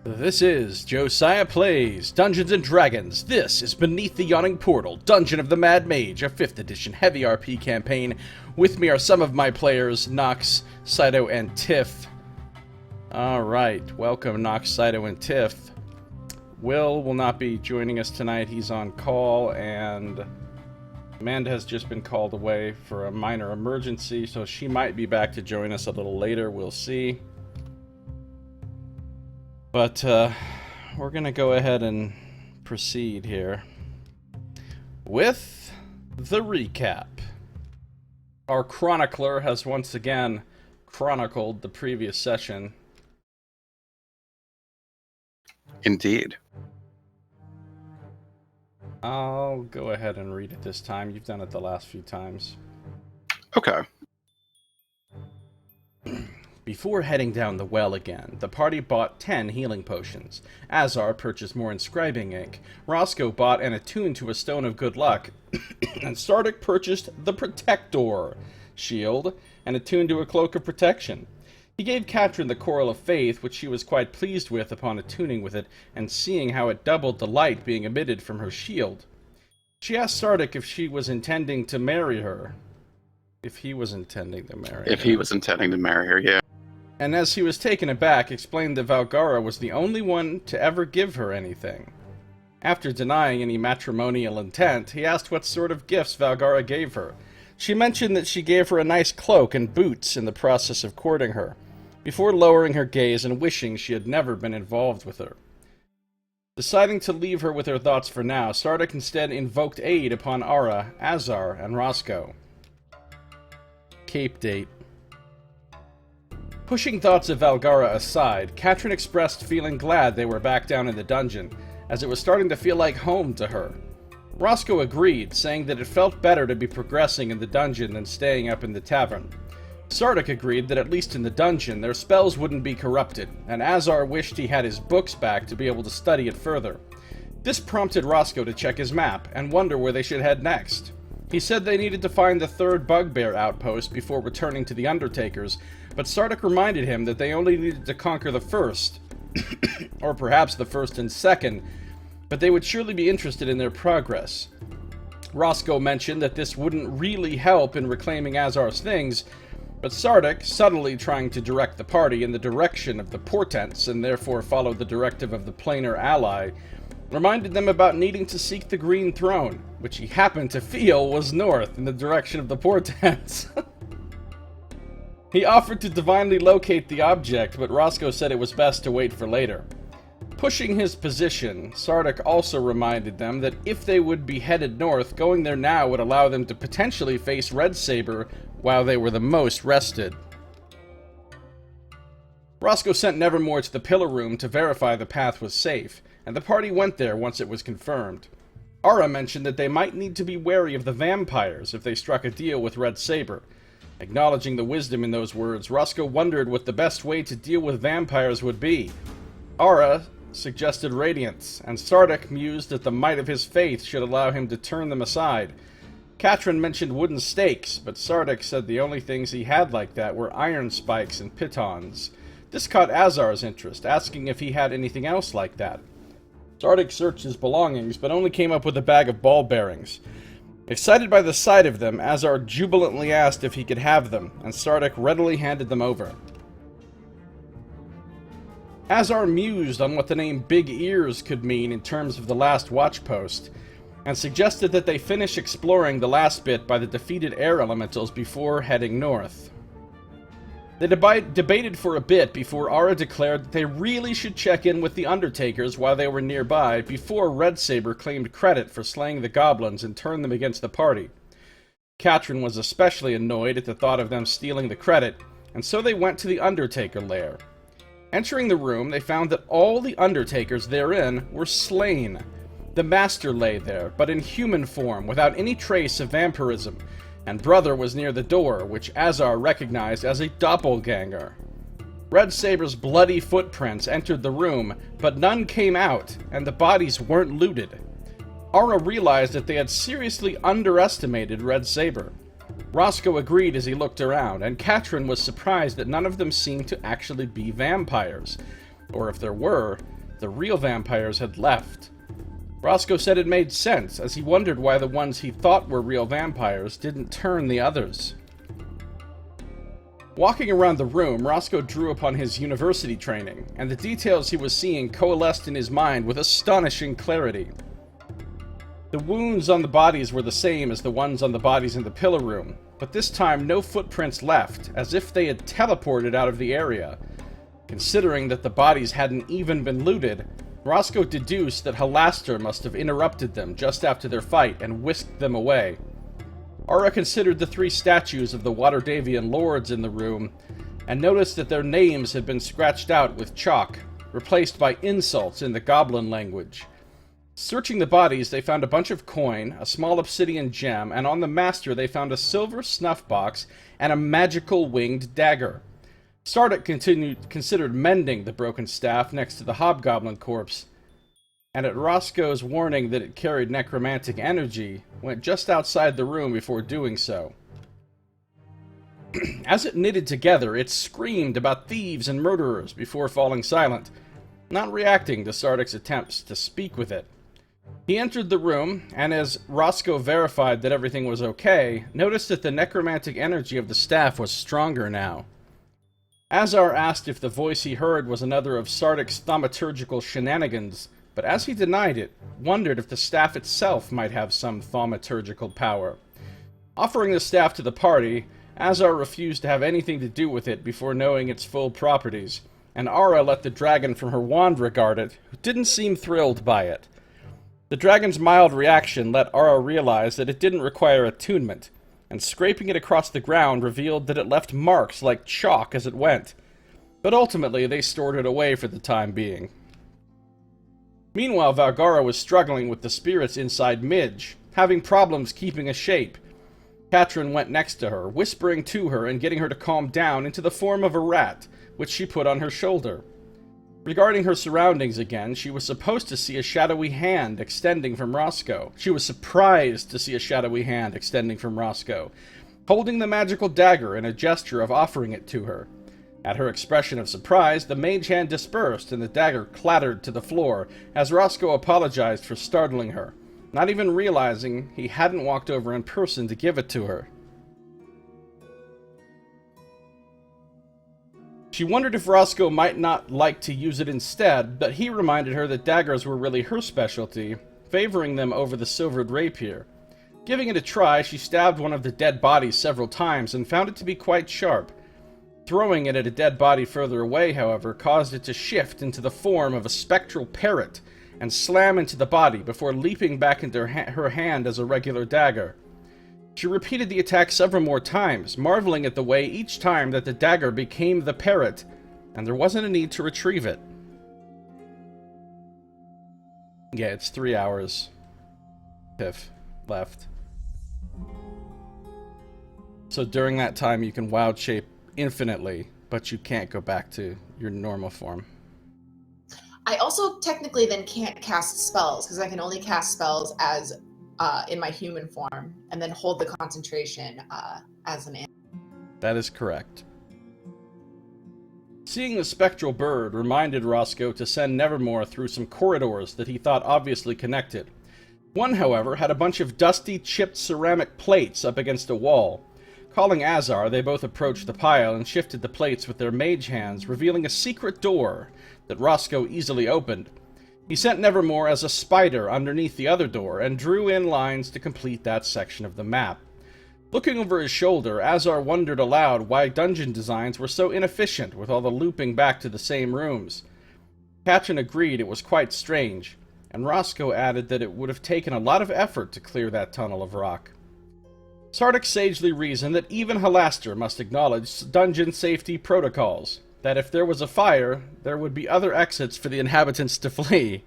This is Josiah Plays Dungeons & Dragons. This is Beneath the Yawning Portal, Dungeon of the Mad Mage, a 5th edition heavy RP campaign. With me are some of my players, Nox, Scito, and Tiff. Alright, welcome Nox, Scito, and Tiff. Will not be joining us tonight, he's on call, and Manda has just been called away for a minor emergency, so she might be back to join us a little later, we'll see. But, we're gonna go ahead and proceed here with the recap. Our chronicler has once again chronicled the previous session. Indeed. I'll go ahead and read it this time. You've done it the last few times. Okay. Before heading down the well again, the party bought 10 healing potions. Azar purchased more inscribing ink. Roscoe bought and attuned to a stone of good luck. And Sardick purchased the Protector shield and attuned to a cloak of protection. He gave Katrin the Coral of Faith, which she was quite pleased with upon attuning with it and seeing how it doubled the light being emitted from her shield. She asked Sardick if she was intending to marry her. If he was intending to marry her. If he was intending to marry her, yeah. And as he was taken aback, explained that Valgara was the only one to ever give her anything. After denying any matrimonial intent, he asked what sort of gifts Valgara gave her. She mentioned that she gave her a nice cloak and boots in the process of courting her, before lowering her gaze and wishing she had never been involved with her. Deciding to leave her with her thoughts for now, Sardick instead invoked aid upon Ara, Azar, and Roscoe. Cape date. Pushing thoughts of Valgara aside, Katrin expressed feeling glad they were back down in the dungeon, as it was starting to feel like home to her. Roscoe agreed, saying that it felt better to be progressing in the dungeon than staying up in the tavern. Sardick agreed that at least in the dungeon, their spells wouldn't be corrupted, and Azar wished he had his books back to be able to study it further. This prompted Roscoe to check his map and wonder where they should head next. He said they needed to find the third bugbear outpost before returning to the Undertakers, but Sardick reminded him that they only needed to conquer the first, or perhaps the first and second, but they would surely be interested in their progress. Roscoe mentioned that this wouldn't really help in reclaiming Azar's things, but Sardick, subtly trying to direct the party in the direction of the portents and therefore follow the directive of the planar ally, reminded them about needing to seek the Green Throne, which he happened to feel was north in the direction of the portents. He offered to divinely locate the object, but Roscoe said it was best to wait for later. Pushing his position, Sardick also reminded them that if they would be headed north, going there now would allow them to potentially face Red Saber while they were the most rested. Roscoe sent Nevermore to the Pillar Room to verify the path was safe, and the party went there once it was confirmed. Ara mentioned that they might need to be wary of the vampires if they struck a deal with Red Saber. Acknowledging the wisdom in those words, Roscoe wondered what the best way to deal with vampires would be. Ara suggested radiance, and Sardick mused that the might of his faith should allow him to turn them aside. Katrin mentioned wooden stakes, but Sardick said the only things he had like that were iron spikes and pitons. This caught Azar's interest, asking if he had anything else like that. Sardick searched his belongings, but only came up with a bag of ball bearings. Excited by the sight of them, Azar jubilantly asked if he could have them, and Sardick readily handed them over. Azar mused on what the name Big Ears could mean in terms of the last watch post, and suggested that they finish exploring the last bit by the defeated air elementals before heading north. They debated for a bit before Ara declared that they really should check in with the Undertakers while they were nearby before Red Saber claimed credit for slaying the goblins and turned them against the party. Katrin was especially annoyed at the thought of them stealing the credit, and so they went to the Undertaker lair. Entering the room, they found that all the Undertakers therein were slain. The Master lay there, but in human form, without any trace of vampirism, and Brother was near the door, which Azar recognized as a doppelganger. Red Saber's bloody footprints entered the room, but none came out, and the bodies weren't looted. Ara realized that they had seriously underestimated Red Saber. Roscoe agreed as he looked around, and Katrin was surprised that none of them seemed to actually be vampires. Or if there were, the real vampires had left. Roscoe said it made sense, as he wondered why the ones he thought were real vampires didn't turn the others. Walking around the room, Roscoe drew upon his university training, and the details he was seeing coalesced in his mind with astonishing clarity. The wounds on the bodies were the same as the ones on the bodies in the pillar room, but this time no footprints left, as if they had teleported out of the area. Considering that the bodies hadn't even been looted, Roscoe deduced that Halaster must have interrupted them just after their fight and whisked them away. Aura considered the 3 statues of the Waterdevian lords in the room, and noticed that their names had been scratched out with chalk, replaced by insults in the goblin language. Searching the bodies, they found a bunch of coin, a small obsidian gem, and on the master they found a silver snuff box and a magical winged dagger. Sardick considered mending the broken staff next to the hobgoblin corpse, and at Roscoe's warning that it carried necromantic energy, went just outside the room before doing so. As it knitted together, it screamed about thieves and murderers before falling silent, not reacting to Sardick's attempts to speak with it. He entered the room, and as Roscoe verified that everything was okay, noticed that the necromantic energy of the staff was stronger now. Azar asked if the voice he heard was another of Sardick's thaumaturgical shenanigans, but as he denied it, wondered if the staff itself might have some thaumaturgical power. Offering the staff to the party, Azar refused to have anything to do with it before knowing its full properties, and Aura let the dragon from her wand regard it, who didn't seem thrilled by it. The dragon's mild reaction let Aura realize that it didn't require attunement, and scraping it across the ground revealed that it left marks like chalk as it went. But ultimately, they stored it away for the time being. Meanwhile, Valgara was struggling with the spirits inside Midge, having problems keeping a shape. Katrin went next to her, whispering to her and getting her to calm down into the form of a rat, which she put on her shoulder. Regarding her surroundings again, she was supposed to see a shadowy hand extending from Roscoe. She was surprised to see a shadowy hand extending from Roscoe, holding the magical dagger in a gesture of offering it to her. At her expression of surprise, the mage hand dispersed and the dagger clattered to the floor as Roscoe apologized for startling her, not even realizing he hadn't walked over in person to give it to her. She wondered if Roscoe might not like to use it instead, but he reminded her that daggers were really her specialty, favoring them over the silvered rapier. Giving it a try, she stabbed one of the dead bodies several times and found it to be quite sharp. Throwing it at a dead body further away, however, caused it to shift into the form of a spectral parrot and slam into the body before leaping back into her hand as a regular dagger. She repeated the attack several more times, marveling at the way each time that the dagger became the parrot, and there wasn't a need to retrieve it. Yeah, it's 3 hours. Piff. Left. So during that time you can wild shape infinitely, but you can't go back to your normal form. I also technically then can't cast spells, because I can only cast spells as in my human form, and then hold the concentration as an animal. That is correct. Seeing the spectral bird reminded Roscoe to send Nevermore through some corridors that he thought obviously connected. One, however, had a bunch of dusty, chipped ceramic plates up against a wall. Calling Azar, they both approached the pile and shifted the plates with their mage hands, revealing a secret door that Roscoe easily opened. He sent Nevermore as a spider underneath the other door, and drew in lines to complete that section of the map. Looking over his shoulder, Azar wondered aloud why dungeon designs were so inefficient with all the looping back to the same rooms. Katrin agreed it was quite strange, and Roscoe added that it would have taken a lot of effort to clear that tunnel of rock. Sardick sagely reasoned that even Halaster must acknowledge dungeon safety protocols, that if there was a fire, there would be other exits for the inhabitants to flee.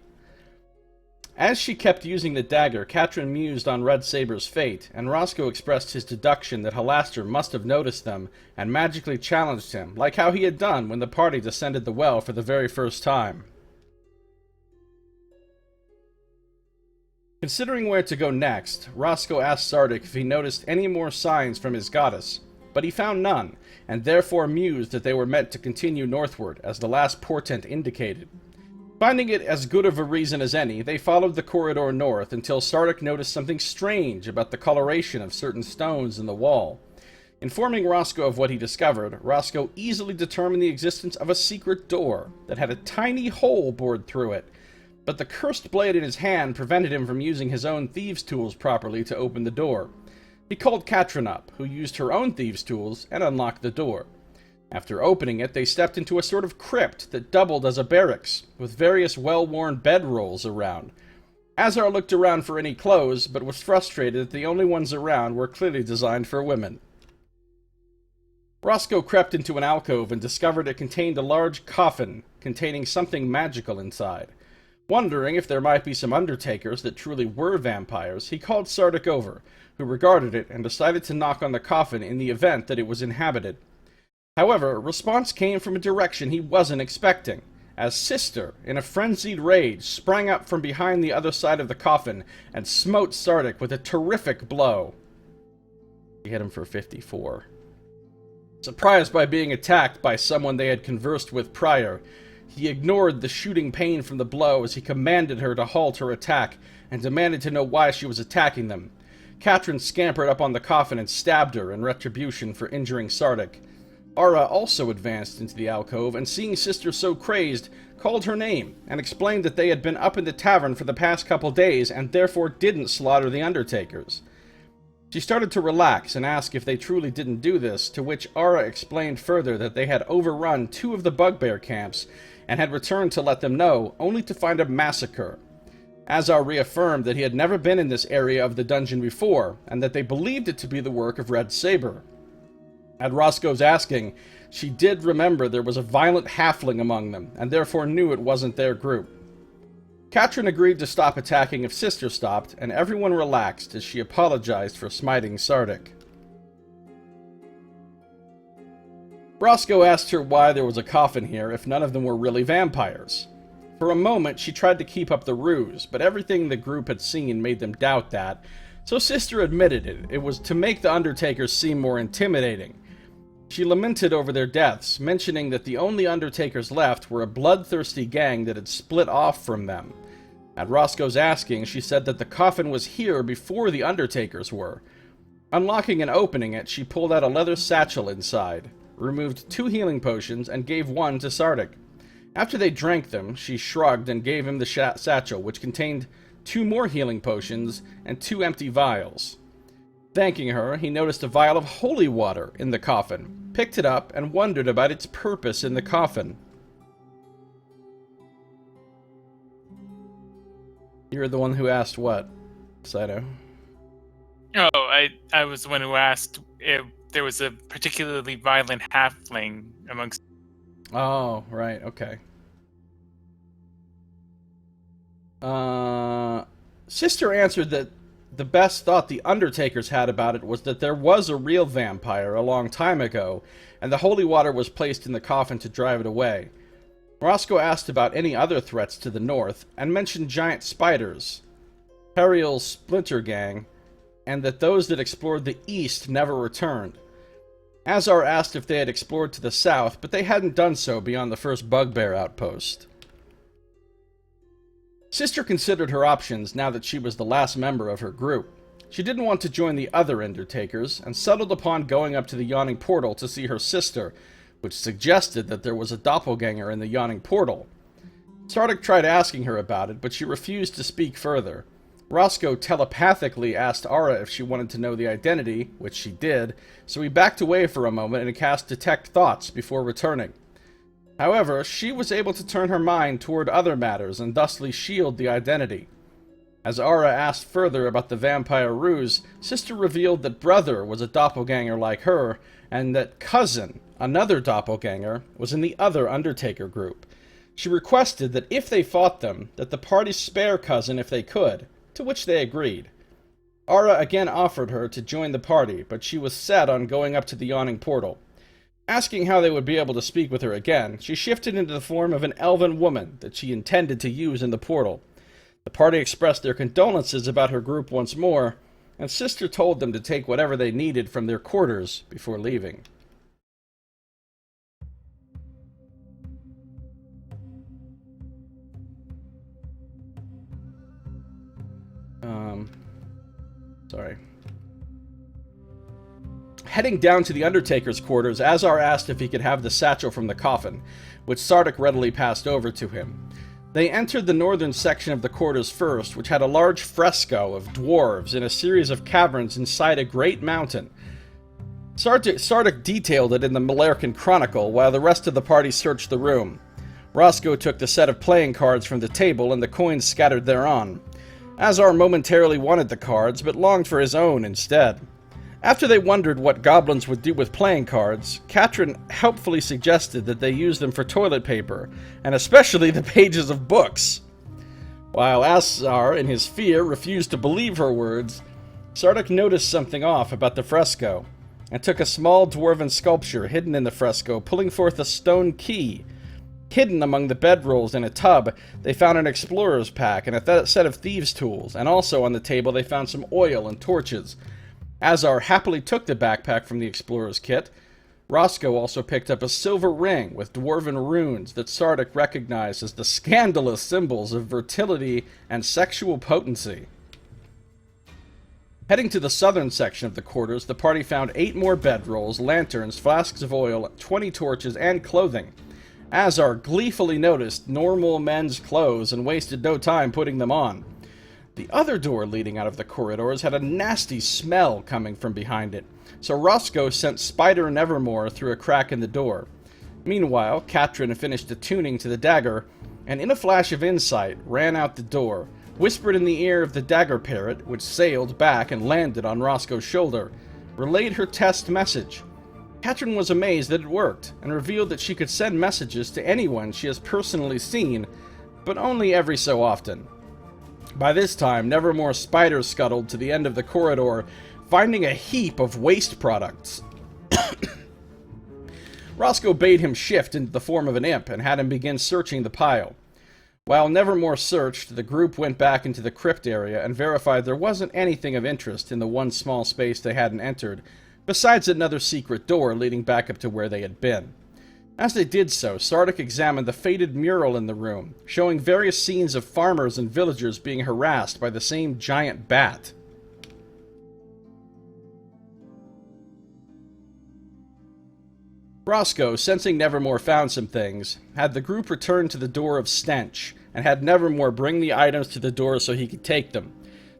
As she kept using the dagger, Katrin mused on Red Saber's fate, and Roscoe expressed his deduction that Halaster must have noticed them and magically challenged him, like how he had done when the party descended the well for the very first time. Considering where to go next, Roscoe asked Sardick if he noticed any more signs from his goddess. but he found none, and therefore mused that they were meant to continue northward, as the last portent indicated. Finding it as good of a reason as any, they followed the corridor north until Sardick noticed something strange about the coloration of certain stones in the wall. Informing Roscoe of what he discovered, Roscoe easily determined the existence of a secret door that had a tiny hole bored through it, but the cursed blade in his hand prevented him from using his own thieves' tools properly to open the door. He called Katrin up, who used her own thieves' tools, and unlocked the door. After opening it, they stepped into a sort of crypt that doubled as a barracks, with various well-worn bedrolls around. Azar looked around for any clothes, but was frustrated that the only ones around were clearly designed for women. Roscoe crept into an alcove and discovered it contained a large coffin containing something magical inside. Wondering if there might be some undertakers that truly were vampires, he called Sardick over, who regarded it and decided to knock on the coffin in the event that it was inhabited. However, a response came from a direction he wasn't expecting, as Sister, in a frenzied rage, sprang up from behind the other side of the coffin and smote Sardick with a terrific blow. He hit him for 54. Surprised by being attacked by someone they had conversed with prior, he ignored the shooting pain from the blow as he commanded her to halt her attack and demanded to know why she was attacking them. Katrin scampered up on the coffin and stabbed her in retribution for injuring Sardick. Ara also advanced into the alcove and, seeing Sister so crazed, called her name and explained that they had been up in the tavern for the past couple days and therefore didn't slaughter the undertakers. She started to relax and ask if they truly didn't do this, to which Ara explained further that they had overrun 2 of the bugbear camps and had returned to let them know, only to find a massacre. Azar reaffirmed that he had never been in this area of the dungeon before, and that they believed it to be the work of Red Saber. At Roscoe's asking, she did remember there was a violent halfling among them, and therefore knew it wasn't their group. Katrin agreed to stop attacking if Sister stopped, and everyone relaxed as she apologized for smiting Sardick. Roscoe asked her why there was a coffin here if none of them were really vampires. For a moment, she tried to keep up the ruse, but everything the group had seen made them doubt that, so Sister admitted it. It was to make the Undertakers seem more intimidating. She lamented over their deaths, mentioning that the only Undertakers left were a bloodthirsty gang that had split off from them. At Roscoe's asking, she said that the coffin was here before the Undertakers were. Unlocking and opening it, she pulled out a leather satchel inside, removed 2 healing potions, and gave one to Sardick. After they drank them, she shrugged and gave him the satchel, which contained 2 more healing potions and 2 empty vials. Thanking her, he noticed a vial of holy water in the coffin, picked it up, and wondered about its purpose in the coffin. You're the one who asked what, Scito? Oh, I was the one who asked if there was a particularly violent halfling amongst... Oh, right, okay. Sister answered that the best thought the Undertakers had about it was that there was a real vampire a long time ago, and the holy water was placed in the coffin to drive it away. Roscoe asked about any other threats to the north, and mentioned giant spiders, Periel's splinter gang, and that those that explored the east never returned. Azar asked if they had explored to the south, but they hadn't done so beyond the first bugbear outpost. Sister considered her options now that she was the last member of her group. She didn't want to join the other Undertakers, and settled upon going up to the Yawning Portal to see her sister, which suggested that there was a doppelganger in the Yawning Portal. Sardick tried asking her about it, but she refused to speak further. Roscoe telepathically asked Ara if she wanted to know the identity, which she did, so he backed away for a moment and cast Detect Thoughts before returning. However, she was able to turn her mind toward other matters and thusly shield the identity. As Ara asked further about the vampire ruse, Sister revealed that Brother was a doppelganger like her, and that Cousin, another doppelganger, was in the other Undertaker group. She requested that if they fought them, that the party spare Cousin if they could, to which they agreed. Ara again offered her to join the party, but she was set on going up to the Yawning Portal. Asking how they would be able to speak with her again, she shifted into the form of an elven woman that she intended to use in the portal. The party expressed their condolences about her group once more, and Sister told them to take whatever they needed from their quarters before leaving. Sorry. Heading down to the Undertaker's quarters, Azar asked if he could have the satchel from the coffin, which Sardick readily passed over to him. They entered the northern section of the quarters first, which had a large fresco of dwarves in a series of caverns inside a great mountain. Sardick detailed it in the Malarkin Chronicle, while the rest of the party searched the room. Roscoe took the set of playing cards from the table and the coins scattered thereon. Azar momentarily wanted the cards, but longed for his own instead. After they wondered what goblins would do with playing cards, Katrin helpfully suggested that they use them for toilet paper, and especially the pages of books. While Azar, in his fear, refused to believe her words, Sardick noticed something off about the fresco, and took a small dwarven sculpture hidden in the fresco, pulling forth a stone key. Hidden among the bedrolls in a tub, they found an explorer's pack and a set of thieves' tools, and also on the table they found some oil and torches. Azar happily took the backpack from the explorer's kit. Roscoe also picked up a silver ring with dwarven runes that Sardick recognized as the scandalous symbols of fertility and sexual potency. Heading to the southern section of the quarters, the party found 8 more bedrolls, lanterns, flasks of oil, 20 torches, and clothing. Azar gleefully noticed normal men's clothes and wasted no time putting them on. The other door leading out of the corridors had a nasty smell coming from behind it, so Roscoe sent Spider Nevermore through a crack in the door. Meanwhile, Katrin finished attuning to the dagger, and in a flash of insight, ran out the door, whispered in the ear of the dagger parrot, which sailed back and landed on Roscoe's shoulder, relayed her test message. Katrin was amazed that it worked, and revealed that she could send messages to anyone she has personally seen, but only every so often. By this time, Nevermore Spider scuttled to the end of the corridor, finding a heap of waste products. Roscoe bade him shift into the form of an imp, and had him begin searching the pile. While Nevermore searched, the group went back into the crypt area and verified there wasn't anything of interest in the one small space they hadn't entered, besides another secret door leading back up to where they had been. As they did so, Sardick examined the faded mural in the room, showing various scenes of farmers and villagers being harassed by the same giant bat. Roscoe, sensing Nevermore found some things, had the group return to the Door of Stench, and had Nevermore bring the items to the door so he could take them.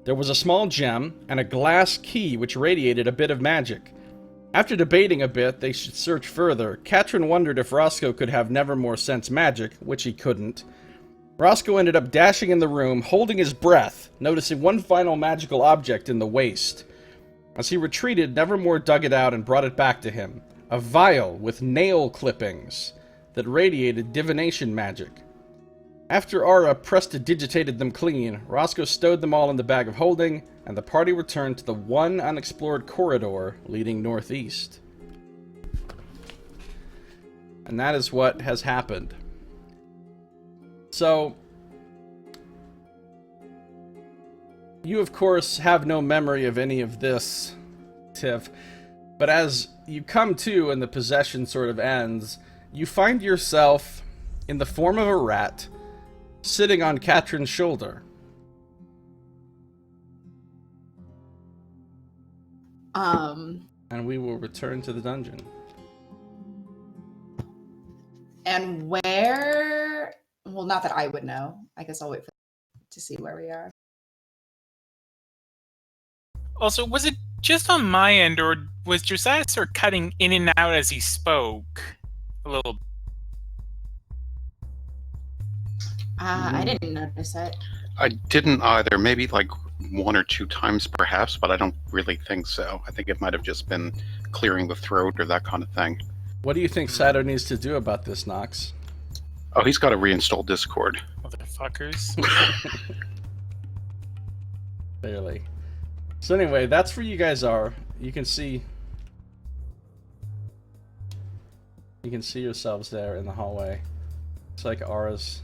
There was a small gem, and a glass key which radiated a bit of magic. After debating a bit they should search further, Katrin wondered if Roscoe could have Nevermore sense magic, which he couldn't. Roscoe ended up dashing in the room, holding his breath, noticing one final magical object in the waste. As he retreated, Nevermore dug it out and brought it back to him. A vial with nail clippings that radiated divination magic. After Aura prestidigitated them clean, Roscoe stowed them all in the bag of holding, and the party returned to the one unexplored corridor leading northeast. And that is what has happened. So, you of course have no memory of any of this, Tiff, but as you come to and the possession sort of ends, you find yourself in the form of a rat, sitting on Katrin's shoulder. And we will return to the dungeon. And where... Well, not that I would know. I guess I'll wait to see where we are. Also, was it just on my end, or was Josiah sort of cutting in and out as he spoke? A little. I didn't notice it. I didn't either. Maybe like 1 or 2 times perhaps, but I don't really think so. I think it might have just been clearing the throat or that kind of thing. What do you think Sato needs to do about this, Nox? Oh, he's got to reinstall Discord. Motherfuckers. Clearly. So anyway, that's where you guys are. You can see yourselves there in the hallway. It's like Aura's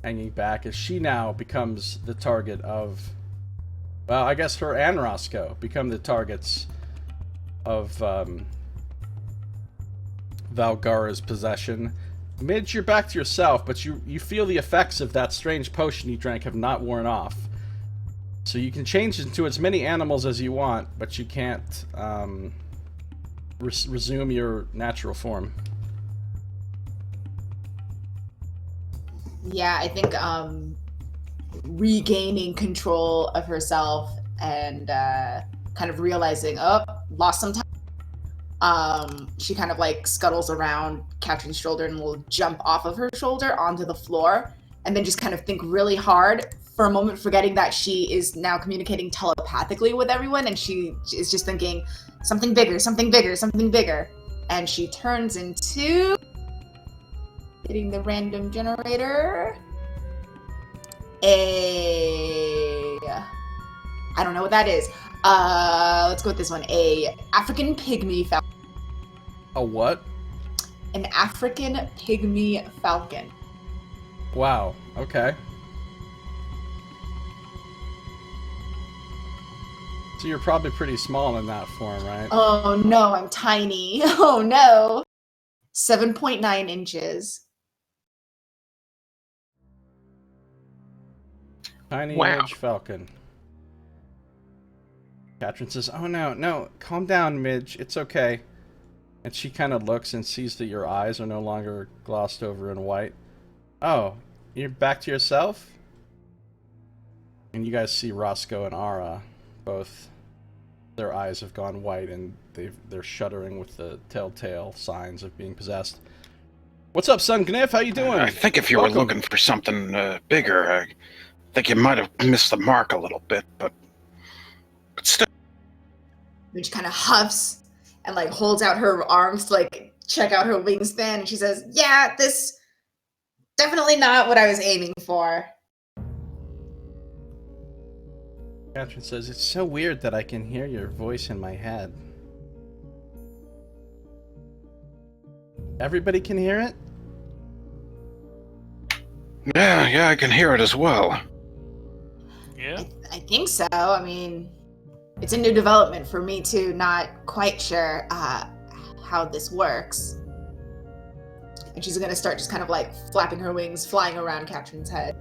hanging back as she now becomes the target of Well, I guess her and Roscoe become the targets of Valgara's possession. Midge, you're back to yourself, but you feel the effects of that strange potion you drank have not worn off. So you can change into as many animals as you want, but you can't resume your natural form. Yeah, I think regaining control of herself and kind of realizing, oh, lost some time. She kind of like scuttles around Catherine's shoulder and will jump off of her shoulder onto the floor, and then just kind of think really hard for a moment, forgetting that she is now communicating telepathically with everyone, and she is just thinking something bigger, something bigger, something bigger. And she turns into, hitting the random generator, I don't know what that is. Let's go with this one. A African pygmy falcon. A what? An African pygmy falcon. Wow. Okay. So you're probably pretty small in that form, right? Oh no, I'm tiny. Oh no. 7.9 inches. Tiny Wow. Midge Falcon. Catherine says, "Oh no, calm down, Midge. It's okay." And she kind of looks and sees that your eyes are no longer glossed over in white. Oh, you're back to yourself? And you guys see Roscoe and Ara, both their eyes have gone white and they're shuddering with the telltale signs of being possessed. What's up, son Gniff? How you doing? I think if you Welcome. were looking for something bigger, I think you might have missed the mark a little bit, but still. Which kind of huffs and like holds out her arms to like check out her wingspan, and she says, "Yeah, this definitely not what I was aiming for." Catherine says, "It's so weird that I can hear your voice in my head." Everybody can hear it? Yeah, I can hear it as well. Yeah. I think so. I mean, it's a new development for me too. Not quite sure how this works. And she's gonna start just kind of like flapping her wings, flying around Catherine's head.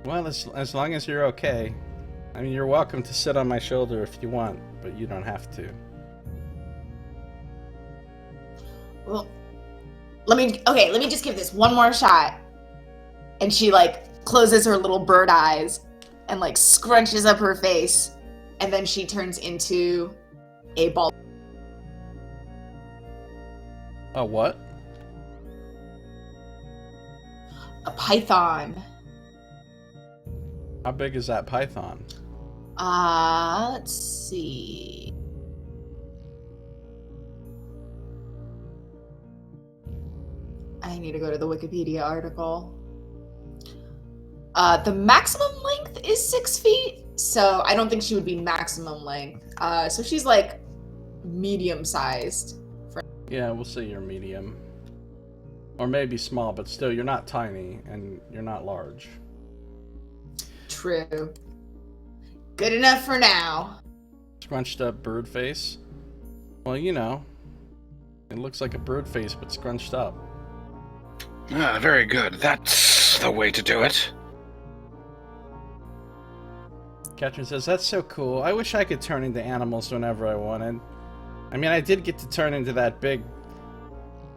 Well, as long as you're okay. I mean, you're welcome to sit on my shoulder if you want, but you don't have to. Well, let me just give this one more shot. And she like closes her little bird eyes and like scrunches up her face, and then she turns into a ball. A what? A python. How big is that python? Let's see. I need to go to the Wikipedia article. The maximum length is 6 feet, so I don't think she would be maximum length. So she's like medium-sized. Yeah, we'll say you're medium. Or maybe small, but still, you're not tiny, and you're not large. True. Good enough for now. Scrunched up bird face? Well, you know, it looks like a bird face, but scrunched up. Ah, very good. That's the way to do it. Catherine says, "That's so cool. I wish I could turn into animals whenever I wanted. I mean, I did get to turn into that big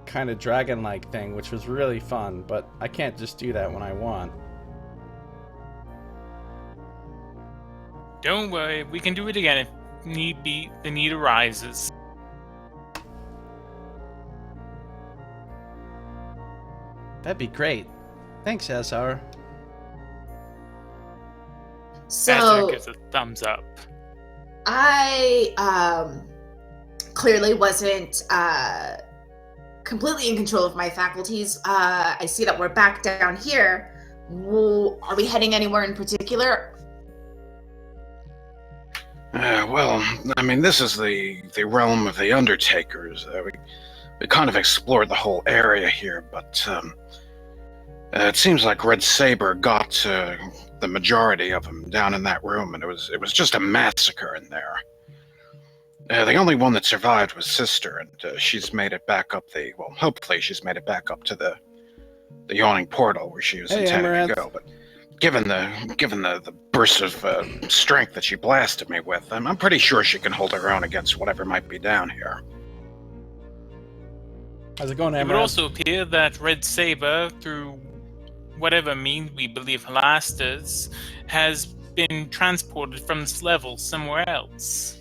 kind of dragon-like thing, which was really fun, but I can't just do that when I want." Don't worry, we can do it again if need be. The need arises. That'd be great. Thanks, Azar. Azar So gives a thumbs up. I clearly wasn't completely in control of my faculties. I see that we're back down here. Are we heading anywhere in particular? Well, I mean, this is the realm of the Undertakers. we kind of explored the whole area here, but it seems like Red Saber got the majority of them down in that room, and it was just a massacre in there. The only one that survived was Sister, and she's made it back up hopefully she's made it back up to the Yawning Portal where she was intending to go. But given the burst of strength that she blasted me with, I'm pretty sure she can hold her own against whatever might be down here. How's it going, It Amaranth? would also appear that Red Saber, through whatever means we believe lasters, has been transported from this level somewhere else.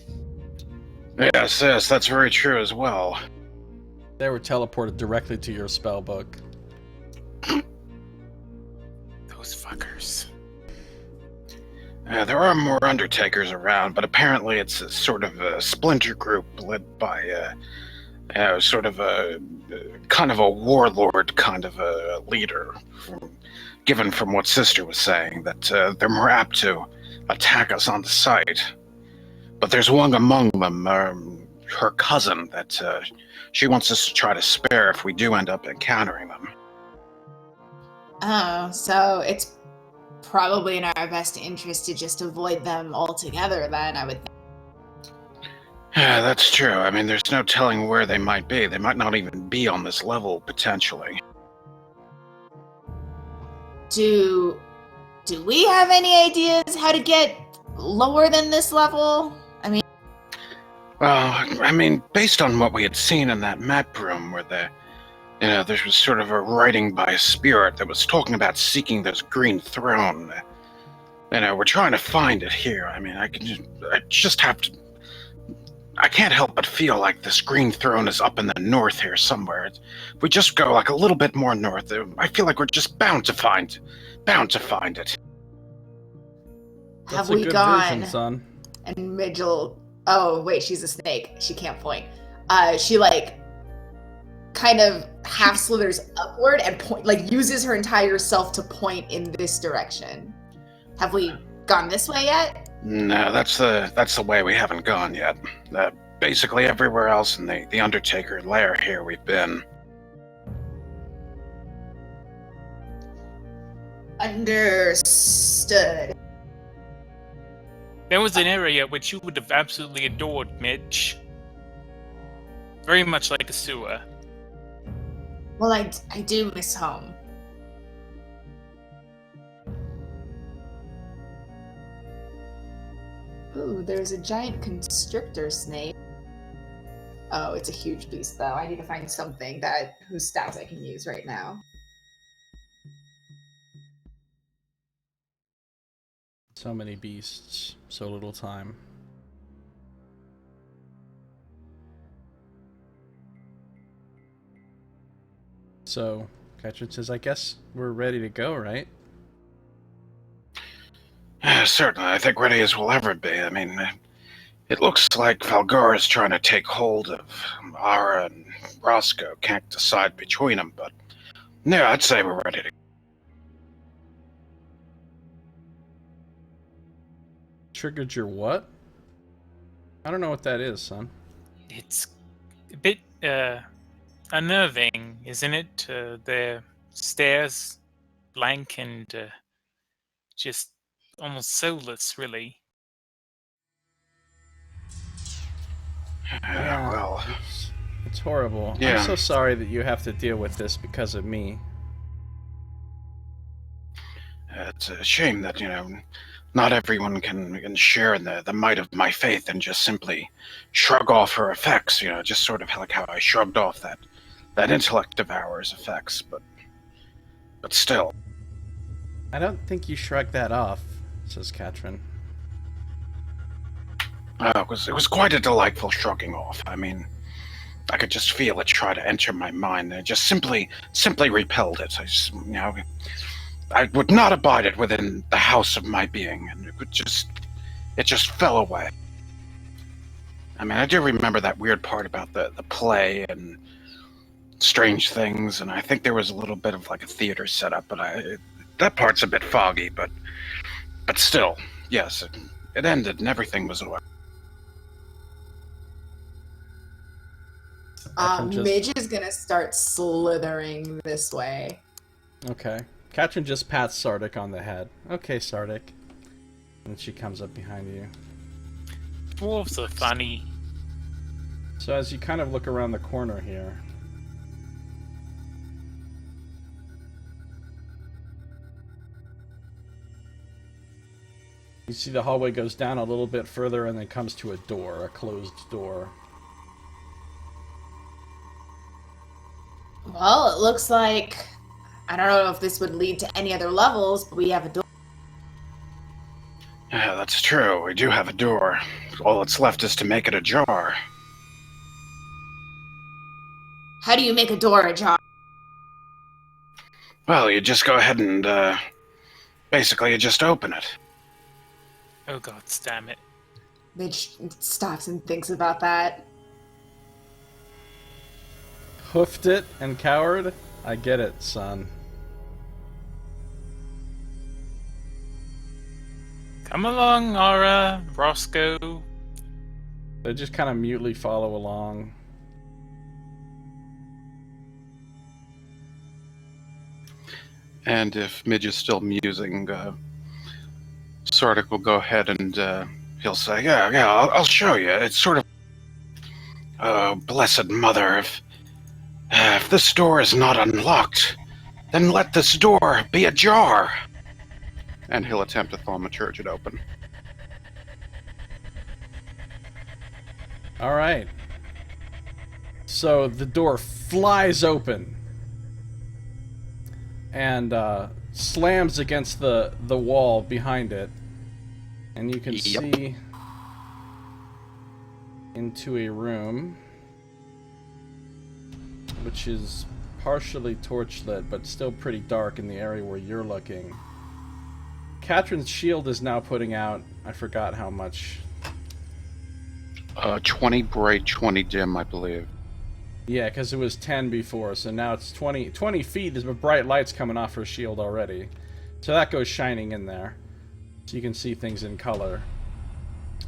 Yes, that's very true as well. They were teleported directly to your spell book. Those fuckers. There are more Undertakers around, but apparently it's a sort of a splinter group led by sort of a kind of a warlord kind of a leader, given from what Sister was saying, that they're more apt to attack us on the site. But there's one among them, her cousin, that she wants us to try to spare if we do end up encountering them. Oh, so it's probably in our best interest to just avoid them altogether then, I would think. Yeah, that's true. I mean, there's no telling where they might be. They might not even be on this level, potentially. Do we have any ideas how to get lower than this level? I mean... Well, I mean, based on what we had seen in that map room where there was sort of a writing by a spirit that was talking about seeking this green throne. We're trying to find it here. I mean, I can't help but feel like this green throne is up in the north here somewhere. If we just go like a little bit more north, I feel like we're just bound to find it. Have That's a we good gone? vision, son. And Midge will... Oh, wait, she's a snake. She can't point. She, kind of half slithers upward and uses her entire self to point in this direction. Have we gone this way yet? No, that's the way we haven't gone yet. Basically everywhere else in the Undertaker lair here we've been. Understood. There was an area which you would have absolutely adored, Midge. Very much like a sewer. Well, I do miss home. Ooh, there's a giant constrictor snake. Oh, it's a huge beast, though. I need to find something whose stats I can use right now. So many beasts, so little time. So, Katrin says, I guess we're ready to go, right? Yeah, certainly. I think ready as we'll ever be. I mean, it looks like Valgar is trying to take hold of Ara and Roscoe. Can't decide between them, but yeah, I'd say we're ready to. Triggered your what? I don't know what that is, son. It's a bit unnerving, isn't it? The stairs, blank and just almost soulless, really. Yeah, Well, it's horrible. Yeah. I'm so sorry that you have to deal with this because of me. it's a shame that, not everyone can share in the might of my faith and just simply shrug off her effects, just sort of like how I shrugged off that intellect devourer's effects, but still. I don't think you shrugged that off, says Katrin. It was quite a delightful shrugging off. I mean, I could just feel it try to enter my mind, and it just simply repelled it. I would not abide it within the house of my being, and it just fell away. I mean, I do remember that weird part about the play and strange things, and I think there was a little bit of like a theater setup, but that part's a bit foggy, but still, yes, it ended and everything was over. Midge is gonna start slithering this way. Okay. Katrin just pats Sardick on the head. Okay, Sardick. And she comes up behind you. Dwarves are funny. So as you kind of look around the corner here, you see the hallway goes down a little bit further and then comes to a door, a closed door. Well, it looks like, I don't know if this would lead to any other levels, but we have a door. Yeah, that's true. We do have a door. All that's left is to make it ajar. How do you make a door ajar? Well, you just go ahead and, basically you just open it. Oh god, damn it. Midge stops and thinks about that. Hoofed it and cowered? I get it, son. Come along, Aura, Roscoe. They just kind of mutely follow along. And if Midge is still musing, Sardick will go ahead and he'll say, yeah, I'll show you. It's sort of... Oh, blessed mother, if this door is not unlocked, then let this door be ajar. And he'll attempt to thaumaturge it open. Alright. So the door flies open and slams against the wall behind it. And you can see into a room which is partially torchlit but still pretty dark in the area where you're looking. Katrin's shield is now putting out, I forgot how much. 20 bright, 20 dim, I believe. Yeah, because it was 10 before, so now it's 20 feet of bright lights coming off her shield already. So that goes shining in there. So you can see things in color.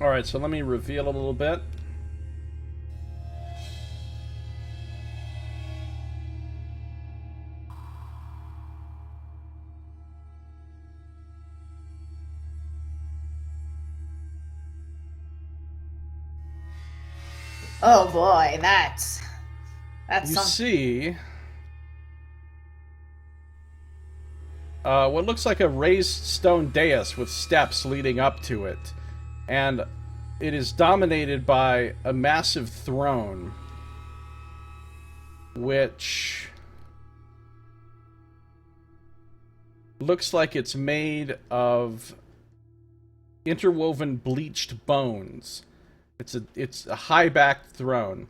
Alright, so let me reveal a little bit. Oh boy, that's You something. see what looks like a raised stone dais with steps leading up to it. And it is dominated by a massive throne, which looks like it's made of interwoven bleached bones. It's a high-backed throne.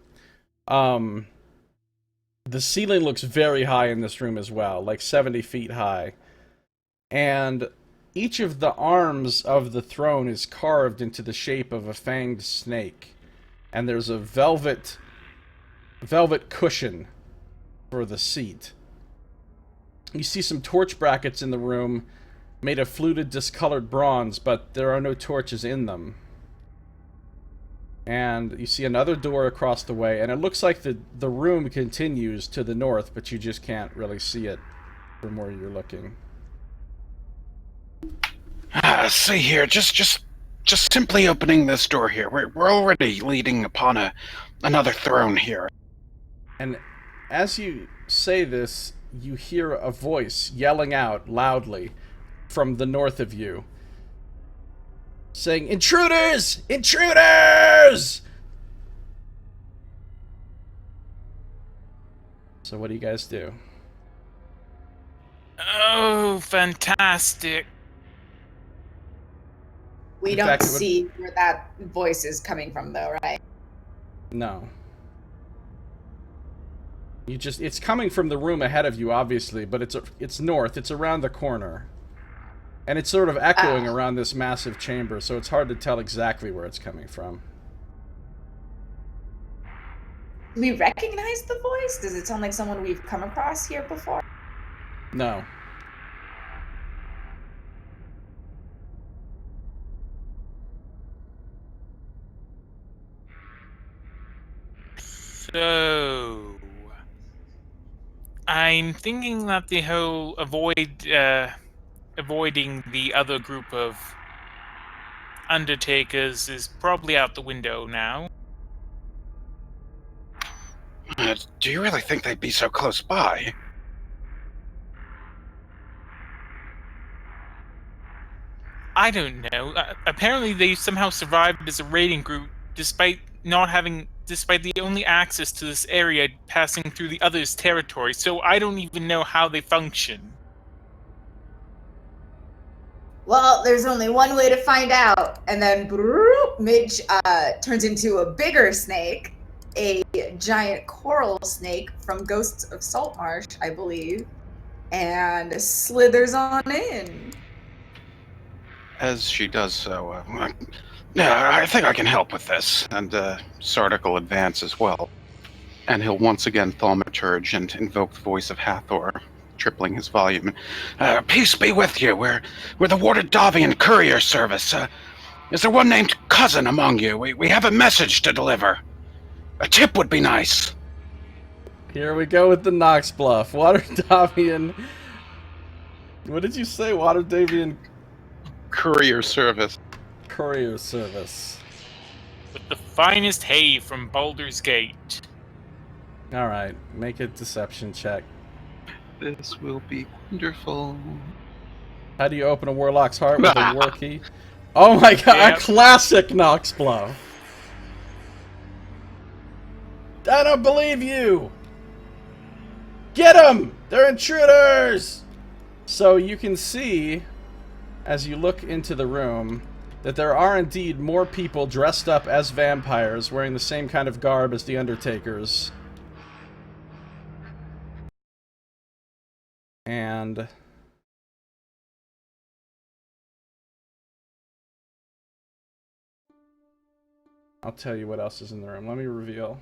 The ceiling looks very high in this room as well, like 70 feet high. And each of the arms of the throne is carved into the shape of a fanged snake. And there's a velvet cushion for the seat. You see some torch brackets in the room made of fluted discolored bronze, but there are no torches in them. And you see another door across the way, and it looks like the room continues to the north, but you just can't really see it from where you're looking. See here, just simply opening this door here. We're already leading upon another throne here. And as you say this, you hear a voice yelling out loudly from the north of you, saying, "Intruders! Intruders!" So what do you guys do? Oh, fantastic. We In don't fact, see where that voice is coming from, though, right? No. It's coming from the room ahead of you, obviously, but it's north, it's around the corner. And it's sort of echoing around this massive chamber, so it's hard to tell exactly where it's coming from. Do we recognize the voice? Does it sound like someone we've come across here before? No. So, I'm thinking that the whole avoiding the other group of undertakers is probably out the window now. Do you really think they'd be so close by? I don't know. Apparently, they somehow survived as a raiding group, despite the only access to this area passing through the others' territory. So I don't even know how they function. Well, there's only one way to find out. And then Midge turns into a bigger snake, a giant coral snake from Ghosts of Saltmarsh, I believe, and slithers on in. As she does so, yeah, I think I can help with this. And Sardick will advance as well. And he'll once again thaumaturge and invoke the voice of Hathor, tripling his volume. Peace be with you. We're the Waterdeep courier service. Is there one named Cousin among you? We have a message to deliver. A tip would be nice. Here we go with the Nox Bluff. Waterdeep. What did you say? Waterdeep Courier service. courier service. With the finest hay from Baldur's Gate. Alright, make a deception check. This will be wonderful. How do you open a Warlock's heart with a war key? Oh my god, Yep. a classic Nox Bluff. I don't believe you! Get them! They're intruders! So you can see, as you look into the room, that there are indeed more people dressed up as vampires, wearing the same kind of garb as the Undertakers. And I'll tell you what else is in the room. Let me reveal.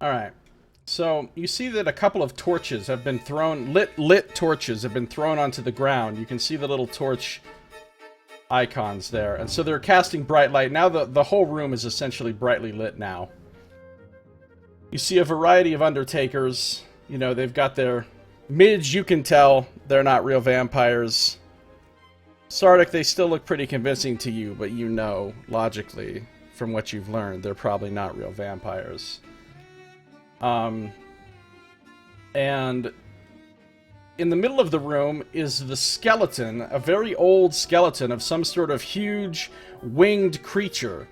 Alright, so you see that a couple of torches have been thrown, lit torches have been thrown onto the ground. You can see the little torch icons there. And so they're casting bright light. Now the whole room is essentially brightly lit now. You see a variety of Undertakers. You know, they've got their... Midge, you can tell they're not real vampires. Sardick, they still look pretty convincing to you, but you know, logically, from what you've learned, they're probably not real vampires. And in the middle of the room is the skeleton, a very old skeleton of some sort of huge winged creature.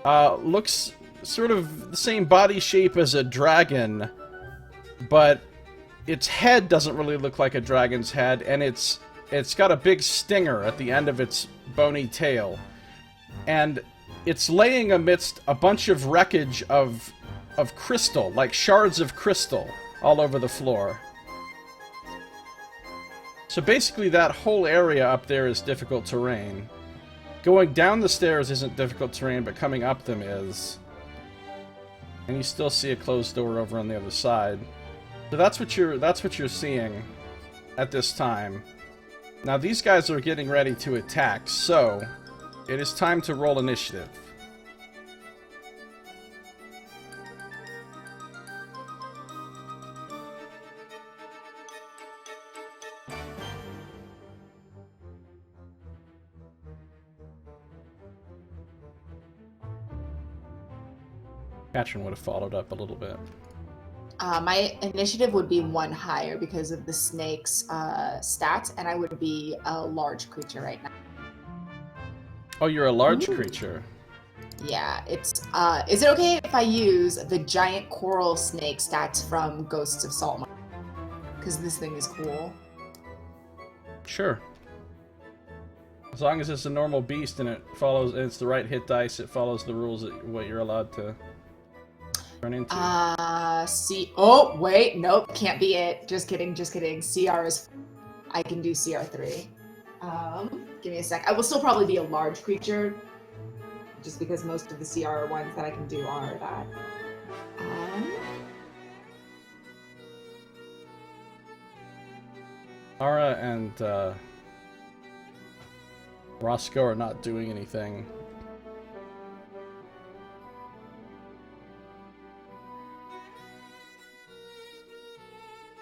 Looks sort of the same body shape as a dragon, but its head doesn't really look like a dragon's head, and it's got a big stinger at the end of its bony tail. And it's laying amidst a bunch of wreckage of crystal, like shards of crystal, all over the floor. So basically that whole area up there is difficult terrain. Going down the stairs isn't difficult terrain, but coming up them is. And you still see a closed door over on the other side. So that's what you're seeing at this time. Now these guys are getting ready to attack, so it is time to roll initiative. Katrin would have followed up a little bit. My initiative would be 1 higher because of the snake's stats, and I would be a large creature right now. Oh, you're a large creature. Yeah, it's is it okay if I use the giant coral snake stats from Ghosts of Saltmarsh? Because this thing is cool. Sure. As long as it's a normal beast and it's the right hit dice, it follows the rules that what you're allowed to turn into. Oh, wait, nope, can't be it. Just kidding. CR is... I can do CR3. Give me a sec. I will still probably be a large creature, just because most of the CR ones that I can do are that. Ara and Roscoe are not doing anything.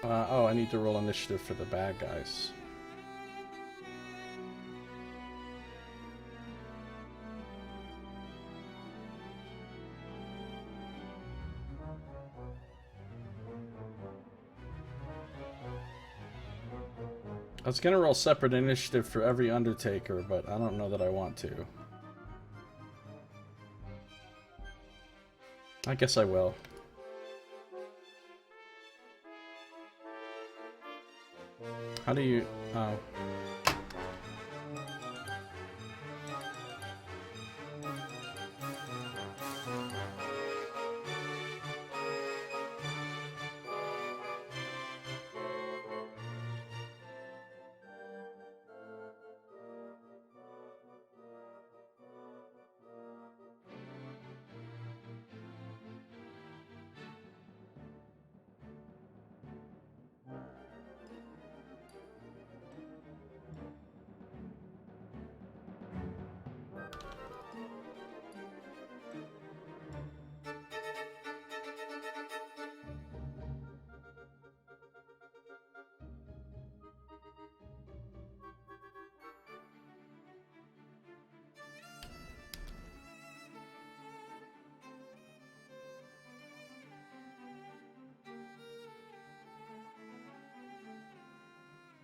Oh, I need to roll initiative for the bad guys. I was gonna roll separate initiative for every Undertaker, but I don't know that I want to. I guess I will. How do you... oh.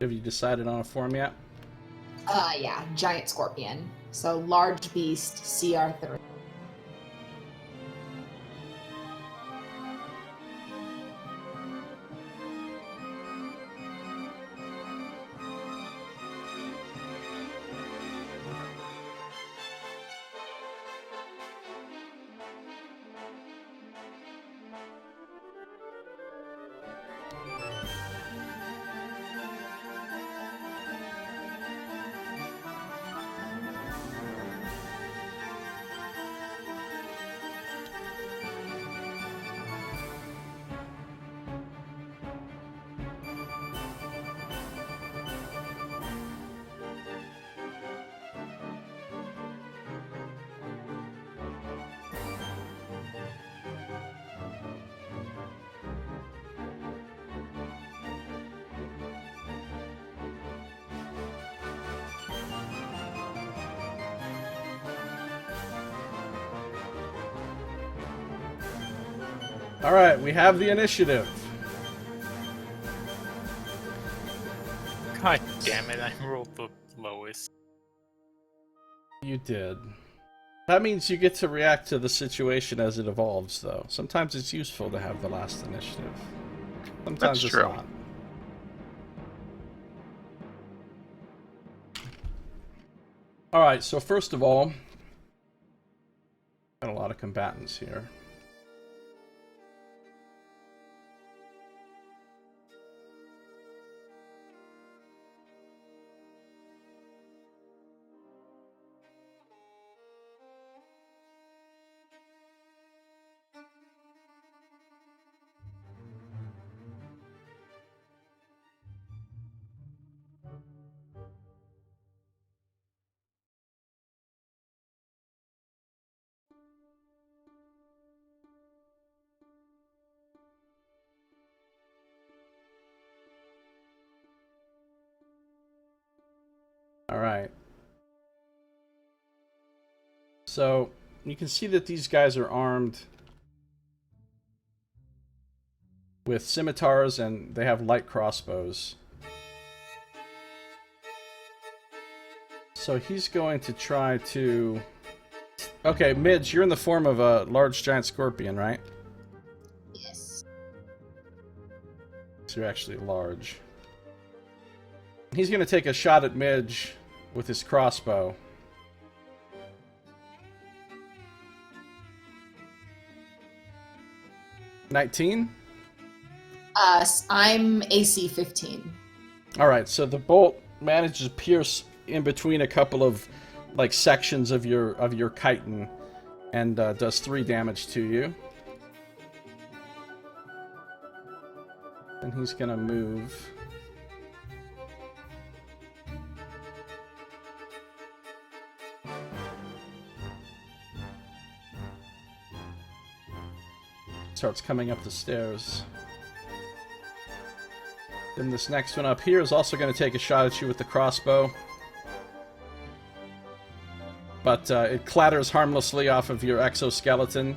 Have you decided on a form yet? Yeah, giant scorpion. So large beast, CR3. Alright, we have the initiative. God damn it, I rolled the lowest. You did. That means you get to react to the situation as it evolves, though. Sometimes it's useful to have the last initiative. Sometimes it's not. Alright, so first of all, got a lot of combatants here. Alright. So, you can see that these guys are armed with scimitars and they have light crossbows. So he's going to try to... Okay, Midge, you're in the form of a large giant scorpion, right? Yes. So you're actually large. He's going to take a shot at Midge with his crossbow. $19? I'm AC 15. Alright, so the bolt manages to pierce in between a couple of like sections of your chitin and does 3 damage to you. And he's gonna move starts coming up the stairs. Then this next one up here is also going to take a shot at you with the crossbow. But it clatters harmlessly off of your exoskeleton.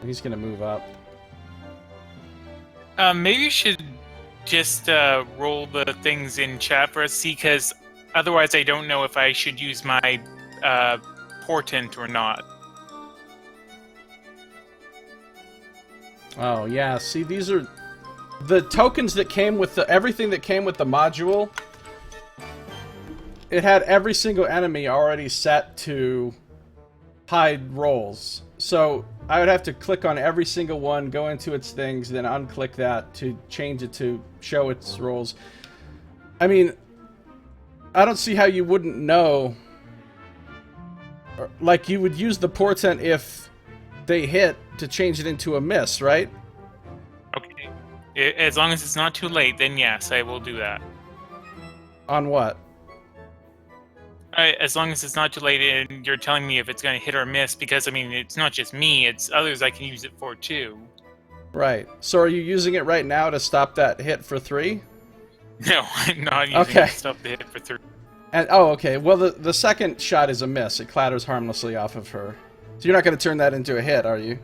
He's going to move up. Maybe you should just roll the things in chat for us, because otherwise I don't know if I should use my portent or not. Oh, yeah. See, these are the tokens that came with everything that came with the module. It had every single enemy already set to hide rolls. So I would have to click on every single one, go into its things, then unclick that to change it to show its rolls. I mean, I don't see how you wouldn't know. Like, you would use the portent if they hit to change it into a miss, right? Okay. As long as it's not too late, then yes, I will do that. On what? As long as it's not too late and you're telling me if it's going to hit or miss, because, I mean, it's not just me, it's others I can use it for, too. Right. So are you using it right now to stop that hit for 3? No, I'm not using it to stop the hit for 3. And oh, okay. Well, the second shot is a miss. It clatters harmlessly off of her. So you're not going to turn that into a hit, are you?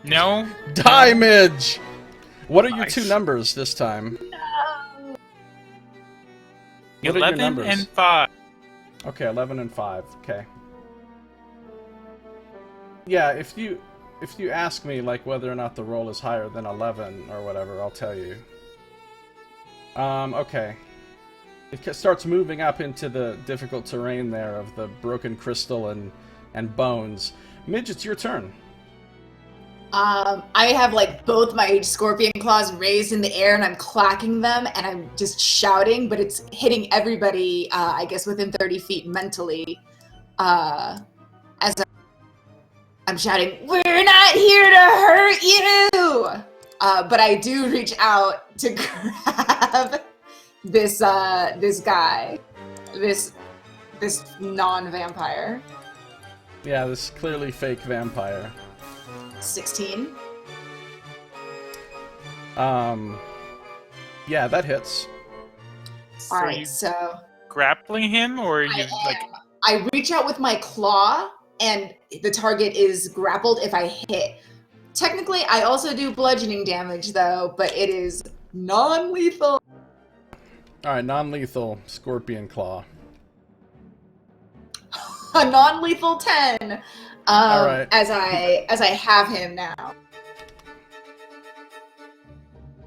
No. Die, Midge! What are your Nice. two numbers this time? No. What are your 11 numbers? and 5. Okay, 11 and 5. Okay. Yeah, if you ask me like whether or not the roll is higher than 11 or whatever, I'll tell you. Okay. It starts moving up into the difficult terrain there of the broken crystal and bones. Midge, it's your turn. I have like both my scorpion claws raised in the air and I'm clacking them and I'm just shouting, but it's hitting everybody, I guess within 30 feet mentally. As I'm shouting, "We're not here to hurt you!" But I do reach out to grab this guy, this non-vampire. Yeah, this clearly fake vampire. 16. Yeah, that hits. So All right, you so grappling him, or are you like? I reach out with my claw, and the target is grappled if I hit. Technically, I also do bludgeoning damage, though, but it is non-lethal. Alright, non-lethal Scorpion Claw. A non-lethal 10. All right. As I have him now.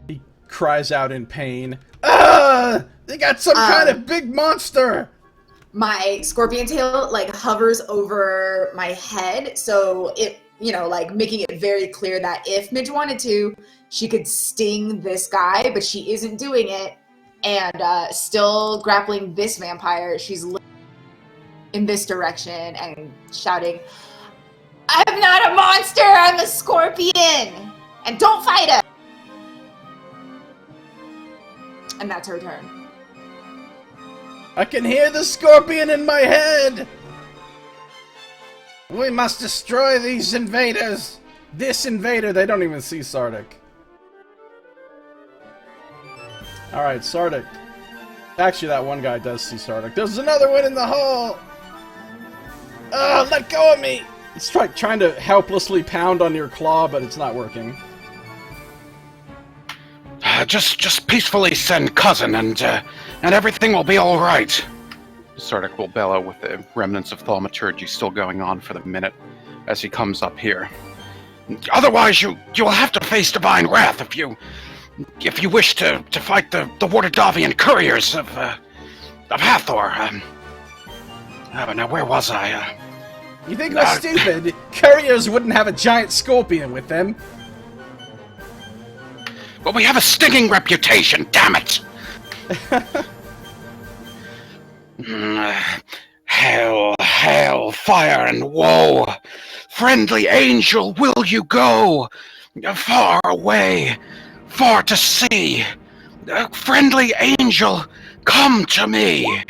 He cries out in pain. Ah! They got some kind of big monster! My scorpion tail like hovers over my head, so it, you know, like making it very clear that if Midge wanted to, she could sting this guy, but she isn't doing it. And still grappling this vampire, she's in this direction and shouting, "I'm not a monster, I'm a scorpion! And don't fight us!" And that's her turn. I can hear the scorpion in my head! We must destroy these invaders! This invader, they don't even see Sardick. Alright, Sardick. Actually, that one guy does see Sardick. There's another one in the hole! Oh, let go of me! It's trying to helplessly pound on your claw, but it's not working. Just peacefully send cousin, and everything will be all right. Sardick will bellow with the remnants of thaumaturgy still going on for the minute as he comes up here. Otherwise, you'll have to face divine wrath if you wish to fight the Waterdeepian couriers of Hathor. Now where was I? You think we're stupid? Couriers wouldn't have a giant scorpion with them. But we have a stinging reputation, damn it! Hail, fire, and woe! Friendly angel, will you go? Far away, far to sea. Friendly angel, come to me!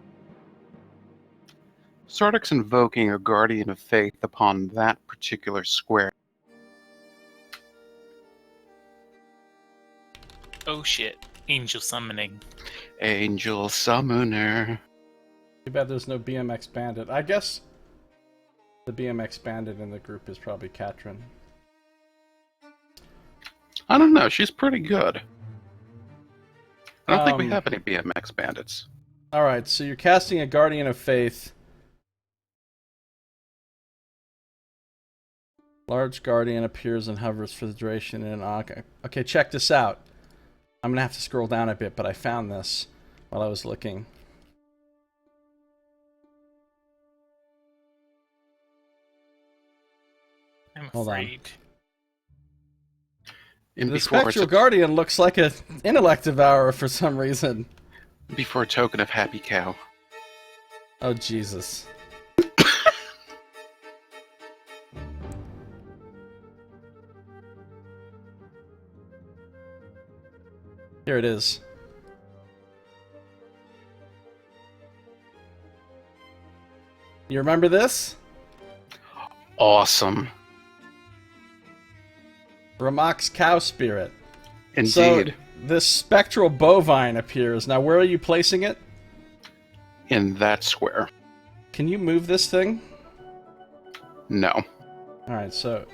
Sardick's invoking a guardian of faith upon that particular square. Oh shit. Angel summoning. Angel Summoner. Too bad there's no BMX Bandit. I guess the BMX Bandit in the group is probably Katrin. I don't know. She's pretty good. I don't think we have any BMX bandits. Alright, so you're casting a Guardian of Faith. Large Guardian appears and hovers for the duration in an... Okay, check this out. I'm gonna have to scroll down a bit, but I found this while I was looking. I'm Hold on. afraid. The Spectral Guardian looks like an intellect devourer for some reason. Before a token of Happy Cow. Oh, Jesus. Here it is. You remember this? Awesome. Ramak's cow spirit. Indeed. So, this spectral bovine appears. Now, where are you placing it? In that square. Can you move this thing? No. Alright, so...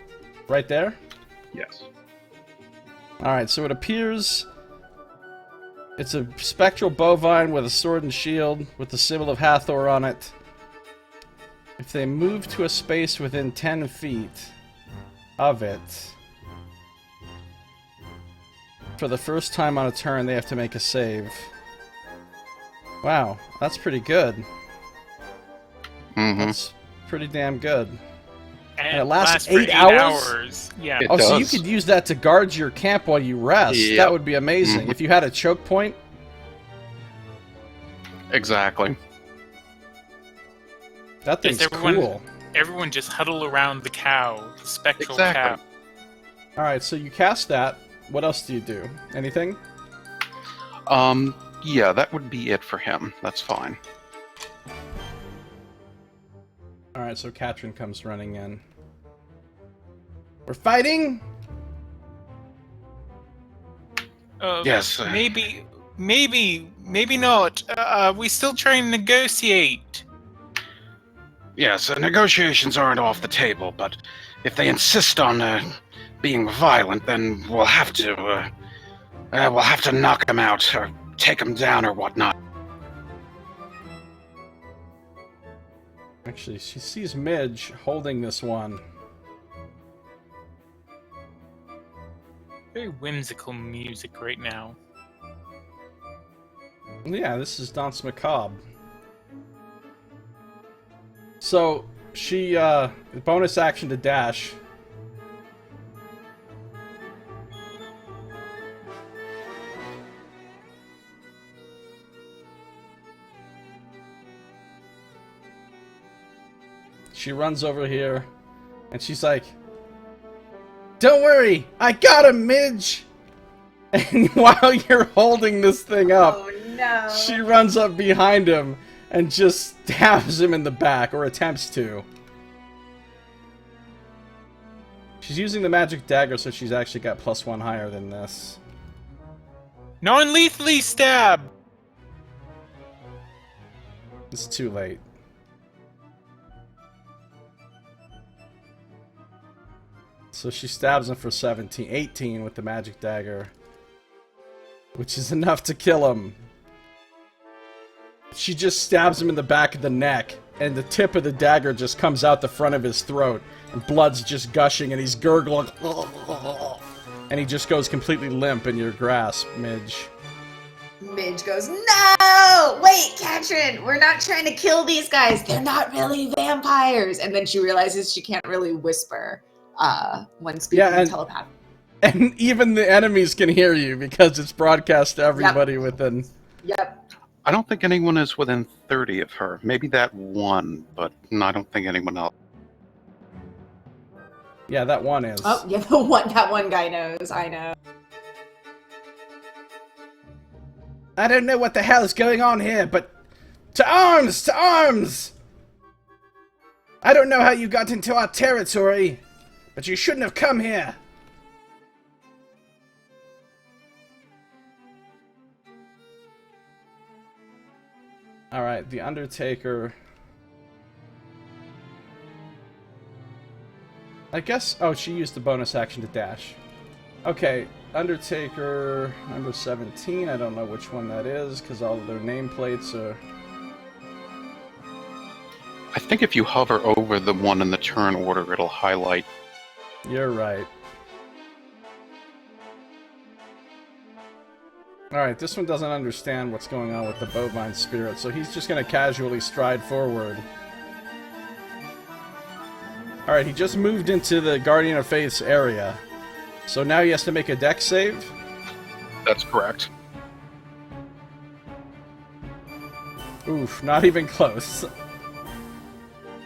Right there? Yes. Alright, so it appears... It's a spectral bovine with a sword and shield with the symbol of Hathor on it. If they move to a space within 10 feet of it, for the first time on a turn, they have to make a save. Wow, that's pretty good. Mm-hmm. That's pretty damn good. And it lasts for 8 hours? Yeah. It Oh, so you does. could use that to guard your camp while you rest. Yep. That would be amazing. Mhm. If you had a choke point, Exactly. that Yes, thing's cool. Everyone just huddle around the cow, the spectral Exactly. cow. Alright, so you cast that. What else do you do? Anything? Yeah, that would be it for him. That's fine. Alright, so Katrin comes running in. We're fighting? Yes. Maybe not. We still trying to negotiate. Yes, negotiations aren't off the table, but if they insist on being violent, then we'll have to knock them out or take them down or whatnot. Actually, she sees Midge holding this one. Very whimsical music right now. Yeah, this is Danse Macabre. So, she, bonus action to dash. She runs over here, and she's like, "Don't worry, I got him, Midge!" And while you're holding this thing up, Oh no. she runs up behind him and just stabs him in the back, or attempts to. She's using the magic dagger, so she's actually got +1 higher than this. Non-lethally stab! It's too late. So she stabs him for 18 with the magic dagger, which is enough to kill him. She just stabs him in the back of the neck, and the tip of the dagger just comes out the front of his throat, and blood's just gushing, and he's gurgling, and he just goes completely limp in your grasp, Midge. Midge goes, "No! Wait, Katrin, we're not trying to kill these guys. They're not really vampires." And then she realizes she can't really whisper when speaking Yeah, and- telepath. And even the enemies can hear you, because it's broadcast to everybody within... Yep. I don't think anyone is within 30 of her. Maybe that one, but I don't think anyone else. Yeah, that one is. Oh, yeah, that one guy knows. I know. I don't know what the hell is going on here, but... To arms! To arms! I don't know how you got into our territory, but you shouldn't have come here. Alright, the Undertaker. I guess... Oh, she used the bonus action to dash. Okay, Undertaker number 17. I don't know which one that is, because all of their nameplates are... I think if you hover over the one in the turn order, it'll highlight. You're right. Alright, this one doesn't understand what's going on with the bovine spirit, so he's just going to casually stride forward. Alright, he just moved into the Guardian of Faith's area. So now he has to make a dex save? That's correct. Oof, not even close.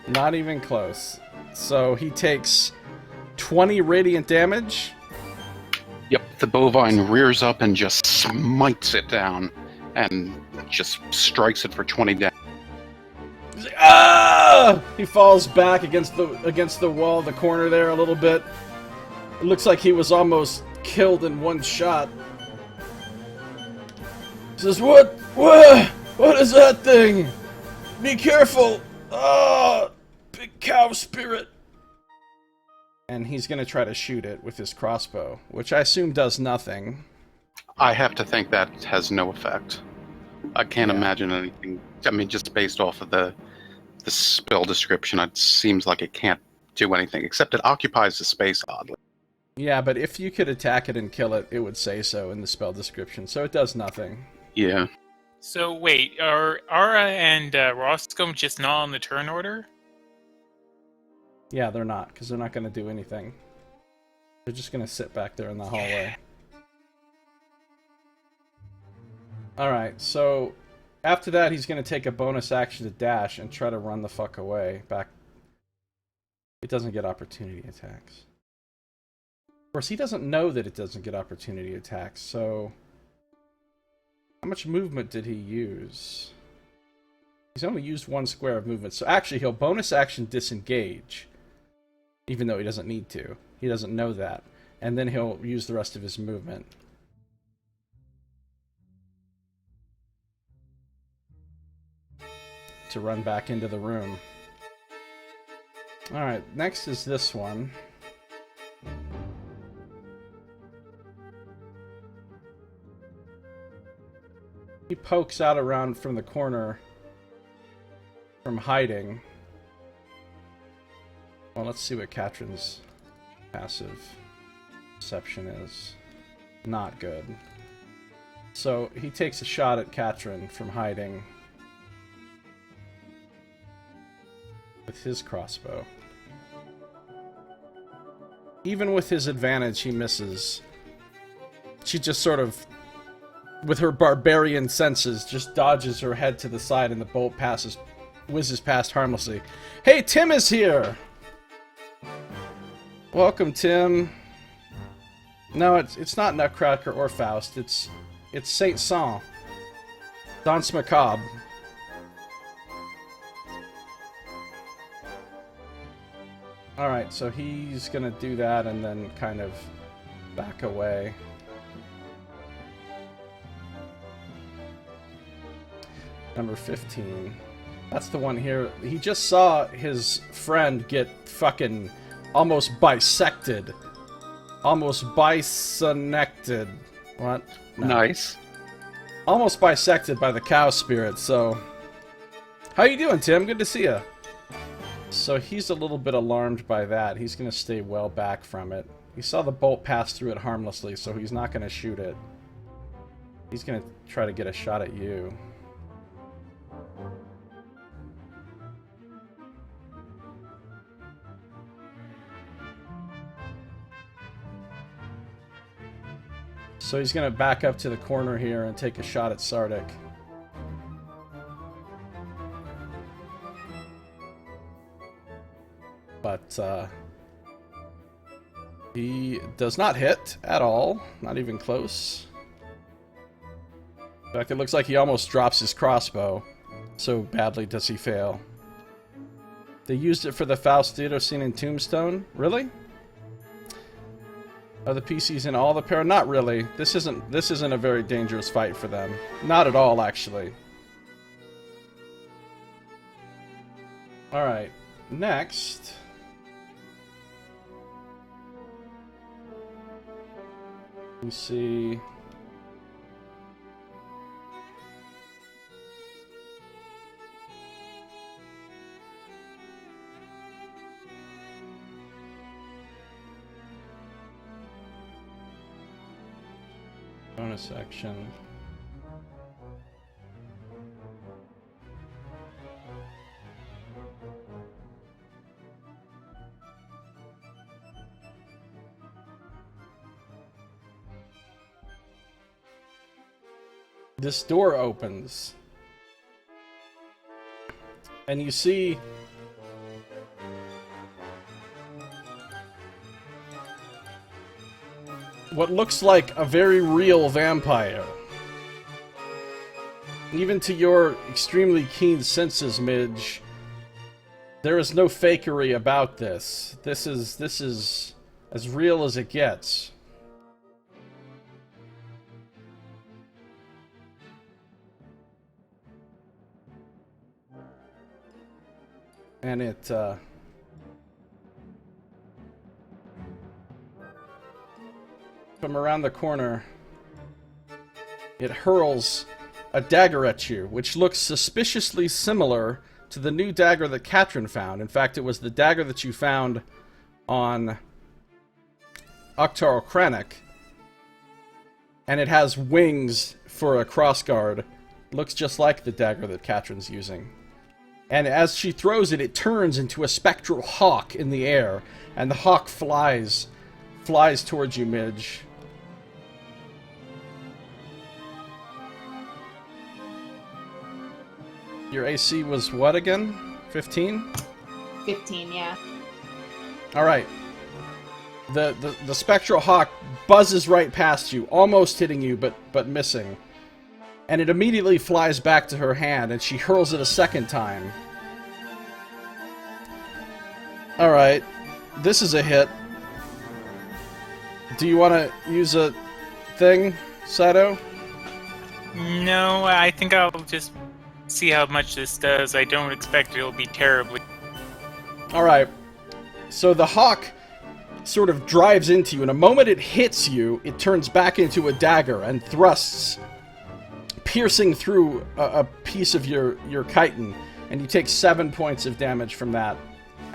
Not even close. So he takes 20 radiant damage. Yep, the bovine rears up and just smites it down, and just strikes it for 20 damage. He's like, ah! He falls back against the wall, the corner there a little bit. It looks like he was almost killed in one shot. He says, What is that thing? Be careful! Ah! Big cow spirit! And he's gonna try to shoot it with his crossbow, which I assume does nothing. I have to think that has no effect. I can't imagine anything. I mean, just based off of the spell description, it seems like it can't do anything, except it occupies the space oddly. Yeah, but if you could attack it and kill it, it would say so in the spell description, so it does nothing. Yeah. So wait, are Ara and Roscoe just not on the turn order? Yeah, they're not, because they're not going to do anything. They're just going to sit back there in the hallway. Alright, so after that he's going to take a bonus action to dash and try to run the fuck away. Back. It doesn't get opportunity attacks. Of course, he doesn't know that it doesn't get opportunity attacks, so... How much movement did he use? He's only used 1 square of movement, so actually he'll bonus action disengage. Even though he doesn't need to. He doesn't know that. And then he'll use the rest of his movement. To run back into the room. Alright, next is this one. He pokes out around from the corner from hiding. Well, let's see what Katrin's passive perception is. Not good. So he takes a shot at Katrin from hiding with his crossbow. Even with his advantage, he misses. She just sort of, with her barbarian senses, just dodges her head to the side and the bolt whizzes past harmlessly. Hey, Tim is here! Welcome, Tim. No, it's not Nutcracker or Faust. It's Saint Saint. Danse Macabre. Alright, so he's gonna do that and then kind of back away. Number 15. That's the one here. He just saw his friend get fucking almost bisected. Almost bisected. What? No. Nice. Almost bisected by the cow spirit, so... How you doing, Tim? Good to see you. So he's a little bit alarmed by that. He's going to stay well back from it. He saw the bolt pass through it harmlessly, so he's not going to shoot it. He's going to try to get a shot at you. So he's going to back up to the corner here and take a shot at Sardick. But he does not hit at all. Not even close. In fact, it looks like he almost drops his crossbow. So badly does he fail. They used it for the Faust theater scene in Tombstone? Really? Are the PCs in all the pair? Not really. This isn't a very dangerous fight for them. Not at all, actually. Alright, next. We see. Bonus section. This door opens, and you see what looks like a very real vampire. Even to your extremely keen senses, Midge, there is no fakery about this. This is as real as it gets. And it, from around the corner, it hurls a dagger at you, which looks suspiciously similar to the new dagger that Katrin found. In fact, it was the dagger that you found on Oktar Krennic. And it has wings for a crossguard. Looks just like the dagger that Katrin's using. And as she throws it, it turns into a spectral hawk in the air. And the hawk flies towards you, Midge. Your AC was what again? 15? 15, yeah. Alright. The spectral hawk buzzes right past you, almost hitting you, but missing. And it immediately flies back to her hand, and she hurls it a second time. Alright. This is a hit. Do you want to use a thing, Scito? No, I think I'll just see how much this does. I don't expect it'll be terribly. Alright. So the hawk sort of drives into you, and the moment it hits you, it turns back into a dagger and thrusts, piercing through a piece of your chitin, and you take 7 points of damage from that.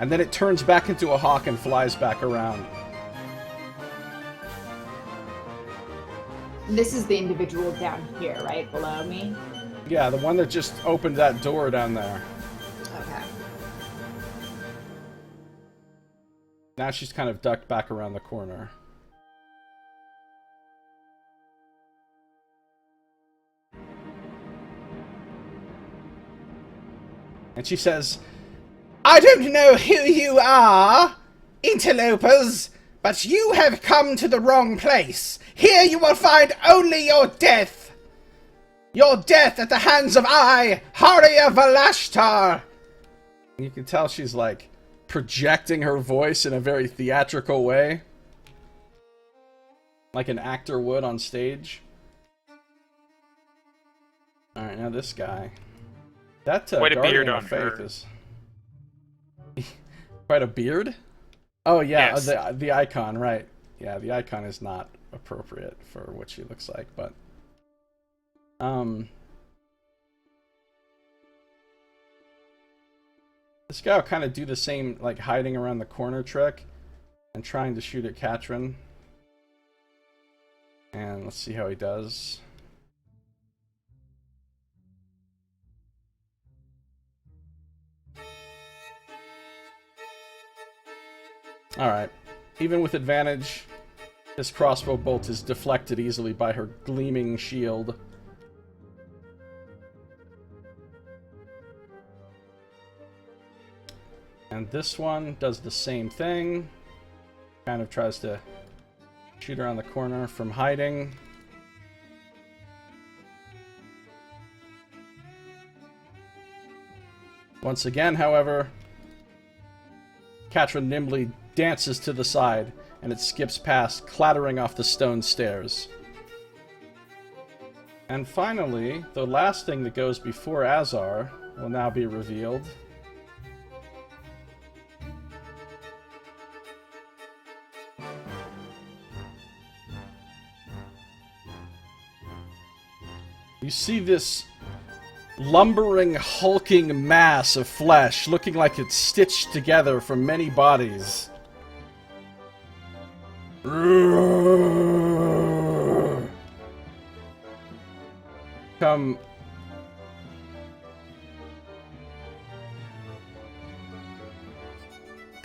And then it turns back into a hawk and flies back around. This is the individual down here, right? Below me? Yeah, the one that just opened that door down there. Okay. Now she's kind of ducked back around the corner. And she says, "I don't know who you are, interlopers, but you have come to the wrong place. Here you will find only your death. Your death at the hands of I, Haria Valashtar." You can tell she's like projecting her voice in a very theatrical way. Like an actor would on stage. Alright, now this guy. That Quite a Guardian beard of on Faith her. is... Quite a beard? Oh yeah, Yes. the icon, right. Yeah, the icon is not appropriate for what she looks like, but... This guy will kind of do the same, like, hiding around the corner trick and trying to shoot at Katrin. And let's see how he does. Alright. Even with advantage, this crossbow bolt is deflected easily by her gleaming shield. And this one does the same thing. Kind of tries to shoot around the corner from hiding. Once again, however, Katrin nimbly dances to the side, and it skips past, clattering off the stone stairs. And finally, the last thing that goes before Azar will now be revealed. You see this lumbering, hulking mass of flesh, looking like it's stitched together from many bodies. Come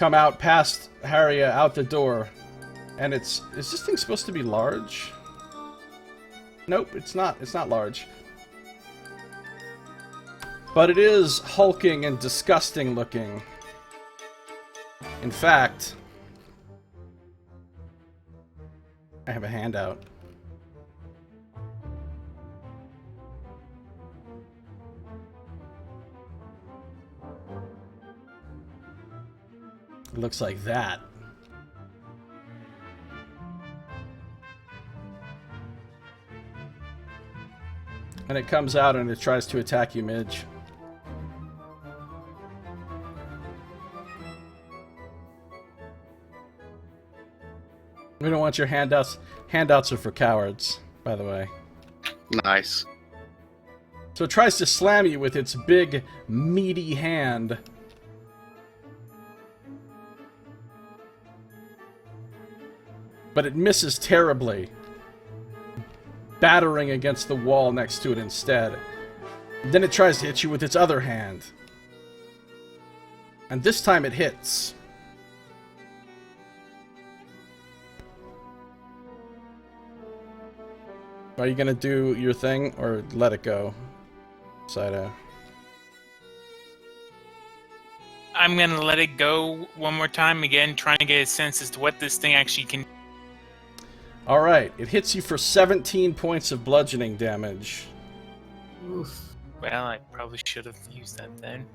out past Harriet out the door. And is this thing supposed to be large? Nope, it's not. It's not large. But it is hulking and disgusting looking. In fact, I have a handout. It looks like that. And it comes out and it tries to attack you, Midge. We don't want your handouts. Handouts are for cowards, by the way. Nice. So it tries to slam you with its big, meaty hand. But it misses terribly, battering against the wall next to it instead. Then it tries to hit you with its other hand. And this time it hits. Are you gonna do your thing, or let it go, Scito? I'm gonna let it go one more time again, trying to get a sense as to what this thing actually can. Alright, it hits you for 17 points of bludgeoning damage. Oof. Well, I probably should have used that then.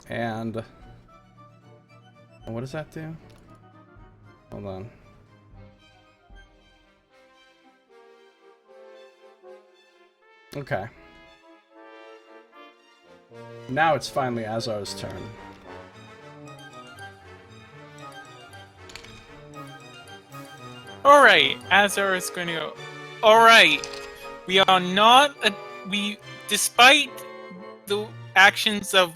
And what does that do? Hold on. Okay. Now it's finally Azar's turn. Alright, Azar is going to go. Alright, we are not. Despite the actions of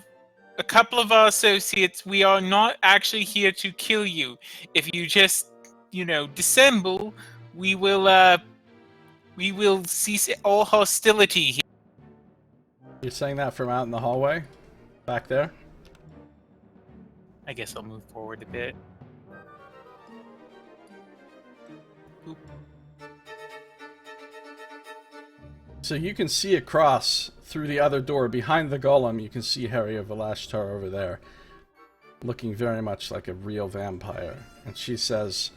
a couple of our associates, we are not actually here to kill you. If you just, dissemble, we will cease all hostility here. You're saying that from out in the hallway? Back there? I guess I'll move forward a bit. Oop. So you can see across through the other door, behind the golem, you can see Harry of Velashtar over there, looking very much like a real vampire. And she says,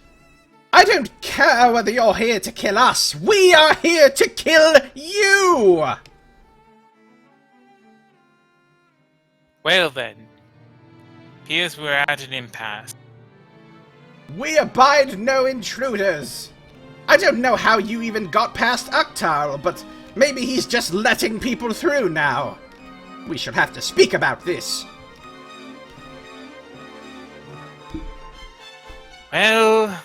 I don't care whether you're here to kill us! We are here to kill you! Well then, appears we're at an impasse. We abide no intruders! I don't know how you even got past Uktal, but maybe he's just letting people through now. We shall have to speak about this. Well,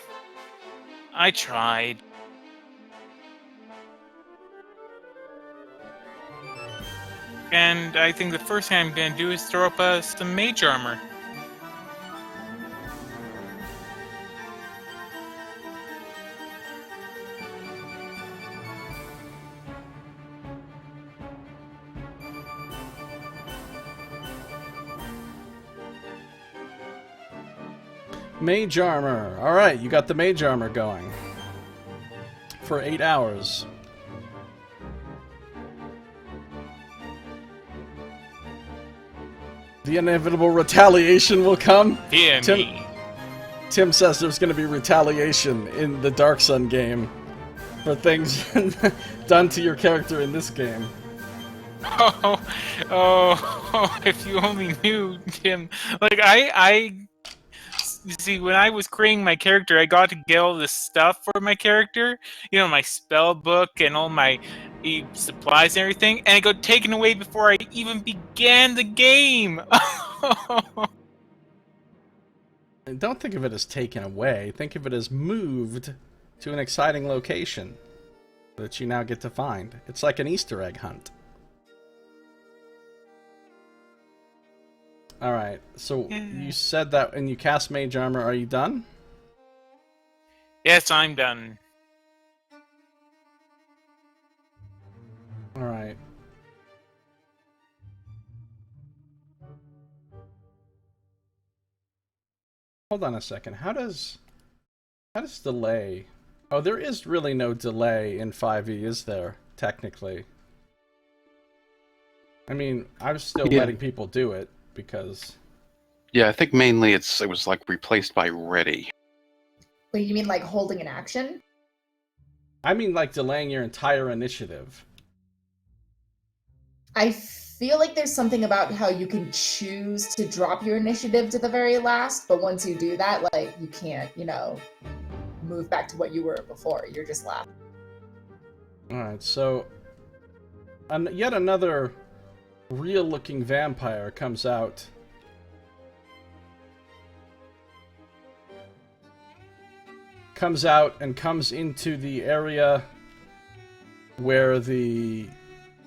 I tried. And I think the first thing I'm going to do is throw up some mage armor. Mage armor. Alright, you got the mage armor going. For 8 hours. The inevitable retaliation will come. Hear me. Tim says there's going to be retaliation in the Dark Sun game for things done to your character in this game. Oh, if you only knew, Tim. Like, you see, when I was creating my character, I got to get all this stuff for my character. My spell book and all my supplies and everything. And it got taken away before I even began the game. Don't think of it as taken away. Think of it as moved to an exciting location that you now get to find. It's like an Easter egg hunt. Alright, so you said that and you cast Mage Armor. Are you done? Yes, I'm done. Alright. Hold on a second. How does delay... Oh, there is really no delay in 5e, is there? Technically. I mean, I'm still letting people do it, because... Yeah, I think mainly it was like replaced by ready. Wait, you mean like holding an action? I mean like delaying your entire initiative. I feel like there's something about how you can choose to drop your initiative to the very last, but once you do that, like, you can't, move back to what you were before. You're just left. Alright, so... yet another real-looking vampire comes out. Comes out and comes into the area where the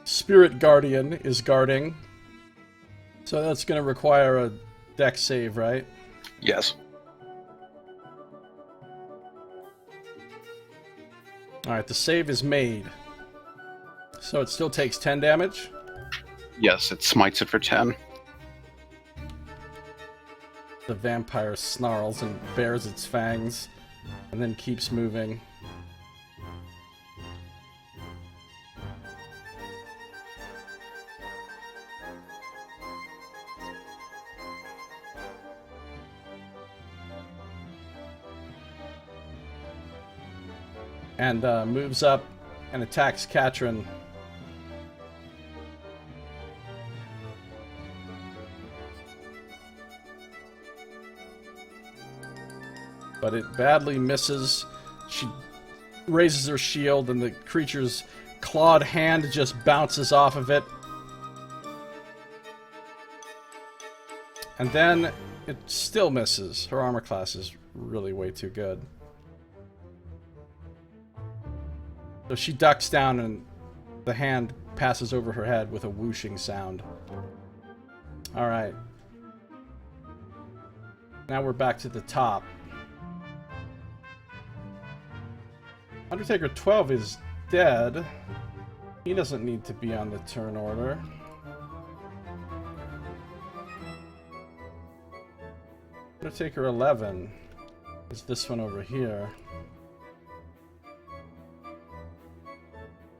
Spirit Guardian is guarding. So that's going to require a dex save, right? Yes. Alright, the save is made. So it still takes 10 damage? Yes, it smites it for 10. The vampire snarls and bares its fangs, and then keeps moving. And moves up and attacks Katrin. But it badly misses. She raises her shield and the creature's clawed hand just bounces off of it. And then it still misses. Her armor class is really way too good. So she ducks down and the hand passes over her head with a whooshing sound. Alright. Now we're back to the top. Undertaker 12 is dead. He doesn't need to be on the turn order. Undertaker 11 is this one over here.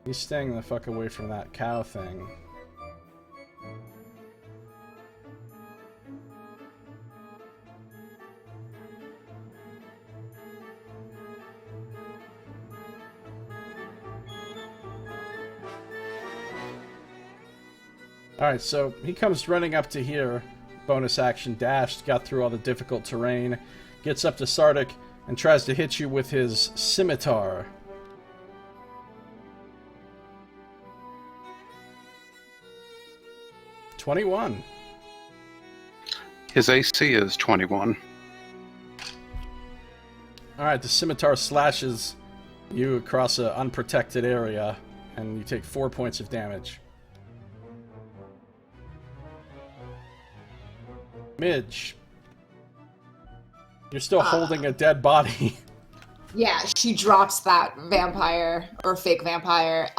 He's staying the fuck away from that cow thing. Alright, so he comes running up to here. Bonus action dashed, got through all the difficult terrain, gets up to Sardick, and tries to hit you with his scimitar. $21. His AC is 21. Alright, the scimitar slashes you across an unprotected area, and you take 4 points of damage. Midge. You're still holding a dead body. Yeah, she drops that vampire, or fake vampire,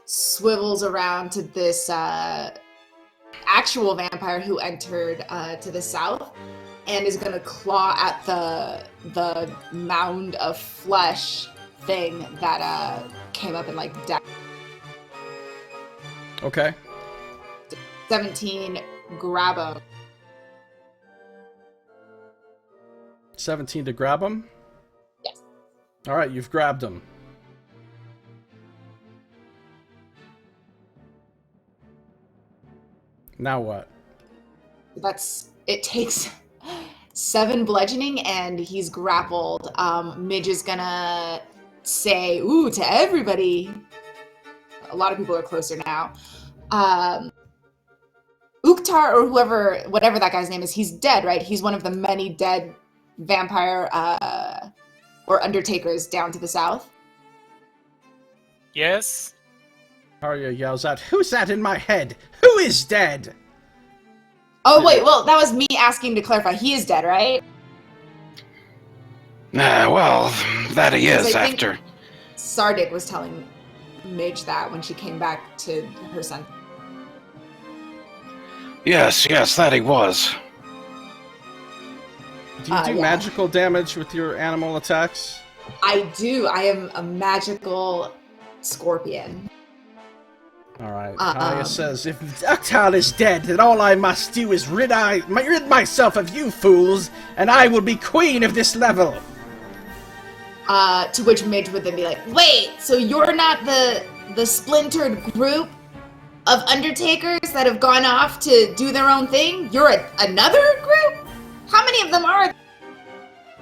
swivels around to this actual vampire who entered to the south, and is gonna claw at the mound of flesh thing that came up in like death. Okay. 17, grab him. 17 to grab him? Yes. Alright, you've grabbed him. Now what? It takes 7 bludgeoning and he's grappled. Midge is gonna say, ooh, to everybody. A lot of people are closer now. Uktar or whatever that guy's name is, he's dead, right? He's one of the many dead vampire or undertakers down to the south. Yes? Arya yells out, "Who's that in my head? Who is dead?" Oh, wait, well, that was me asking to clarify. He is dead, right? Well, that he Because is I think after. Sardick was telling Midge that when she came back to her son. Yes, that he was. Do you do yeah. magical damage with your animal attacks? I do. I am a magical scorpion. Alright, Arya says, "If Ductal is dead, then all I must do is rid myself of you fools, and I will be queen of this level." To which Midge would then be like, "Wait, so you're not the splintered group of undertakers that have gone off to do their own thing? You're another group? How many of them are there?"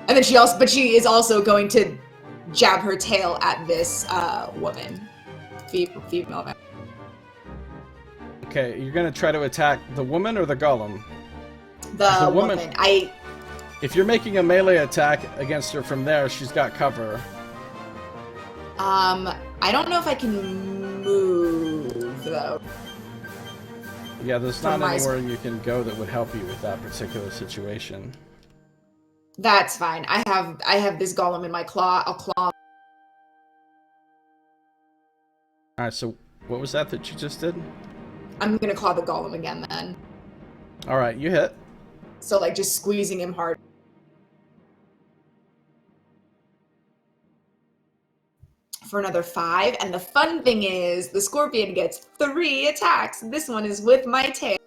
And then she is also going to jab her tail at this woman, female man. Okay, you're gonna try to attack the woman or the golem? The woman. If you're making a melee attack against her from there, she's got cover. I don't know if I can move though. Yeah, there's From not my anywhere you can go that would help you with that particular situation. That's fine. I have this golem in my claw. I'll claw. Alright, so what was that you just did? I'm gonna claw the golem again then. Alright, you hit. So like just squeezing him hard. For another 5, and the fun thing is the scorpion gets 3 attacks. This one is with my tail.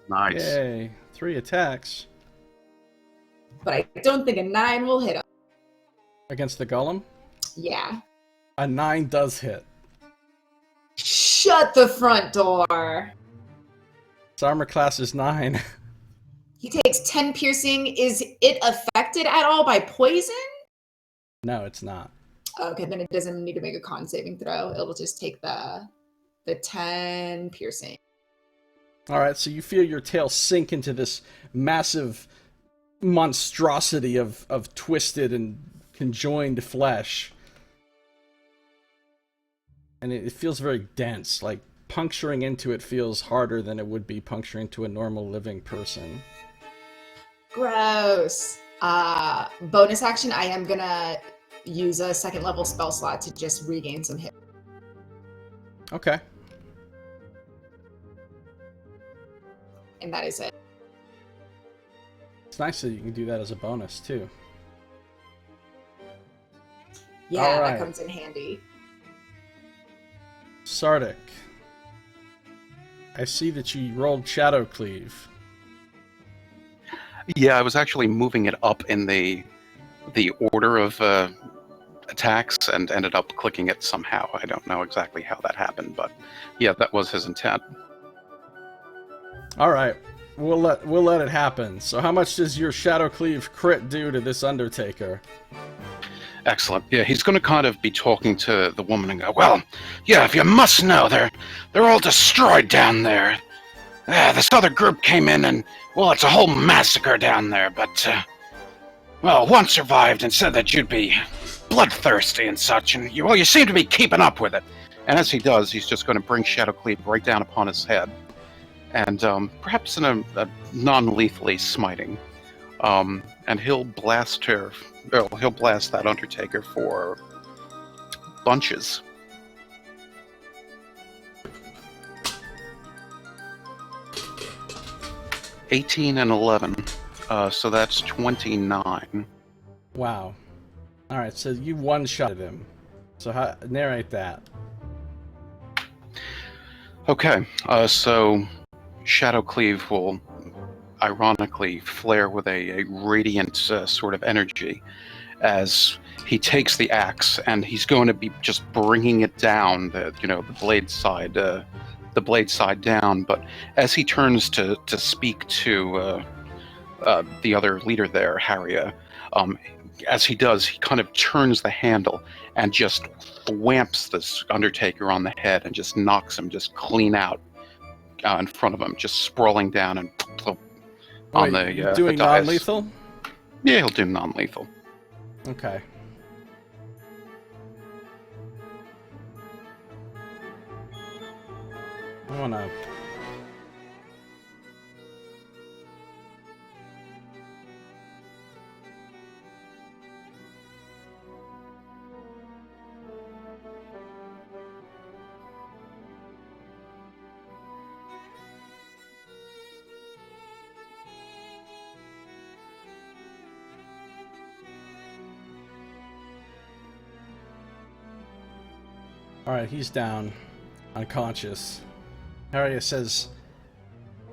Nice. Yay, 3 attacks. But I don't think a 9 will hit him. Against the golem? Yeah. A 9 does hit. Shut the front door. Its armor class is 9. He takes 10 piercing. Is it affected at all by poison? No, it's not. Okay, then it doesn't need to make a con saving throw. It'll just take the 10 piercing. Alright, so you feel your tail sink into this massive monstrosity of twisted and conjoined flesh. And it feels very dense, like puncturing into it feels harder than it would be puncturing to a normal living person. Gross. Bonus action, I am gonna use a 2nd level spell slot to just regain some hit. Okay. And that is it. It's nice that you can do that as a bonus, too. Yeah, All right. that comes in handy. Sardick. I see that you rolled Shadow Cleave. Yeah, I was actually moving it up in the order of attacks and ended up clicking it somehow. I don't know exactly how that happened, but yeah, that was his intent. All right, we'll let it happen. So, how much does your Shadow Cleave crit do to this Undertaker? Excellent. Yeah, he's going to kind of be talking to the woman and go, "Well, yeah, if you must know, they're all destroyed down there. This other group came in and, well, it's a whole massacre down there, but, well, one survived and said that you'd be bloodthirsty and such, and you seem to be keeping up with it." And as he does, he's just going to bring Shadow Cleave right down upon his head, and perhaps in a non-lethally smiting, and he'll blast that Undertaker for bunches. 18 and 11, so that's 29. Wow. All right, so you one-shotted him. So narrate that. Okay, so Shadow Cleave will ironically flare with a radiant sort of energy as he takes the axe, and he's going to be just bringing it down, the blade side down. But as he turns to speak to the other leader there, Harria, as he does, he kind of turns the handle and just thwamps this Undertaker on the head and just knocks him just clean out in front of him, just sprawling down and on Wait, the doing the dais. non-lethal? Yeah, he'll do non-lethal. Okay. I wanna... Alright, he's down. Unconscious. Harriet says,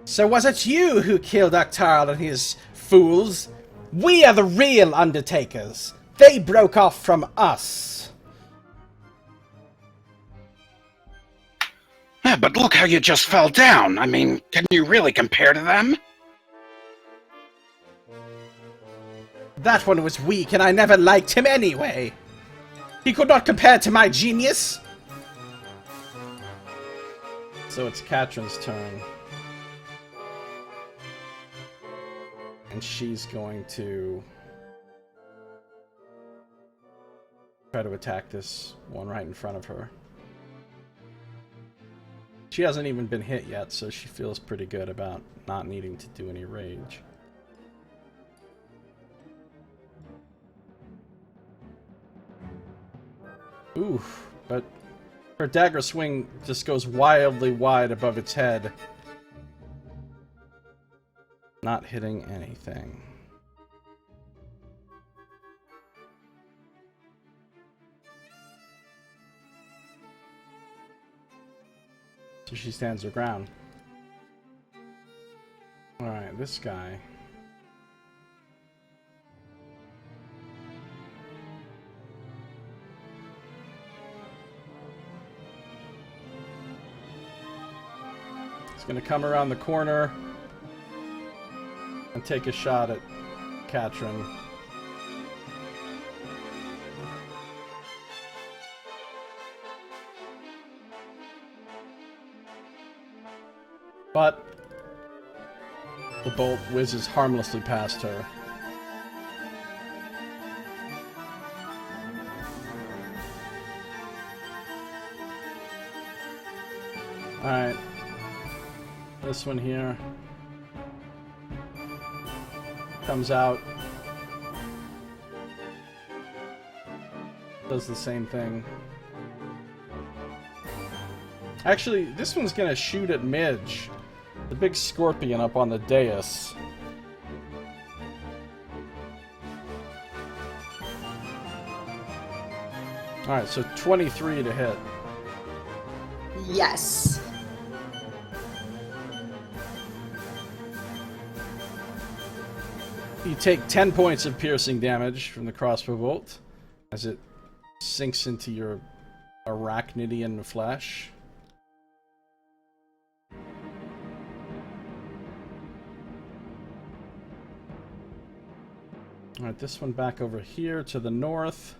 "So was it you who killed Octarl and his fools? We are the real Undertakers. They broke off from us." Yeah, but look how you just fell down. I mean, can you really compare to them? That one was weak and I never liked him anyway. He could not compare to my genius. So it's Katrin's turn. And she's going to try to attack this one right in front of her. She hasn't even been hit yet, so she feels pretty good about not needing to do any rage. Oof, but her dagger swing just goes wildly wide above its head. Not hitting anything. So she stands her ground. Alright, this guy. He's gonna come around the corner and take a shot at Katrin. But the bolt whizzes harmlessly past her. Alright. This one here comes out. Does the same thing. Actually, this one's gonna shoot at Midge. The big scorpion up on the dais. Alright, so 23 to hit. Yes. You take 10 points of piercing damage from the crossbow bolt as it sinks into your arachnidian flesh. Alright, this one back over here to the north.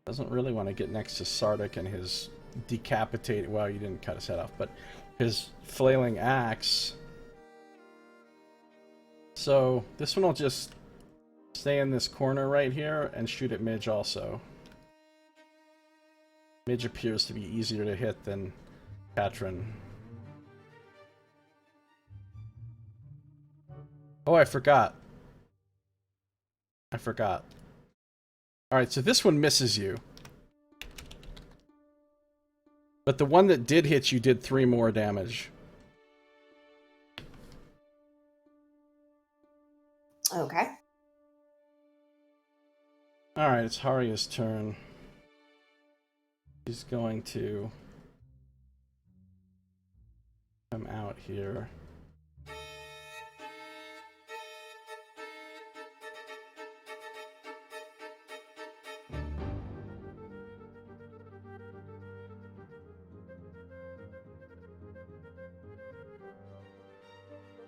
Doesn't really want to get next to Sardick and his decapitated... Well, you didn't cut his head off, but his flailing axe. So, this one will just stay in this corner right here and shoot at Midge also. Midge appears to be easier to hit than Katrin. Oh, I forgot. Alright, so this one misses you. But the one that did hit you did 3 more damage. Okay. Alright, it's Harya's turn. She's going to come out here.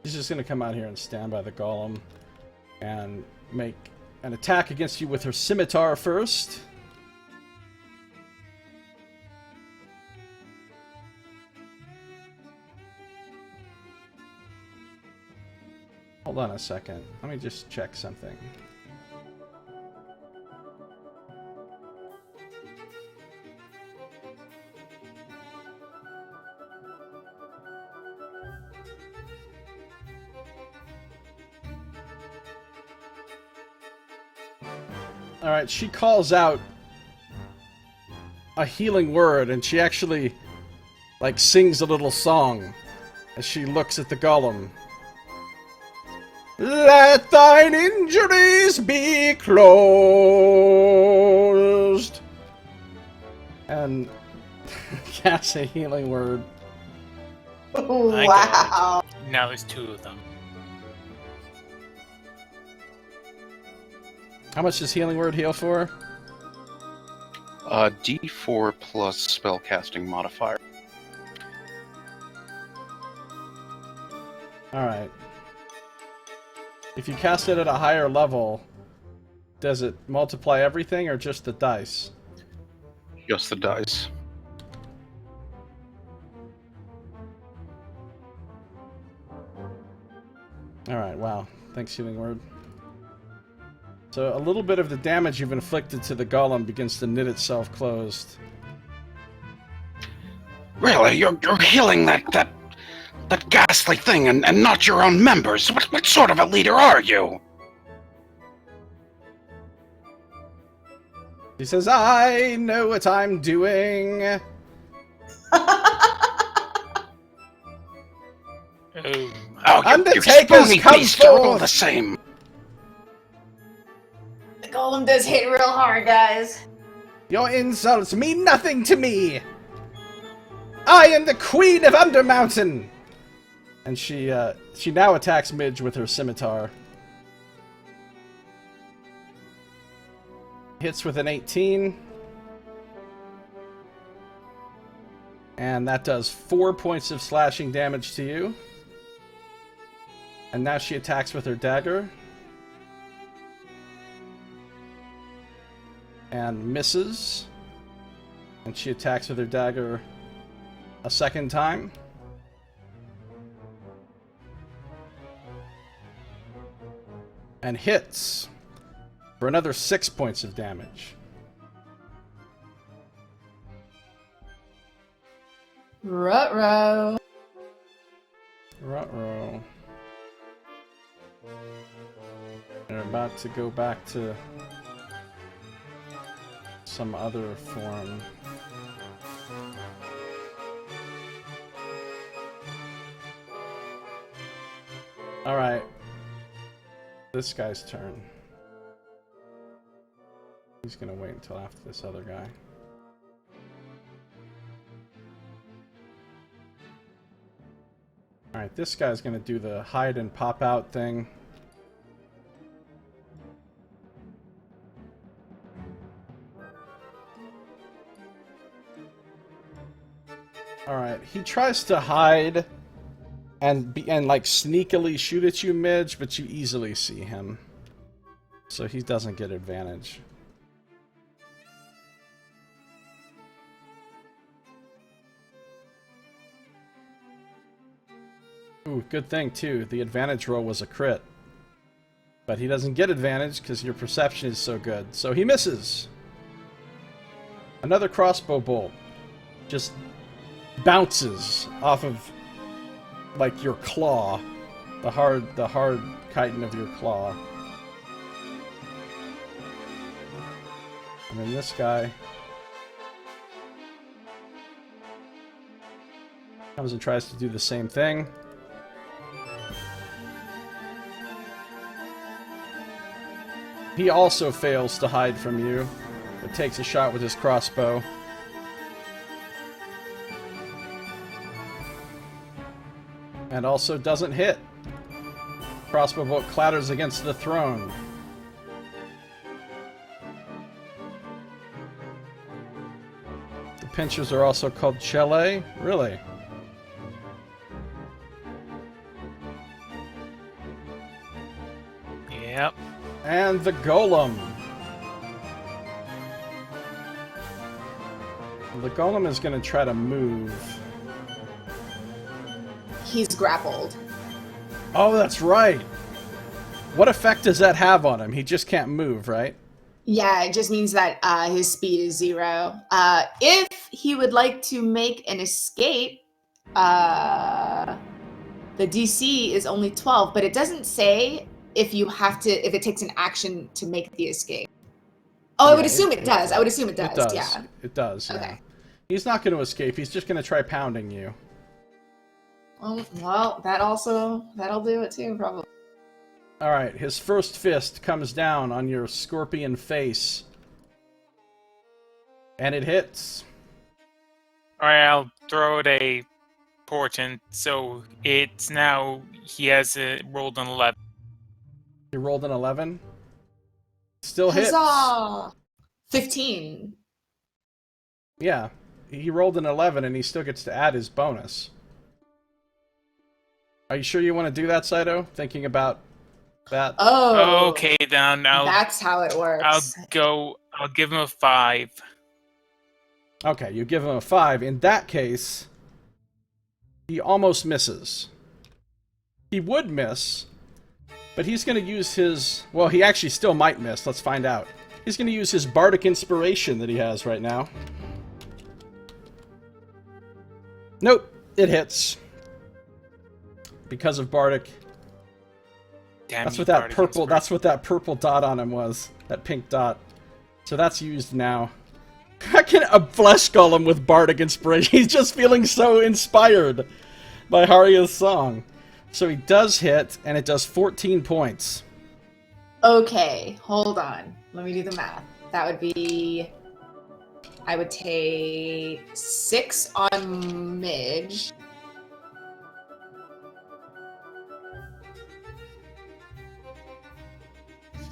She's just going to come out here and stand by the golem and make an attack against you with her scimitar first. Hold on a second. Let me just check something. Alright, she calls out a healing word, and she actually, like, sings a little song as she looks at the golem. Let thine injuries be closed. And casts a healing word. Wow. Now there's two of them. How much does healing word heal for? D4 plus spellcasting modifier. Alright. If you cast it at a higher level, does it multiply everything or just the dice? Just the dice. Alright, wow. Thanks, healing word. So a little bit of the damage you've inflicted to the golem begins to knit itself closed. Really? You're healing that ghastly thing and not your own members? What sort of a leader are you? He says, I know what I'm doing. Oh, Undertakers, you come beast are all forth! the same. The golem does hit real hard, guys. Your insults mean nothing to me. I am the Queen of Undermountain. And she now attacks Midge with her scimitar. Hits with an 18. And that does 4 points of slashing damage to you. And now she attacks with her dagger. And misses. And she attacks with her dagger a second time. And hits for another 6 points of damage. Ruh-roh. Ruh-roh. They're about to go back to some other form. Alright. This guy's turn. He's gonna wait until after this other guy. Alright, this guy's gonna do the hide and pop out thing. Alright, he tries to hide and like sneakily shoot at you, Midge, but you easily see him. So he doesn't get advantage. Ooh, good thing too. The advantage roll was a crit. But he doesn't get advantage because your perception is so good. So he misses. Another crossbow bolt just bounces off of like your claw, the hard chitin of your claw. And then this guy comes and tries to do the same thing. He also fails to hide from you, but takes a shot with his crossbow. And also doesn't hit. Crossbow bolt clatters against the throne. The pinchers are also called Chele? Really? Yep. And the golem. The golem is going to try to move. He's grappled. Oh, that's right. What effect does that have on him? He just can't move, right? Yeah, it just means that his speed is 0. If he would like to make an escape, the DC is only 12, but it doesn't say if it takes an action to make the escape. Oh, I Yeah, would assume it does. I would assume it does. It does. Yeah. It does, yeah. Okay. He's not going to escape. He's just going to try pounding you. Well, that'll do it too, probably. All right, his first fist comes down on your scorpion face. And it hits. Alright, I'll throw it a portent, so it's now, he has rolled an 11. He rolled an 11. Still hits. Huzzah! 15. Yeah, he rolled an 11 and he still gets to add his bonus. Are you sure you want to do that, Scito? Thinking about that? Oh. Okay, then That's how it works. I'll give him a 5. Okay, you give him a 5. In that case, he almost misses. He would miss, but he's going to use his... Well, he actually still might miss. Let's find out. He's going to use his bardic inspiration that he has right now. Nope, it hits. Because of bardic. Damn, That's you what that bardic purple. inspiration. That's what that purple dot on him was. That pink dot. So that's used now. I can a flesh golem with bardic inspiration. He's just feeling so inspired by Harya's song. So he does hit, and it does 14 points. Okay, hold on. Let me do the math. That would be... I would take 6 on Midge.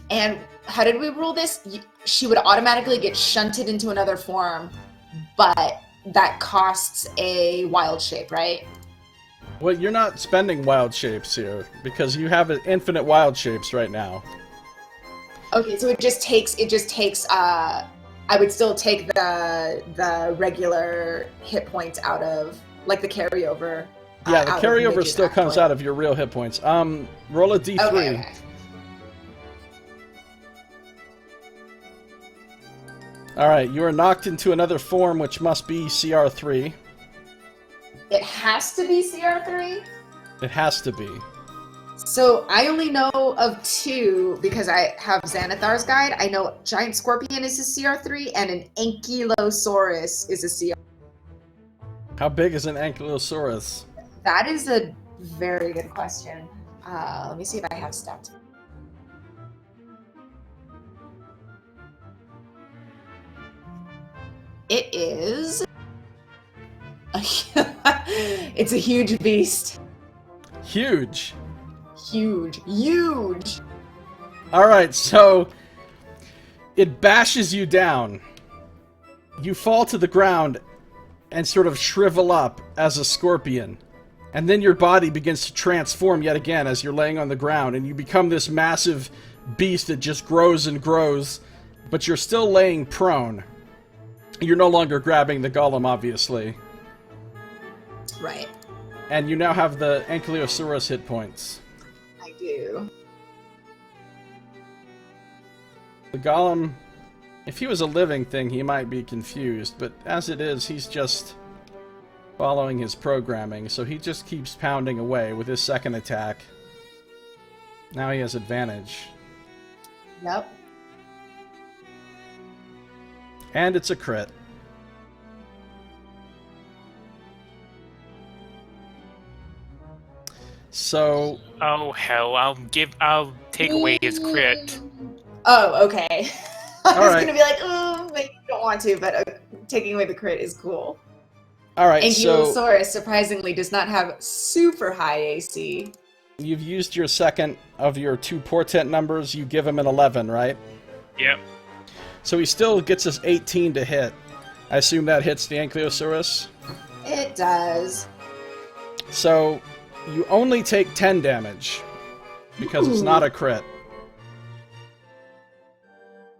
And how did we rule this? She would automatically get shunted into another form, but that costs a wild shape, right? Well, you're not spending wild shapes here, because you have infinite wild shapes right now. Okay, so it just takes I would still take the regular hit points out of, like, the carryover. Yeah, the out of carryover Midge's still comes actually. out of your real hit points. Roll a d3. Okay. Alright, you are knocked into another form, which must be CR3. It has to be CR3? It has to be. So I only know of 2 because I have Xanathar's Guide. I know Giant Scorpion is a CR3 and an Ankylosaurus is a CR. How big is an Ankylosaurus? That is a very good question. Let me see if I have stats. It is... It's a huge beast. Huge. Huge. Alright, so it bashes you down. You fall to the ground and sort of shrivel up as a scorpion. And then your body begins to transform yet again as you're laying on the ground, and you become this massive beast that just grows and grows, but you're still laying prone. You're no longer grabbing the golem, obviously. Right. And you now have the Ankylosaurus hit points. I do. The golem, if he was a living thing, he might be confused, but as it is, he's just following his programming, so he just keeps pounding away with his second attack. Now he has advantage. Yep. And it's a crit. So... Oh hell! I'll take away his crit. Oh, okay. I was Alright. gonna be like, oh, maybe you don't want to, but taking away the crit is cool. Alright, so Ankylosaurus surprisingly does not have super high AC. you've used your second of your 2 portent numbers, you give him an 11, right? Yep. So he still gets us 18 to hit. I assume that hits the Ankylosaurus? It does. So you only take 10 damage, because it's not a crit.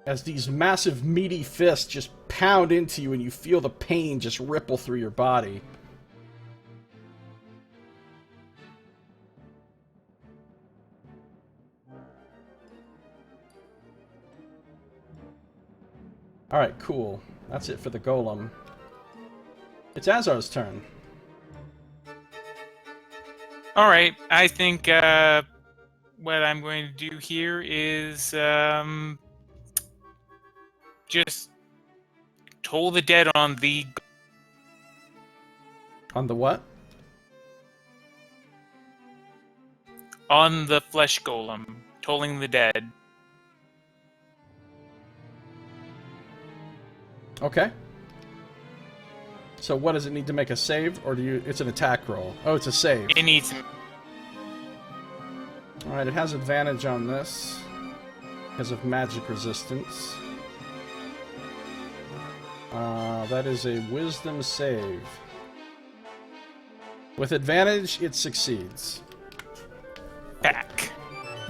As these massive meaty fists just pound into you and you feel the pain just ripple through your body. Alright, cool. That's it for the golem. It's Azar's turn. Alright, I think what I'm going to do here is just toll the dead on the... On the what? On the flesh golem. Tolling the dead. Okay. So what does it need to make a save, or do you? It's an attack roll. Oh, it's a save. It needs... All right, it has advantage on this because of magic resistance. That is a wisdom save. With advantage, it succeeds. back.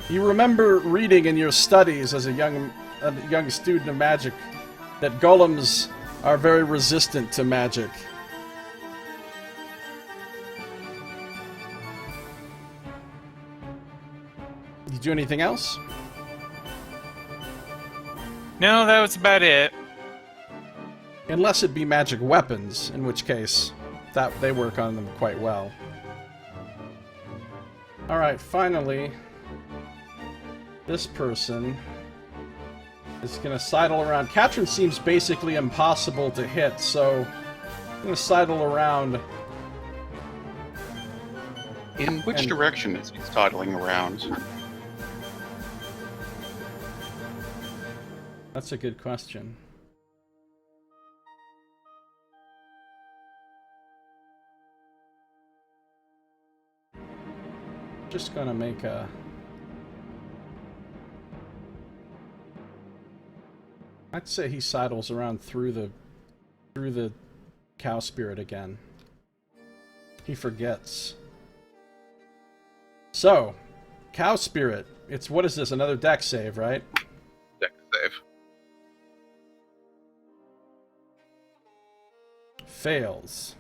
You remember reading in your studies as a young student of magic that golems are very resistant to magic. Did you do anything else? No, that was about it. Unless it be magic weapons, in which case that they work on them quite well. Alright, finally, this person is going to sidle around. Katrin seems basically impossible to hit, so I'm going to sidle around. In which direction is he sidling around? That's a good question. Just gonna make a... I'd say he sidles around through the cow spirit again. He forgets. So, cow spirit. It's, what is this? Another dex save, right? Dex save. Fails.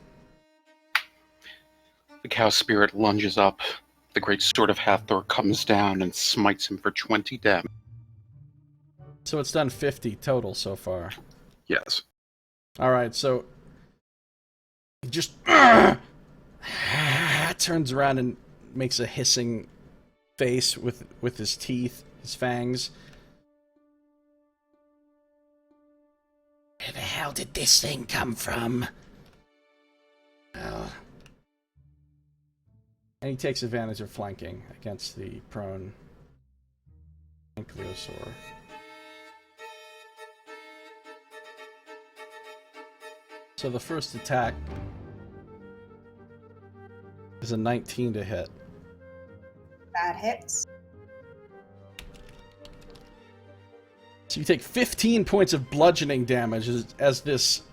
The cow spirit lunges up. The great sword of Hathor comes down and smites him for 20 damage. So it's done 50 total so far. Yes. Alright, so he just turns around and makes a hissing face with his teeth, his fangs. Where the hell did this thing come from? Oh. And he takes advantage of flanking against the prone Ankylosaur. So the first attack is a 19 to hit. That hits. So you take 15 points of bludgeoning damage as this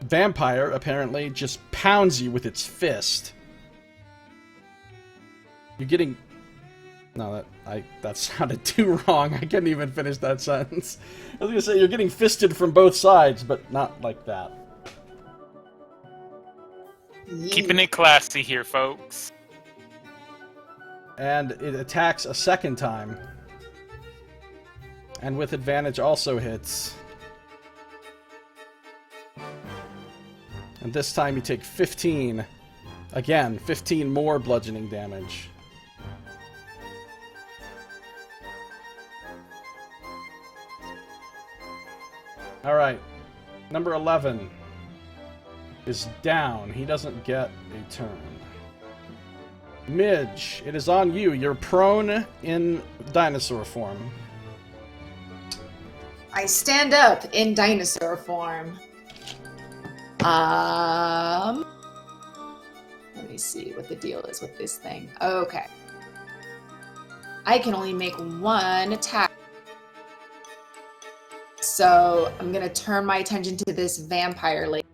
vampire apparently just pounds you with its fist. You're getting... No, that sounded too wrong. I couldn't even finish that sentence. I was gonna say, you're getting fisted from both sides, but not like that. Keeping it classy here, folks. And it attacks a second time. And with advantage also hits. And this time you take 15. Again, 15 more bludgeoning damage. Alright, number 11 is down. He doesn't get a turn. Midge, it is on you. You're prone in dinosaur form. I stand up in dinosaur form. Let me see what the deal is with this thing. Okay. I can only make one attack. So I'm gonna turn my attention to this vampire lady.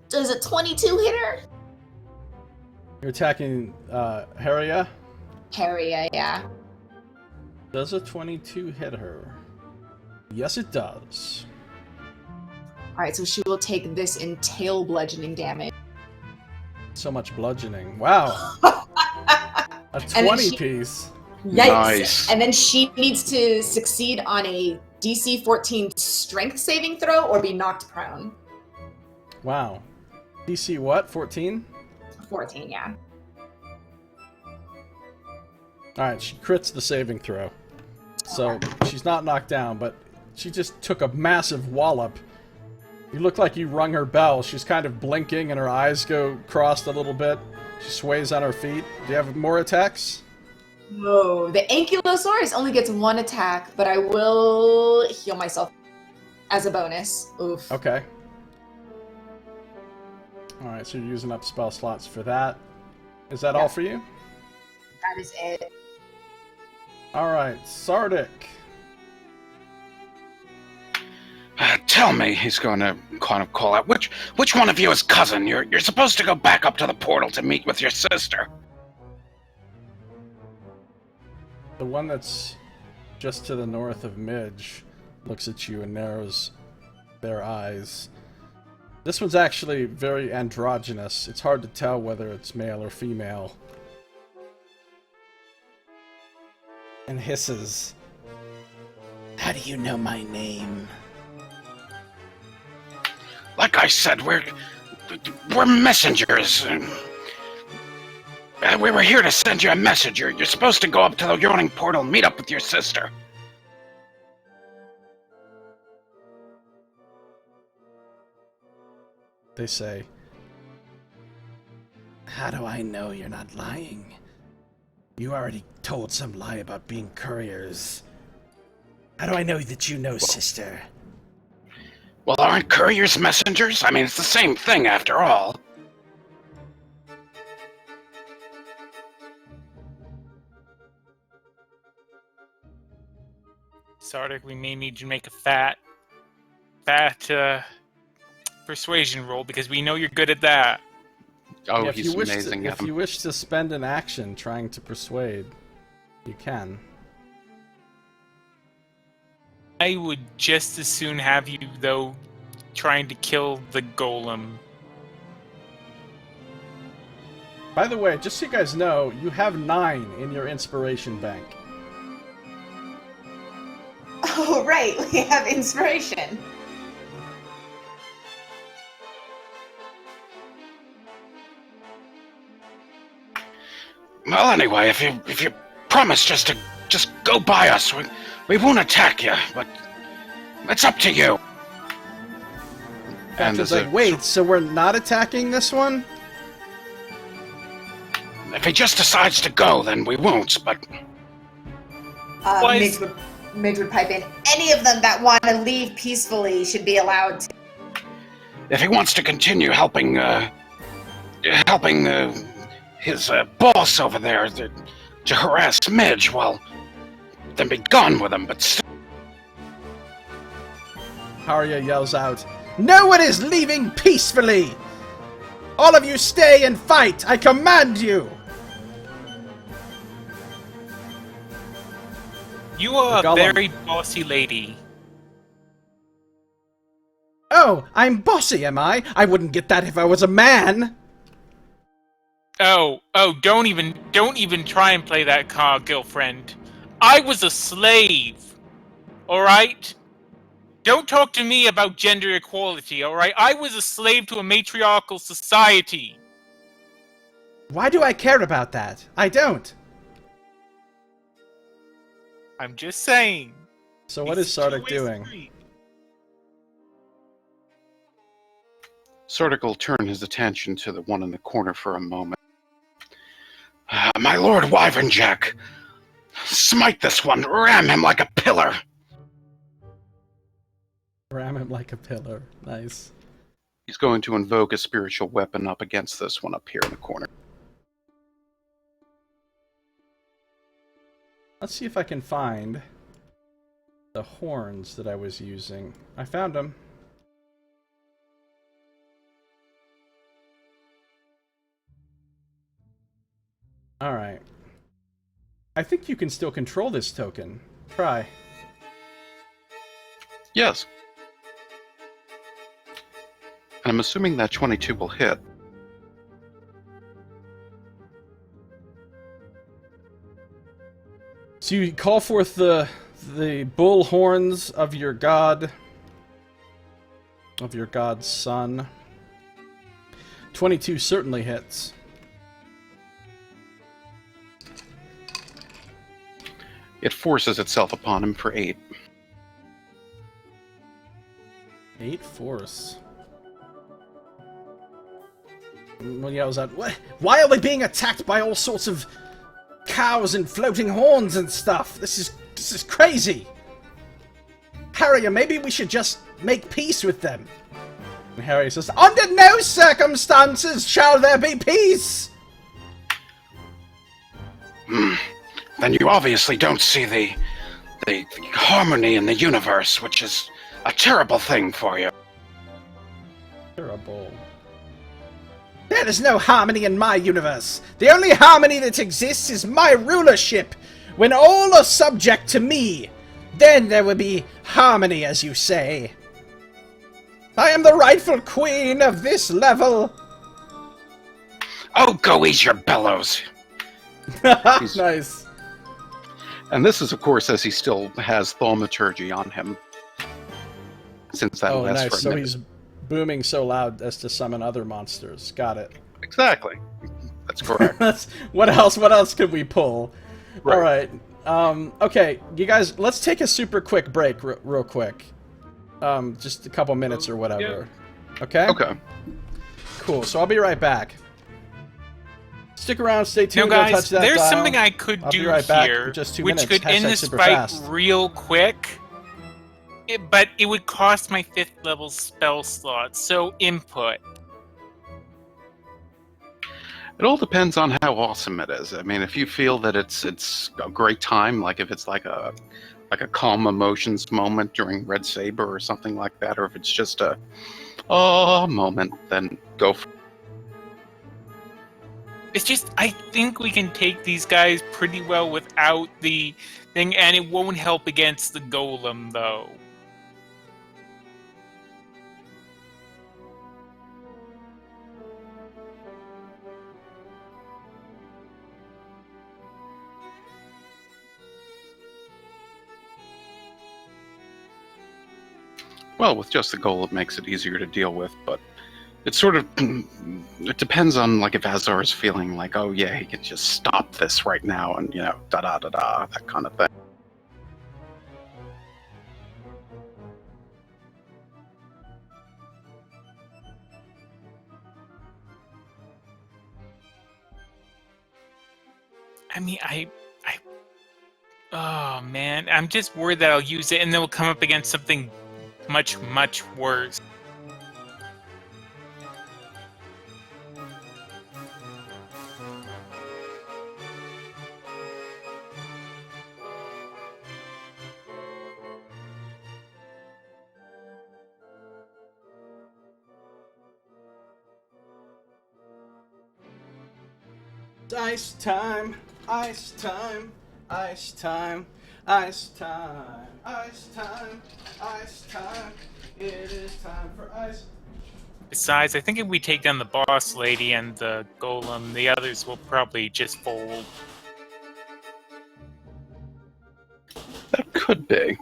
Does a 22 hit her? You're attacking Haria? Haria, yeah. Does a 22 hit her? Yes, it does. Alright, so she will take this in tail bludgeoning damage. So much bludgeoning. Wow. A 20 piece. Yikes! Nice. And then she needs to succeed on a DC 14 strength saving throw or be knocked prone. Wow. DC what? 14? 14, yeah. Alright, she crits the saving throw. So she's not knocked down, but she just took a massive wallop. You look like you rung her bell. She's kind of blinking and her eyes go crossed a little bit. She sways on her feet. Do you have more attacks? No, the Ankylosaurus only gets 1 attack, but I will heal myself as a bonus. Oof. Okay. Alright, so you're using up spell slots for that. Is that all for you? That is it. Alright, Sardick. Tell me, he's going to kind of call out. Which one of you is cousin? You're supposed to go back up to the portal to meet with your sister. The one that's just to the north of Midge looks at you and narrows their eyes. This one's actually very androgynous. It's hard to tell whether it's male or female. And hisses. How do you know my name? Like I said, we're messengers. We were here to send you a message. You're supposed to go up to the Yawning Portal and meet up with your sister. They say, how do I know you're not lying? You already told some lie about being couriers. How do I know that you know, sister? Well, aren't couriers messengers? I mean, it's the same thing after all. Sardick, we may need you to make a fat persuasion roll because we know you're good at that. Oh, Yeah, he's amazing. If you wish to spend an action trying to persuade, you can. I would just as soon have you, though, trying to kill the golem. By the way, just so you guys know, you have 9 in your inspiration bank. Oh, right. We have inspiration. Well, anyway, if you promise just go by us, we won't attack you, but it's up to you. And it's like, wait, so we're not attacking this one? If he just decides to go, then we won't, but... Midge would pipe in. Any of them that want to leave peacefully should be allowed to. If he wants to continue helping his boss over there to harass Midge, well, then be gone with him, but still... Arya yells out, no one is leaving peacefully! All of you stay and fight! I command you! You are a very bossy lady. Oh, I'm bossy, am I? I wouldn't get that if I was a man! Oh, don't even try and play that card, girlfriend. I was a slave. Alright? Don't talk to me about gender equality, alright? I was a slave to a matriarchal society. Why do I care about that? I don't. I'm just saying. So what is Sardick doing? Sardick will turn his attention to the one in the corner for a moment. My Lord Wyvernjack, smite this one, ram him like a pillar. Ram him like a pillar. Nice. He's going to invoke a spiritual weapon up against this one up here in the corner. Let's see if I can find the horns that I was using. I found them. Alright. I think you can still control this token. Try. Yes. And I'm assuming that 22 will hit. So you call forth the bull horns of your god, of your god's son. 22 certainly hits. It forces itself upon him for 8. 8 force. Well, yeah, was that? What? Why are we being attacked by all sorts of cows and floating horns and stuff? This is crazy. Harry, maybe we should just make peace with them. And Harry says, "Under no circumstances shall there be peace." Then you obviously don't see the harmony in the universe, which is a terrible thing for you. Terrible. There is no harmony in my universe. The only harmony that exists is my rulership. When all are subject to me, then there will be harmony, as you say. I am the rightful queen of this level. Oh, go ease your bellows. Nice. And this is, of course, as he still has thaumaturgy on him. Since that lasts nice. for a So minute. he's booming so loud as to summon other monsters. Got it. Exactly. That's correct. What else could we pull? Right. All right. Okay, you guys, let's take a super quick break real quick. Just a couple minutes or whatever. Yeah. Okay? Okay. Cool. So I'll be right back. Stick around, stay tuned, Now, don't guys, touch that there's dial. something I could I'll do be right back here, in just 2 which minutes. could end Hashtag this super fight fast. real quick. But it would cost my 5th level spell slot, so input. It all depends on how awesome it is. I mean, if you feel that it's a great time, like if it's like a calm emotions moment during Red Saber or something like that, or if it's just a moment, then go for it. It's just, I think we can take these guys pretty well without the thing, and it won't help against the golem, though. Well, with just the goal, it makes it easier to deal with, but it sort of, it depends on, like, if Azar is feeling like, oh yeah, he can just stop this right now, and, you know, da-da-da-da, that kind of thing. I mean, oh man, I'm just worried that I'll use it and then we'll come up against something much, much worse. Ice time, ice time, ice time, ice time, ice time, ice time. It is time for ice. Besides, I think if we take down the boss lady and the golem, the others will probably just fold. That could be.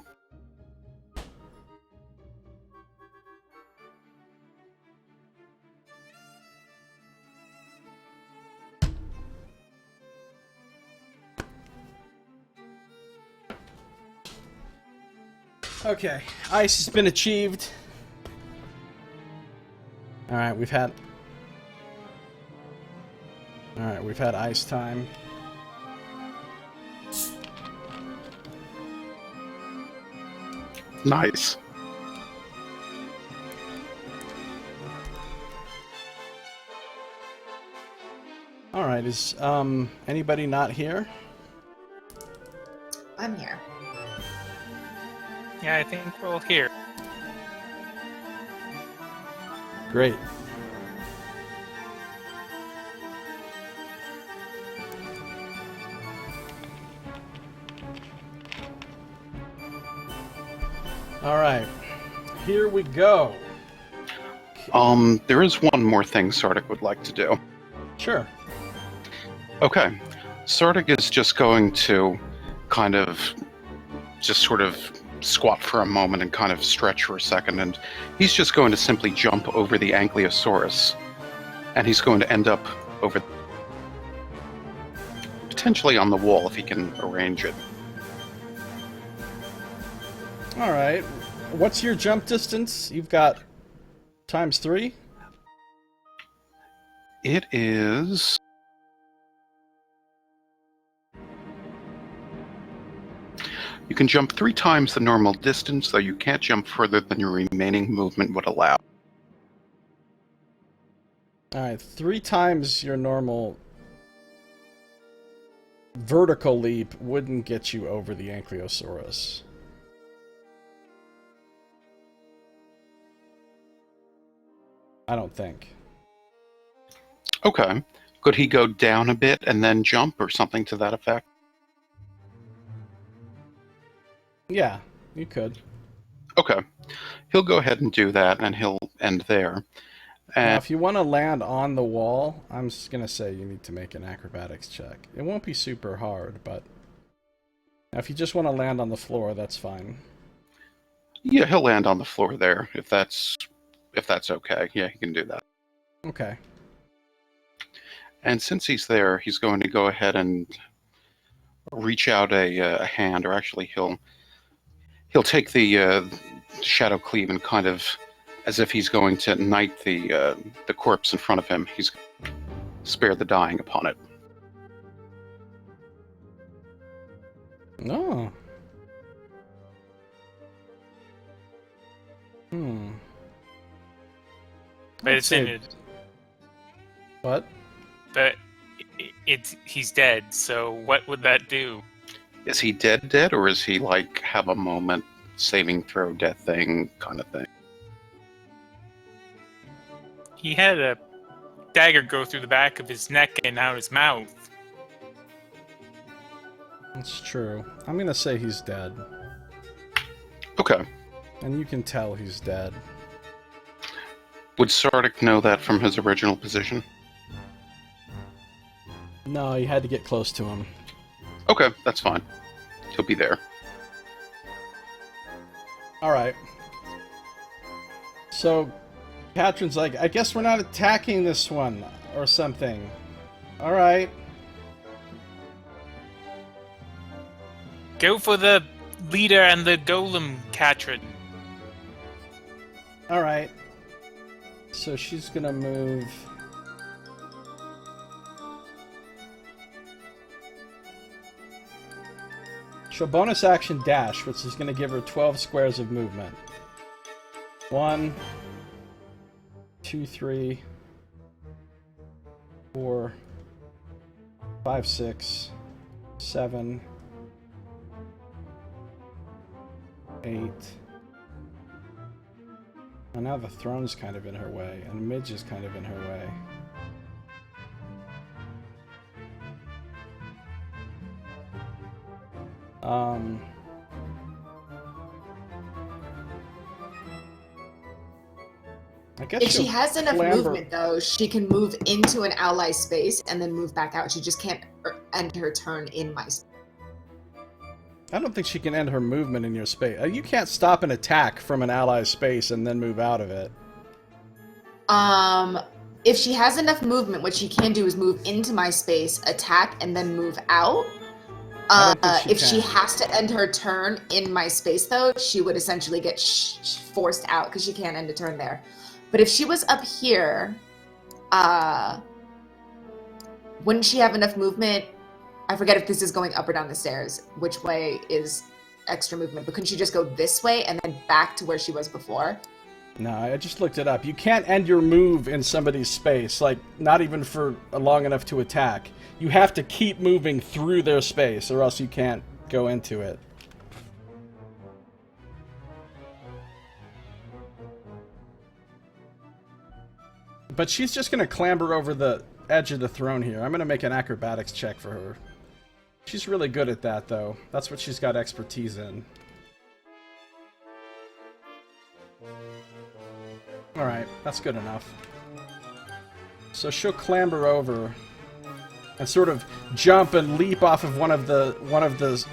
Okay, ice has been achieved. Alright, we've had ice time. Nice. Alright, is anybody not here? I'm here. Yeah, I think we're all here. Great. Alright, here we go. There is one more thing Sardick would like to do. Sure. Okay. Sardick is just going to kind of just sort of squat for a moment and kind of stretch for a second, and he's just going to simply jump over the Ankylosaurus, and he's going to end up over potentially on the wall if he can arrange it. All right. What's your jump distance? You've got ×3? It is... You can jump 3 times the normal distance, though you can't jump further than your remaining movement would allow. All right, 3 times your normal vertical leap wouldn't get you over the Ankylosaurus. I don't think. Okay. Could he go down a bit and then jump, or something to that effect? Yeah, you could. Okay. He'll go ahead and do that, and he'll end there. Now, And if you want to land on the wall, I'm just going to say you need to make an acrobatics check. It won't be super hard, but if you just want to land on the floor, that's fine. yeah, he'll land on the floor there, if that's okay. Yeah, he can do that. Okay. And since he's there, he's going to go ahead and reach out a hand, or actually he'll take the shadow cleave and kind of, as if he's going to knight the corpse in front of him, he's spare the dying upon it. Oh. But it's in it. What? But he's dead. So what would that do? Is he dead, or is he like have a moment saving throw death thing kind of thing? He had a dagger go through the back of his neck and out his mouth. That's true. I'm going to say he's dead. Okay. And you can tell he's dead. Would Sardick know that from his original position? No, you had to get close to him. Okay, that's fine. He'll be there. Alright. So, Katrin's like, I guess we're not attacking this one, or something. Alright. Go for the leader and the golem, Katrin. Alright. So she's gonna move... She'll bonus action dash, which is gonna give her 12 squares of movement. 1, 2, 3, 4, 5, 6, 7, 8. And now the throne's kind of in her way, and Midge is kind of in her way. I guess If she has enough movement, though, she can move into an ally space and then move back out. She just can't end her turn in my space. I don't think she can end her movement in your space. You can't stop an attack from an ally's space and then move out of it. If she has enough movement, what she can do is move into my space, attack, and then move out. If she has to end her turn in my space, though, she would essentially get forced out because she can't end a turn there. But if she was up here, wouldn't she have enough movement? I forget if this is going up or down the stairs. Which way is extra movement? But couldn't she just go this way and then back to where she was before? No, I just looked it up. You can't end your move in somebody's space, like, not even for long enough to attack. You have to keep moving through their space, or else you can't go into it. But she's just going to clamber over the edge of the throne here. I'm going to make an acrobatics check for her. She's really good at that, though. That's what she's got expertise in. Alright, that's good enough. So she'll clamber over and sort of jump and leap off of one of the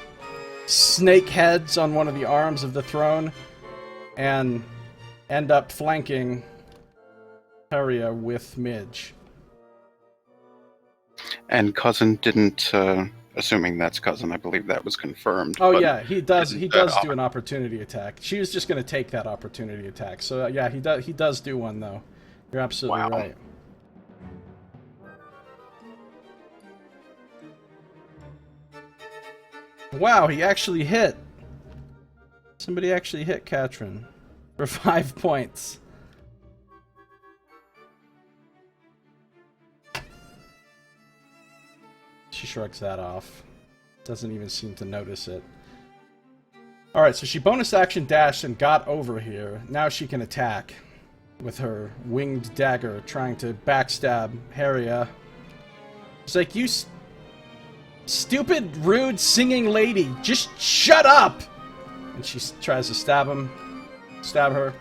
snake heads on one of the arms of the throne and end up flanking with Midge. And Cousin didn't Assuming that's cousin, I believe that was confirmed. Oh but yeah, he does. He does do opp- an opportunity attack. She was just going to take that opportunity attack. So yeah, he does. He does do one though. You're absolutely Wow. right. Wow, he actually hit. Somebody actually hit Katrin for 5 points. She shrugs that off. Doesn't even seem to notice it. Alright, so she bonus action dashed and got over here. Now she can attack with her winged dagger, trying to backstab Haria. It's like, you stupid, rude, singing lady, just shut up! And she tries to stab her.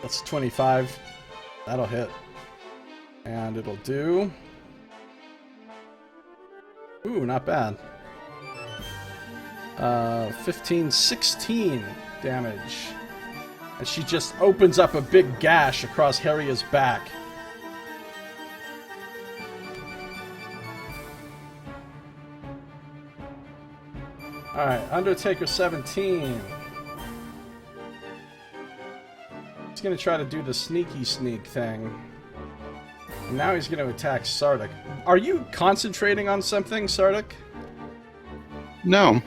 That's 25. That'll hit. And it'll do... Ooh, not bad. 15, 16 damage. And she just opens up a big gash across Haria's back. Alright, Undertaker 17. He's gonna try to do the sneaky sneak thing. And now he's gonna attack Sardick. Are you concentrating on something, Sardick? No.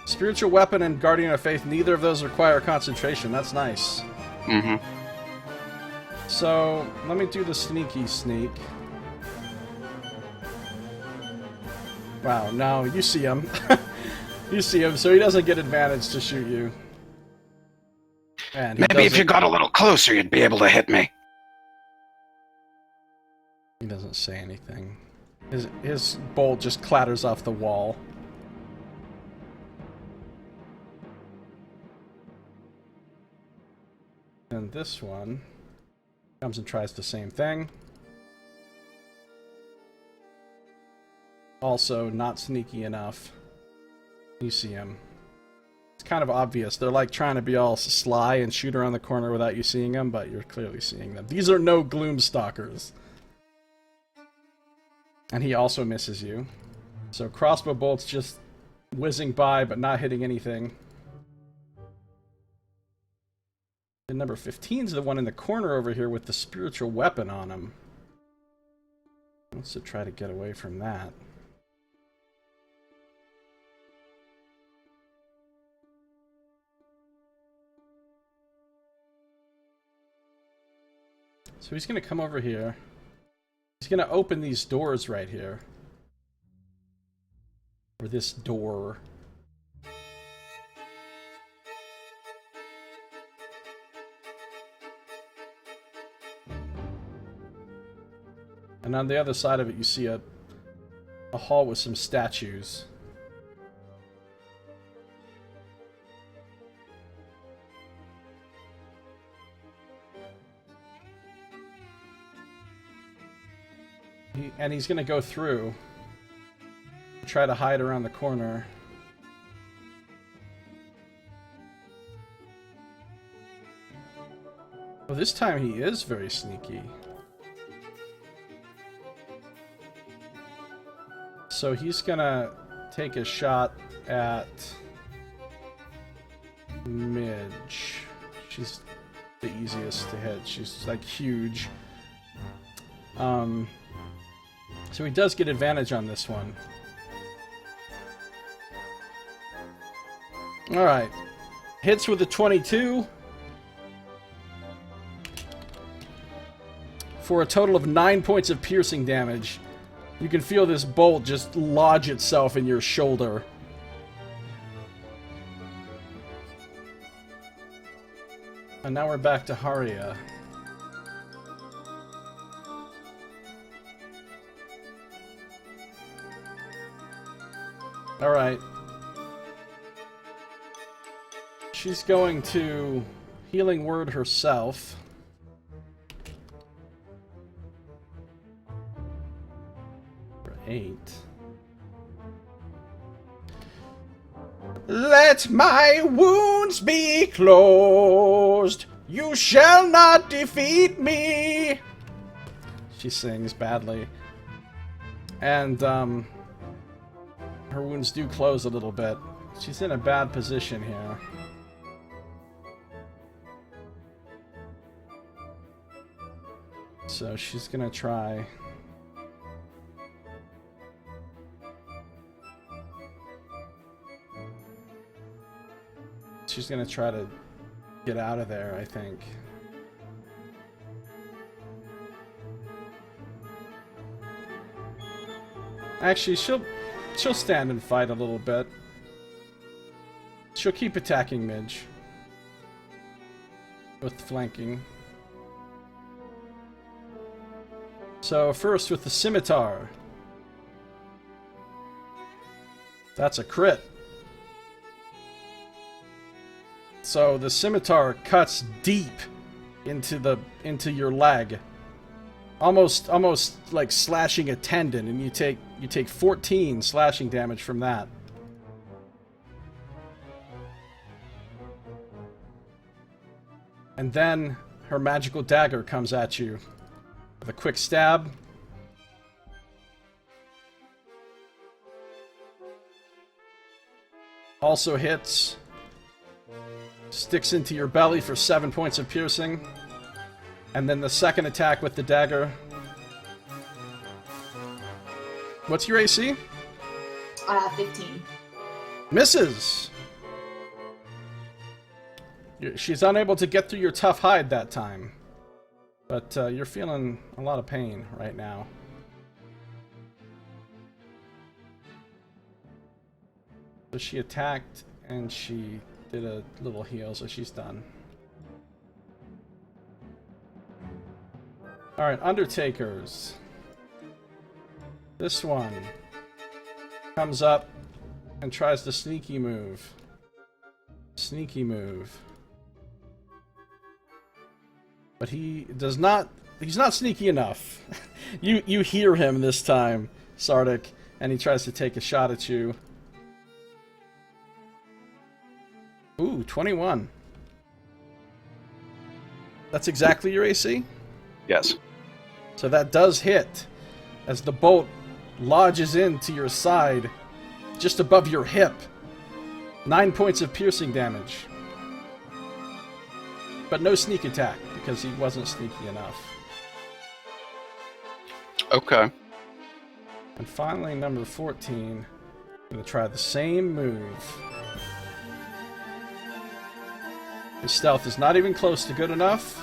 Spiritual Weapon and Guardian of Faith, neither of those require concentration. That's nice. Mm-hmm. So, let me do the sneaky sneak. Wow, no, you see him. You see him, so he doesn't get advantage to shoot you. And Maybe if you got a little closer, you'd be able to hit me. He doesn't say anything. His bolt just clatters off the wall. And this one comes and tries the same thing. Also not sneaky enough. You see him. It's kind of obvious. They're like trying to be all sly and shoot around the corner without you seeing them, but you're clearly seeing them. These are no Gloomstalkers. And he also misses you. So crossbow bolts just whizzing by but not hitting anything. And number 15 is the one in the corner over here with the spiritual weapon on him. Wants to try to get away from that. So he's going to come over here. He's going to open these doors right here. Or this door. And on the other side of it, you see a hall with some statues. And he's going to go through, try to hide around the corner. Well, this time he is very sneaky. So he's going to take a shot at Midge. She's the easiest to hit. She's like huge. So he does get advantage on this one. Alright. Hits with a 22. For a total of 9 points of piercing damage. You can feel this bolt just lodge itself in your shoulder. And now we're back to Haria. Alright. She's going to Healing Word herself. For 8. Let my wounds be closed. You shall not defeat me. She sings badly. And, her wounds do close a little bit. She's in a bad position here. So she's gonna try... She's gonna try to get out of there, I think. Actually, she'll stand and fight a little bit. She'll keep attacking Midge. With flanking. So first with the scimitar. That's a crit. So the scimitar cuts deep into your leg. Almost like slashing a tendon, and you take 14 slashing damage from that. And then her magical dagger comes at you with a quick stab. Also hits. Sticks into your belly for 7 points of piercing. And then the second attack with the dagger. What's your AC? 15. Misses! She's unable to get through your tough hide that time. But you're feeling a lot of pain right now. So she attacked and she did a little heal, so she's done. Alright, Undertakers. This one comes up and tries to sneaky move. Sneaky move. But he does not... He's not sneaky enough. You hear him this time, Sardick, and he tries to take a shot at you. Ooh, 21. That's exactly your AC? Yes. So that does hit, as the bolt lodges into your side, just above your hip. 9 points of piercing damage. But no sneak attack, because he wasn't sneaky enough. Okay. And finally, number 14. I'm going to try the same move. His stealth is not even close to good enough.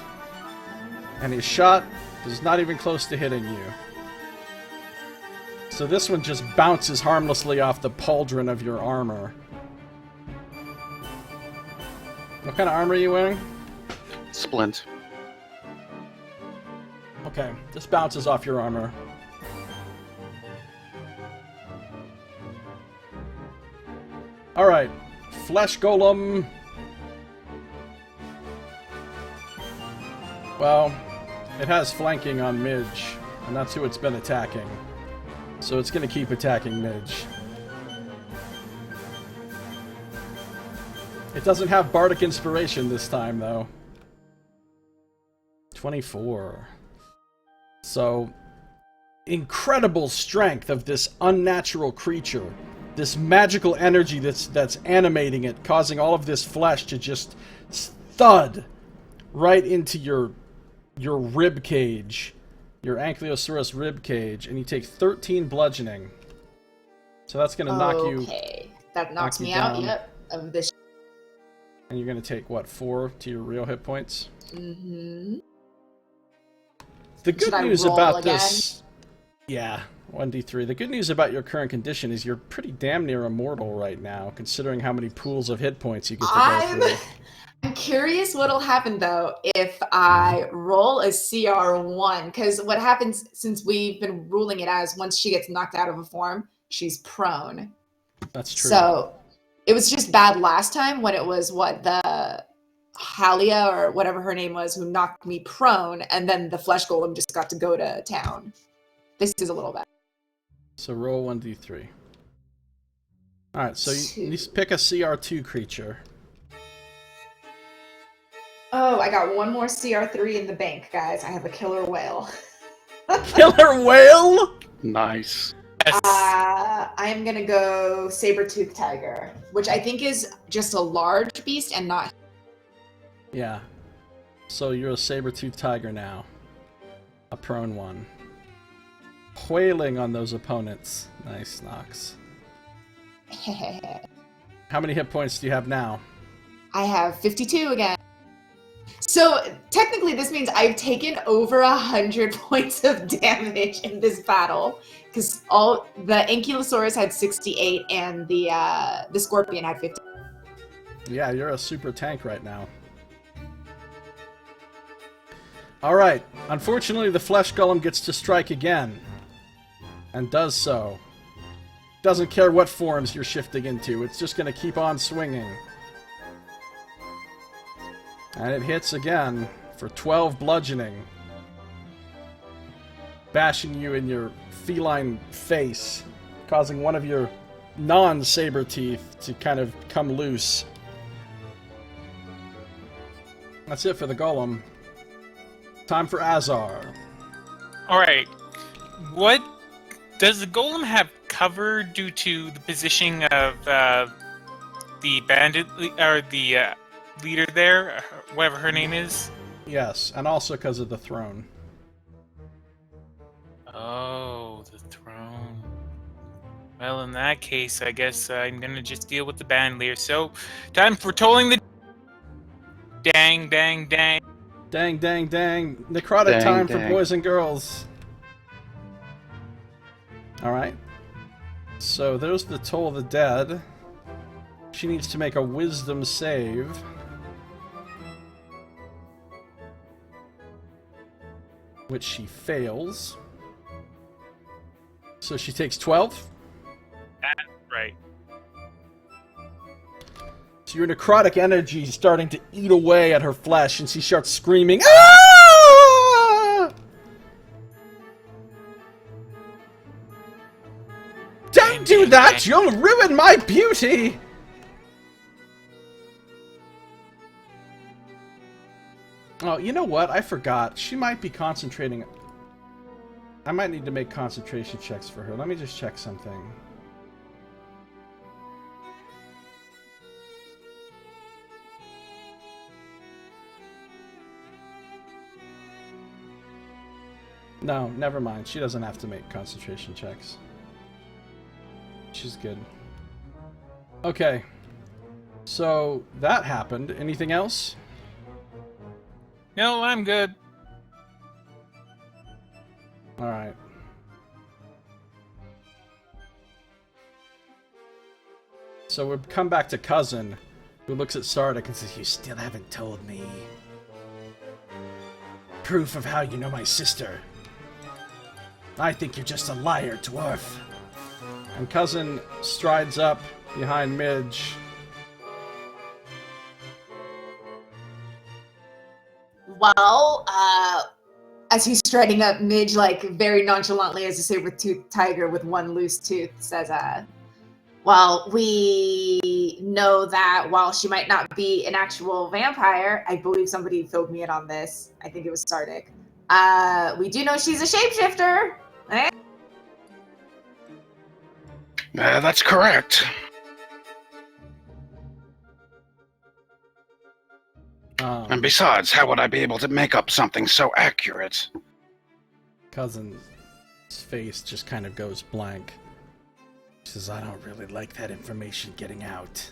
And his shot is not even close to hitting you. So this one just bounces harmlessly off the pauldron of your armor. What kind of armor are you wearing? Splint. Okay, this bounces off your armor. Alright, Flesh Golem. Well, it has flanking on Midge, and that's who it's been attacking. So it's going to keep attacking Midge. It doesn't have Bardic Inspiration this time, though. 24. So, incredible strength of this unnatural creature. This magical energy that's animating it, causing all of this flesh to just thud right into your rib cage. Your Ankylosaurus rib cage, and you take 13 bludgeoning. So that's going to knock you... Okay, that knocks me out, yep, of this. And you're going to take, what, 4 to your real hit points? Mm-hmm. The good news about this... Yeah, 1d3. The good news about your current condition is you're pretty damn near immortal right now, considering how many pools of hit points you get to go through. I'm curious what'll happen, though, if I roll a CR1, because what happens, since we've been ruling it as once she gets knocked out of a form, she's prone. That's true. So it was just bad last time when it was, the Halia, or whatever her name was, who knocked me prone, and then the Flesh Golem just got to go to town. This is a little bad. So roll 1d3. Alright, so you pick a CR2 creature. Oh, I got one more CR3 in the bank, guys. I have a killer whale. Killer whale? Nice. Yes. I'm gonna go saber-toothed tiger, which I think is just a large beast and not. Yeah. So you're a saber-toothed tiger now. A prone one. Wailing on those opponents. Nice, Nox. How many hit points do you have now? I have 52 again. So technically this means I've taken over 100 points of damage in this battle. Because all the Ankylosaurus had 68 and the Scorpion had 50. Yeah, you're a super tank right now. Alright, unfortunately the Flesh Golem gets to strike again. And does so. Doesn't care what forms you're shifting into, it's just gonna keep on swinging. And it hits again for 12 bludgeoning. Bashing you in your feline face, causing one of your non-saber teeth to kind of come loose. That's it for the golem. Time for Azar. Alright. What does the golem have cover due to the positioning of the bandit or the leader there, whatever her name is? Yes, and also because of the throne. Oh, the throne. Well, in that case, I guess I'm gonna just deal with the bandolier. So, time for tolling the... Dang, dang, dang. Dang, dang, dang. Necrotic Dang, time dang. for boys and girls. Alright. So there's the Toll of the Dead. She needs to make a wisdom save. Which she fails. So she takes 12. That's right. So your necrotic energy is starting to eat away at her flesh, and she starts screaming, "Ah!" Don't do that! You'll ruin my beauty! Oh, you know what? I forgot. She might be concentrating. I might need to make concentration checks for her. Let me just check something. No, never mind. She doesn't have to make concentration checks. She's good. Okay. So, that happened. Anything else? No, I'm good. Alright. So we come back to Cousin, who looks at Sardick and says, "You still haven't told me proof of how you know my sister. I think you're just a liar, Dwarf." And Cousin strides up behind Midge. Well, as he's striding up, Midge, like, very nonchalantly as a saber-toothed tiger with one loose tooth, says, well, we know that while she might not be an actual vampire, I believe somebody filled me in on this. I think it was Sardick. We do know she's a shapeshifter. Eh? That's correct. And besides, how would I be able to make up something so accurate? Cousin's face just kind of goes blank. She says, "I don't really like that information getting out.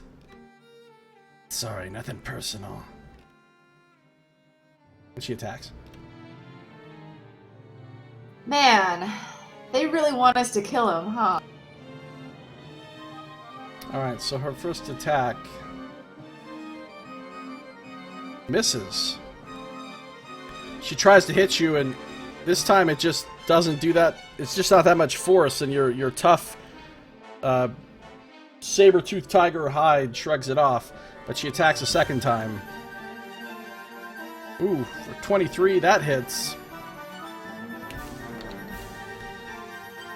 Sorry, nothing personal." And she attacks. Man, they really want us to kill him, huh? Alright, so her first attack misses. She tries to hit you, and this time it just doesn't do that. It's just not that much force, and your tough saber-toothed tiger hide shrugs it off. But she attacks a second time. Ooh, for 23, that hits.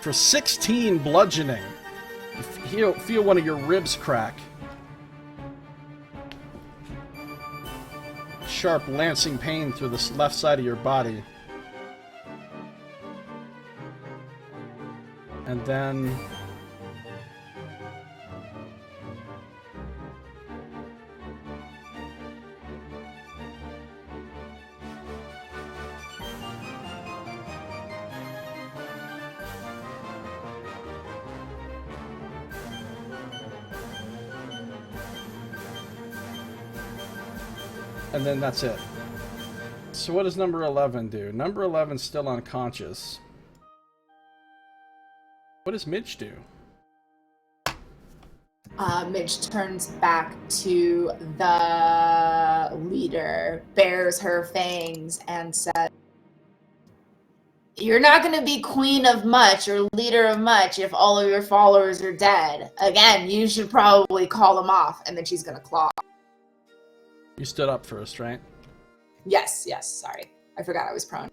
For 16 bludgeoning. You feel one of your ribs crack. Sharp lancing pain through the left side of your body. And then... And then that's it. So what does number 11 do? Number 11's still unconscious. What does Midge do? Midge turns back to the leader, bares her fangs, and says, "You're not going to be queen of much or leader of much if all of your followers are dead. Again, you should probably call them off." And then she's going to claw. You stood up first, right? Yes, sorry. I forgot I was prone.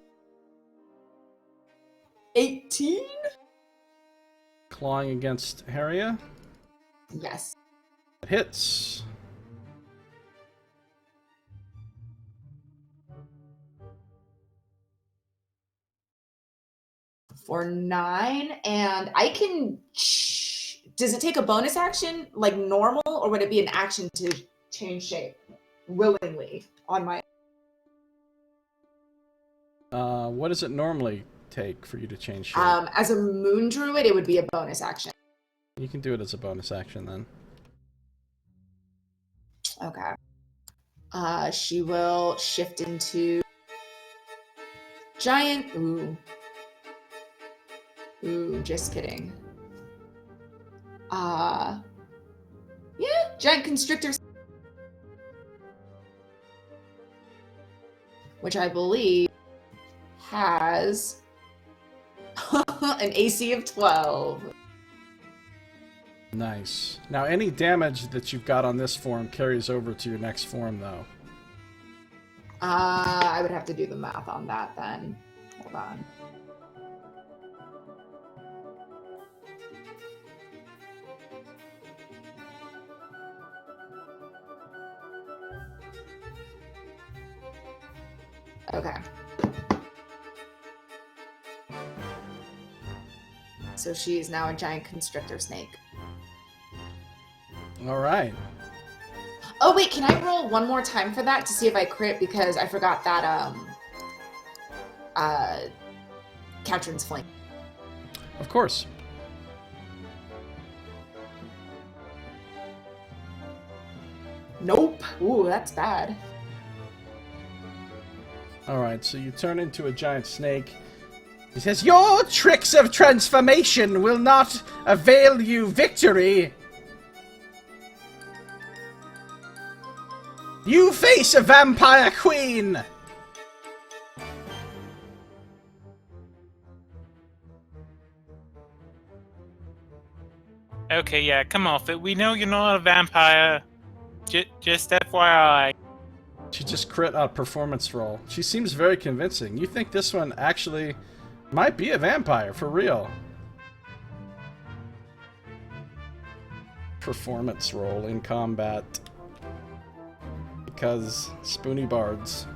18? Clawing against Harriet. Yes. Hits. For 9, and I can... Does it take a bonus action, like normal, or would it be an action to change shape? Willingly, on my... What does it normally take for you to change shape? As a moon druid, it would be a bonus action. You can do it as a bonus action then. Okay. She will shift into giant. Ooh, just kidding. Yeah, giant constrictor, which I believe has an AC of 12. Nice. Now, any damage that you've got on this form carries over to your next form, though. I would have to do the math on that then. Hold on. Okay. So she is now a giant constrictor snake. All right. Oh wait, can I roll one more time for that to see if I crit, because I forgot that Katrin's Flame. Of course. Nope. Ooh, that's bad. Alright, so you turn into a giant snake. He says, "Your tricks of transformation will not avail you victory. You face a vampire queen!" Okay, yeah, come off it. We know you're not a vampire. Just FYI. She just crit a performance roll. She seems very convincing. You think this one actually might be a vampire, for real. Performance roll in combat. Because spoony bards.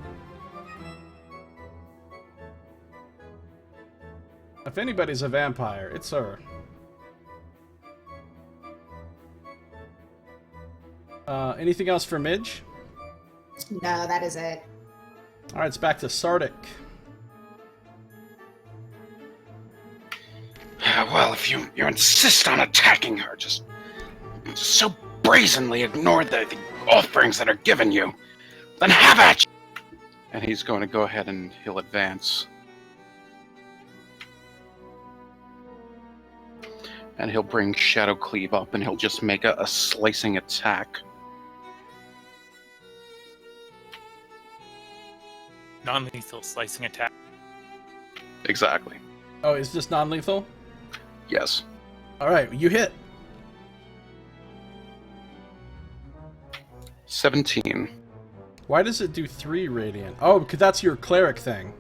If anybody's a vampire, it's her. Anything else for Midge? No, that is it. Alright, it's back to Sardick. Well, if you insist on attacking her, just so brazenly ignore the offerings that are given you, then have at you! And he's going to go ahead and he'll advance. And he'll bring Shadow Cleave up and he'll just make a slicing attack. Non-lethal slicing attack. Exactly. Oh, is this non-lethal? Yes. Alright, you hit. 17. Why does it do 3 radiant? Oh, because that's your cleric thing.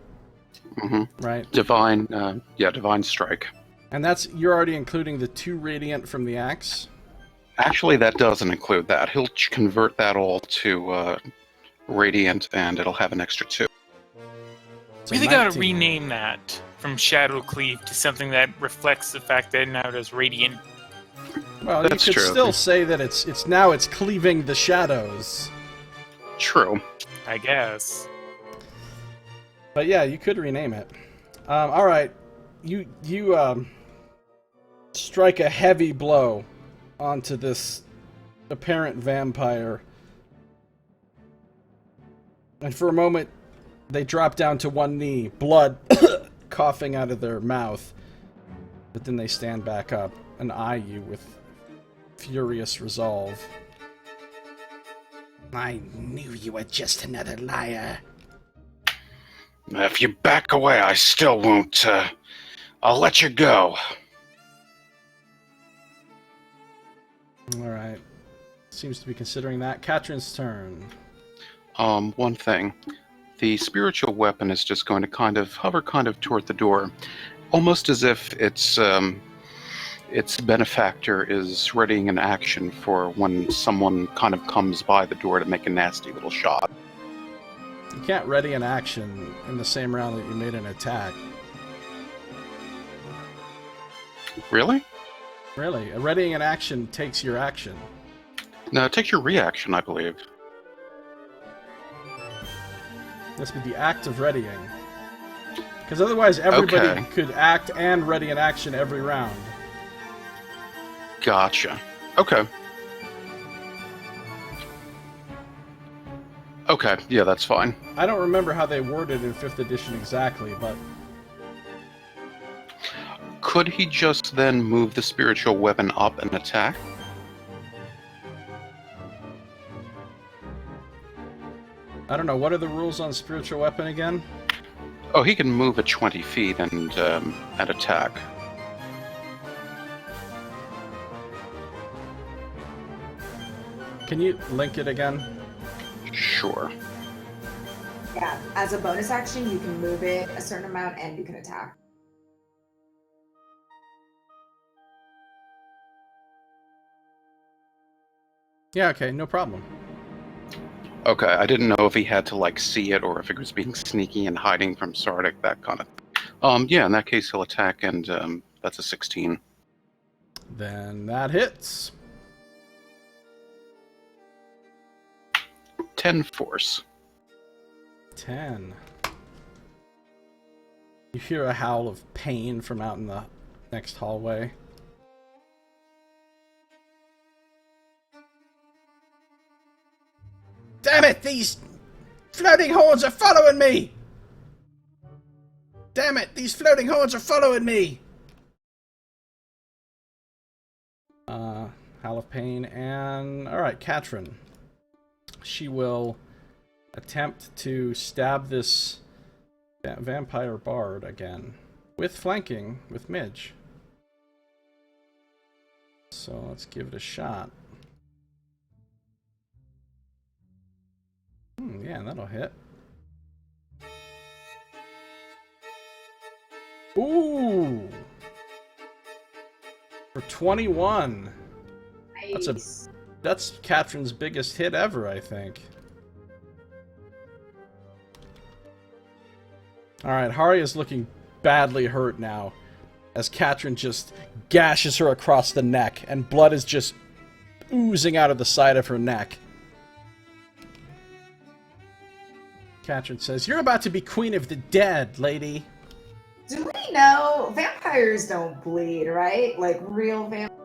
Mm-hmm. Right. Divine strike. And you're already including the 2 radiant from the axe? Actually, that doesn't include that. He'll convert that all to radiant, and it'll have an extra 2. So Really gotta 19. rename that from Shadow Cleave to something that reflects the fact that it now does Radiant. Well, That's you could true. still say that it's now cleaving the shadows. True. I guess. But yeah, you could rename it. All right, you strike a heavy blow onto this apparent vampire, and for a moment, they drop down to one knee, blood coughing out of their mouth. But then they stand back up and eye you with furious resolve. I knew you were just another liar. If you back away, I still won't. I'll let you go. Alright. Seems to be considering that. Katryn's turn. One thing. The spiritual weapon is just going to kind of hover toward the door, almost as if its benefactor is readying an action for when someone kind of comes by the door to make a nasty little shot. You can't ready an action in the same round that you made an attack. Really? Really? Readying an action takes your action. No, it takes your reaction, I believe. This would be the act of readying. Because otherwise everybody Okay. could act and ready an action every round. Gotcha. Okay. Okay, yeah, that's fine. I don't remember how they worded in 5th edition exactly, but... Could he just then move the spiritual weapon up and attack? I don't know, what are the rules on spiritual weapon again? Oh, he can move at 20 feet and attack. Can you link it again? Sure. Yeah, as a bonus action, you can move it a certain amount and you can attack. Yeah, okay, no problem. Okay, I didn't know if he had to, like, see it or if it was being sneaky and hiding from Sardick, that kind of... Yeah, in that case, he'll attack, and that's a 16. Then that hits. 10 force. 10. You hear a howl of pain from out in the next hallway. Damn it! These floating horns are following me! Damn it! These floating horns are following me! Howl of pain and... Alright, Katryn. She will attempt to stab this vampire bard again. With flanking, with Midge. So let's give it a shot. Yeah, that'll hit. Ooh! For 21. Nice. That's Katryn's biggest hit ever, I think. Alright, Harya's looking badly hurt now, as Katryn just gashes her across the neck, and blood is just oozing out of the side of her neck. Katryn says, "You're about to be queen of the dead, lady." Do we know vampires don't bleed, right? Like real vampires?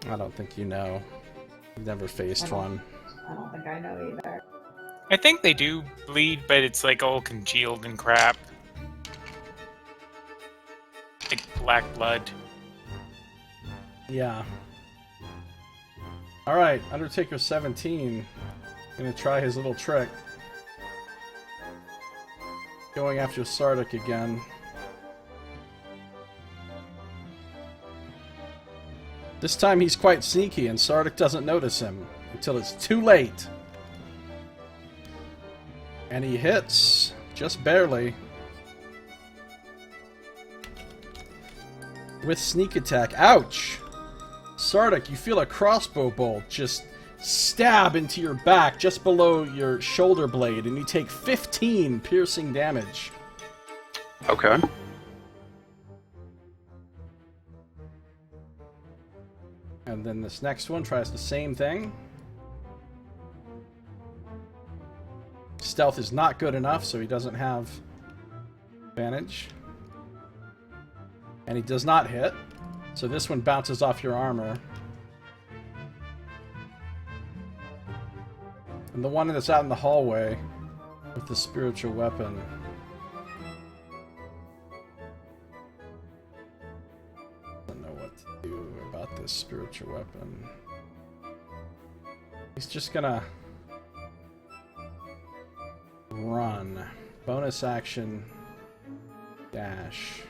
I don't think you know. You've never faced one. I don't think I know either. I think they do bleed, but it's like all congealed and crap. Like black blood. Yeah. Alright, Undertaker 17. Gonna try his little trick. Going after Sardick again. This time he's quite sneaky and Sardick doesn't notice him until it's too late. And he hits, just barely. With sneak attack. Ouch! Sardick, you feel a crossbow bolt just stab into your back just below your shoulder blade, and you take 15 piercing damage. Okay. And then this next one tries the same thing. Stealth is not good enough, so he doesn't have advantage. And he does not hit. So this one bounces off your armor. And the one that's out in the hallway with the spiritual weapon. I don't know what to do about this spiritual weapon. He's just gonna run. Bonus action. Dash.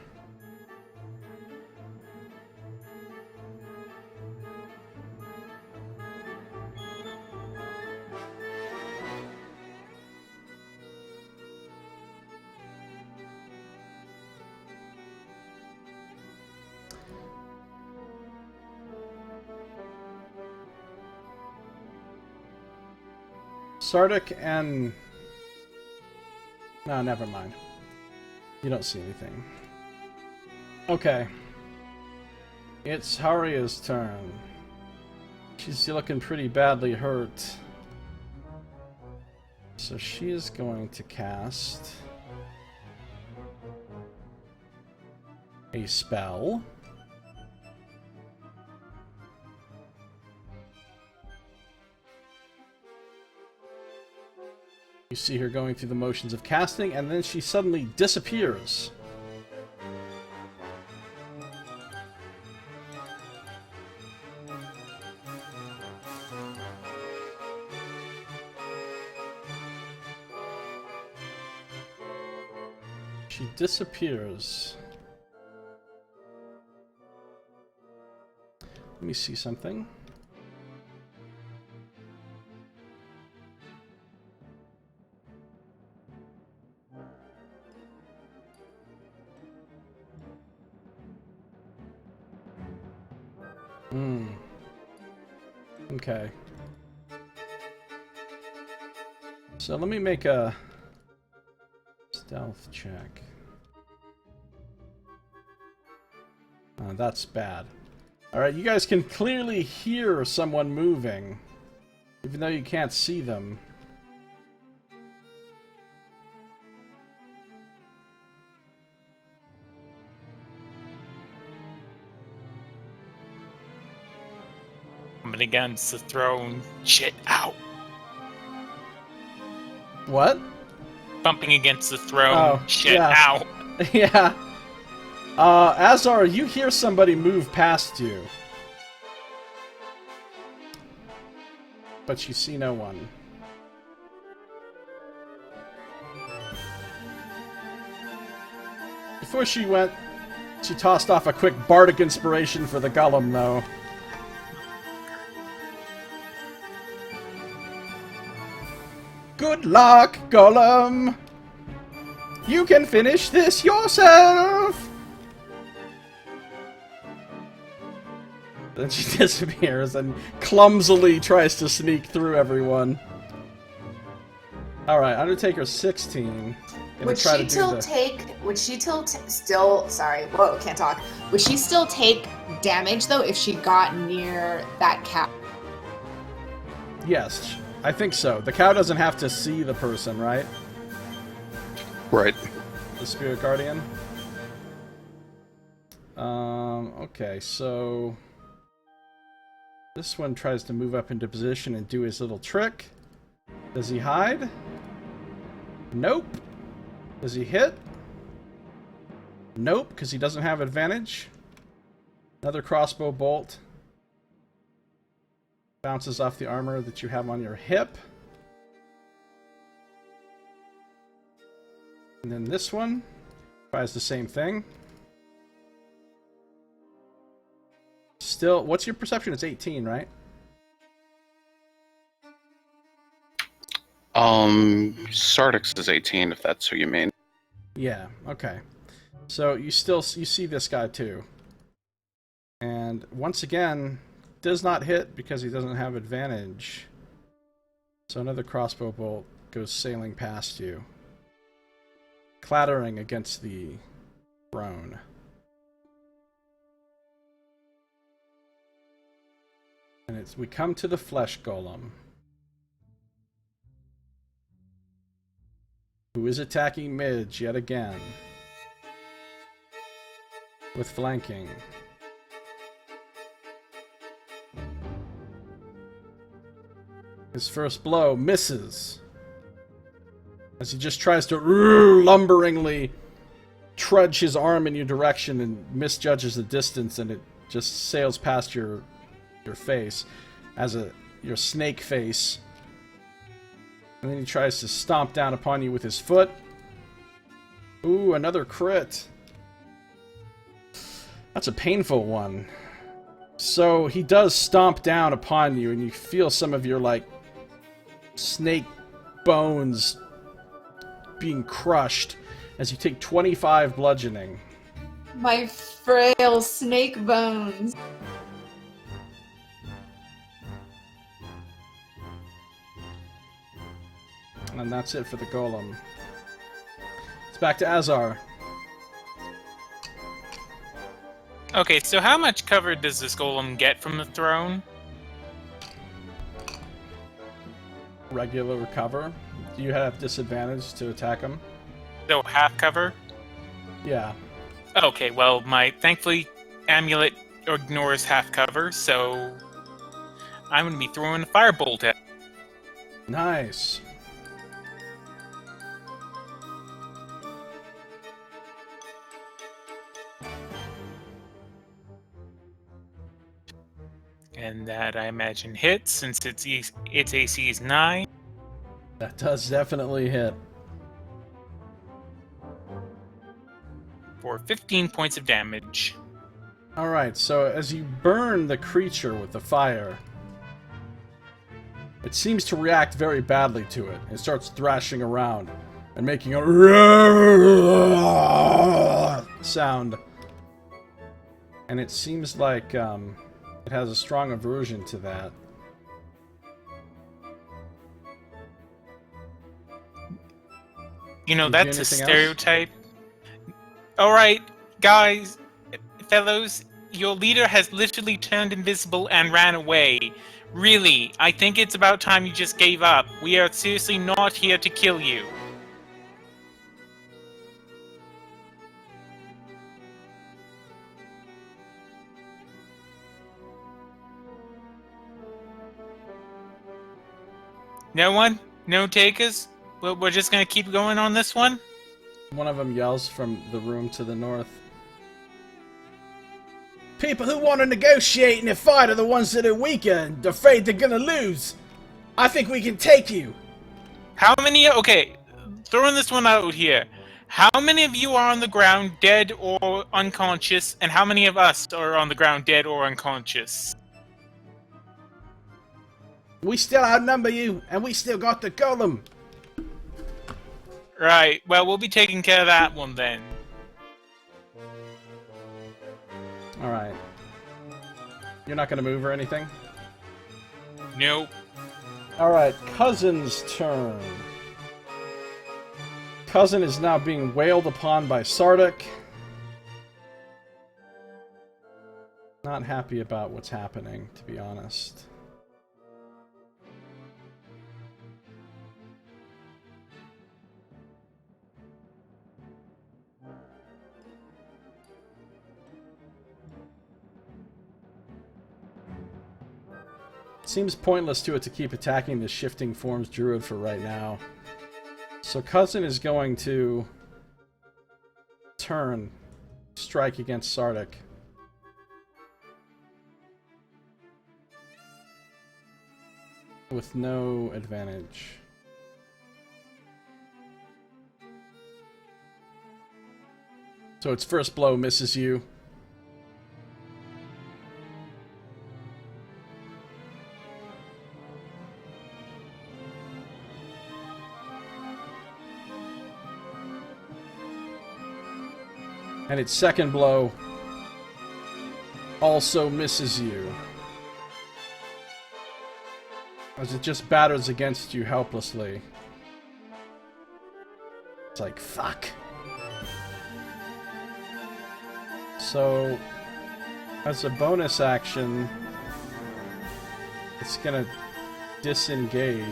Sardick and... No, never mind. You don't see anything. Okay. It's Haria's turn. She's looking pretty badly hurt. So she is going to cast a spell. You see her going through the motions of casting, and then she suddenly disappears. She disappears. Let me see something. Okay. So let me make a stealth check. That's bad. Alright, you guys can clearly hear someone moving, even though you can't see them. Bumping against the throne. Shit out. What? Bumping against the throne. Oh, Shit yeah. out. Yeah. Azar, you hear somebody move past you. But you see no one. Before she went, she tossed off a quick bardic inspiration for the golem, though. Good luck, golem! You can finish this yourself! Then she disappears and clumsily tries to sneak through everyone. Alright, Undertaker 16. Would she still take damage though if she got near that cow? Yes, I think so. The cow doesn't have to see the person, right? Right. The Spirit Guardian? Okay, so... This one tries to move up into position and do his little trick. Does he hide? Nope. Does he hit? Nope, because he doesn't have advantage. Another crossbow bolt. Bounces off the armor that you have on your hip. And then this one tries the same thing. Still, what's your perception? It's 18, right? Sardick's is 18, if that's who you mean. Yeah, okay. So you see this guy too. And once again, does not hit because he doesn't have advantage. So another crossbow bolt goes sailing past you, clattering against the throne. Alright, we come to the flesh golem. Who is attacking Midge yet again. With flanking. His first blow misses. As he just tries to lumberingly trudge his arm in your direction and misjudges the distance, and it just sails past your face as your snake face. And then he tries to stomp down upon you with his foot. Ooh, another crit. That's a painful one. So he does stomp down upon you, and you feel some of your, like, snake bones being crushed as you take 25 bludgeoning. My frail snake bones. And that's it for the golem. It's back to Azar. Okay, so how much cover does this golem get from the throne? Regular cover. Do you have disadvantage to attack him? So half cover? Yeah. Okay, well, my thankfully amulet ignores half cover, so I'm going to be throwing a firebolt at. Nice. And that, I imagine, hits, since its AC is 9. That does definitely hit. For 15 points of damage. Alright, so as you burn the creature with the fire, it seems to react very badly to it. It starts thrashing around and making a sound. And it seems like it has a strong aversion to that. You know, Did you do that's a anything else? stereotype. Alright, guys, fellows, your leader has literally turned invisible and ran away. Really, I think it's about time you just gave up. We are seriously not here to kill you. No one? No takers? We're just gonna keep going on this one? One of them yells from the room to the north. People who want to negotiate in a fight are the ones that are weaker and afraid they're gonna lose. I think we can take you. How many? Okay, throwing this one out here. How many of you are on the ground dead or unconscious, and how many of us are on the ground dead or unconscious? We still outnumber you, and we still got the golem. Right, well, we'll be taking care of that one then. Alright. You're not gonna move or anything? Nope. Alright, Cousin's turn. Cousin is now being wailed upon by Sardick. Not happy about what's happening, to be honest. Seems pointless to it to keep attacking the shifting forms druid for right now. So Cousin is going to turn, strike against Sardick. With no advantage. So its first blow misses you. And its second blow also misses you. As it just batters against you helplessly. It's like, fuck. So, as a bonus action, It's gonna disengage.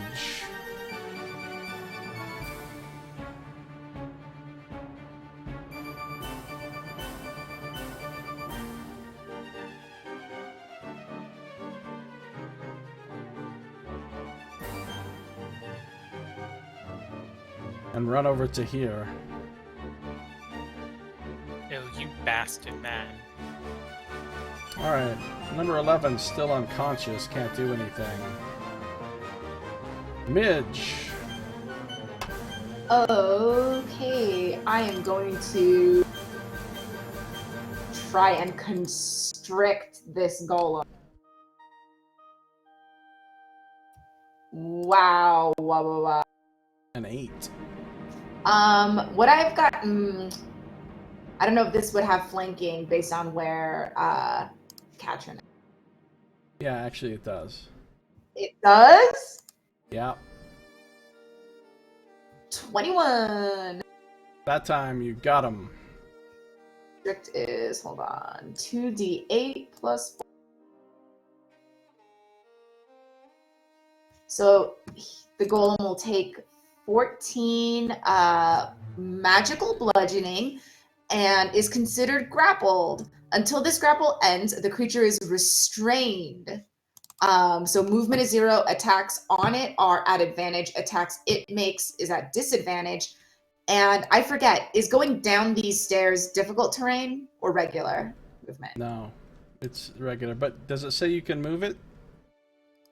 And run over to here. Oh, you bastard, man. Alright, number 11 still unconscious, can't do anything. Midge! Okay, I am going to try and constrict this golem. Wow, wow, wow, wow. An 8. What I've got, I don't know if this would have flanking based on where, Katrin is. Yeah, actually it does. It does? Yeah. 21. That time you got him. Strict is, hold on, 2d8 plus 4. So the golem will take 14 magical bludgeoning and is considered grappled. Until this grapple ends, the creature is restrained. So movement is 0, attacks on it are at advantage, attacks it makes is at disadvantage. And I forget, is going down these stairs difficult terrain or regular movement? No, it's regular. But does it say you can move it?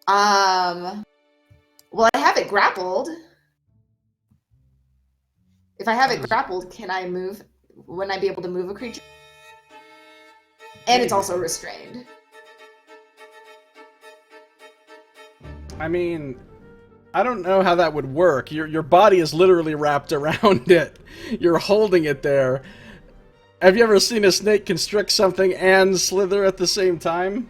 Well, I have it grappled. If I have it grappled, can I move? Wouldn't I be able to move a creature? And it's also restrained. I mean, I don't know how that would work. Your body is literally wrapped around it. You're holding it there. Have you ever seen a snake constrict something and slither at the same time?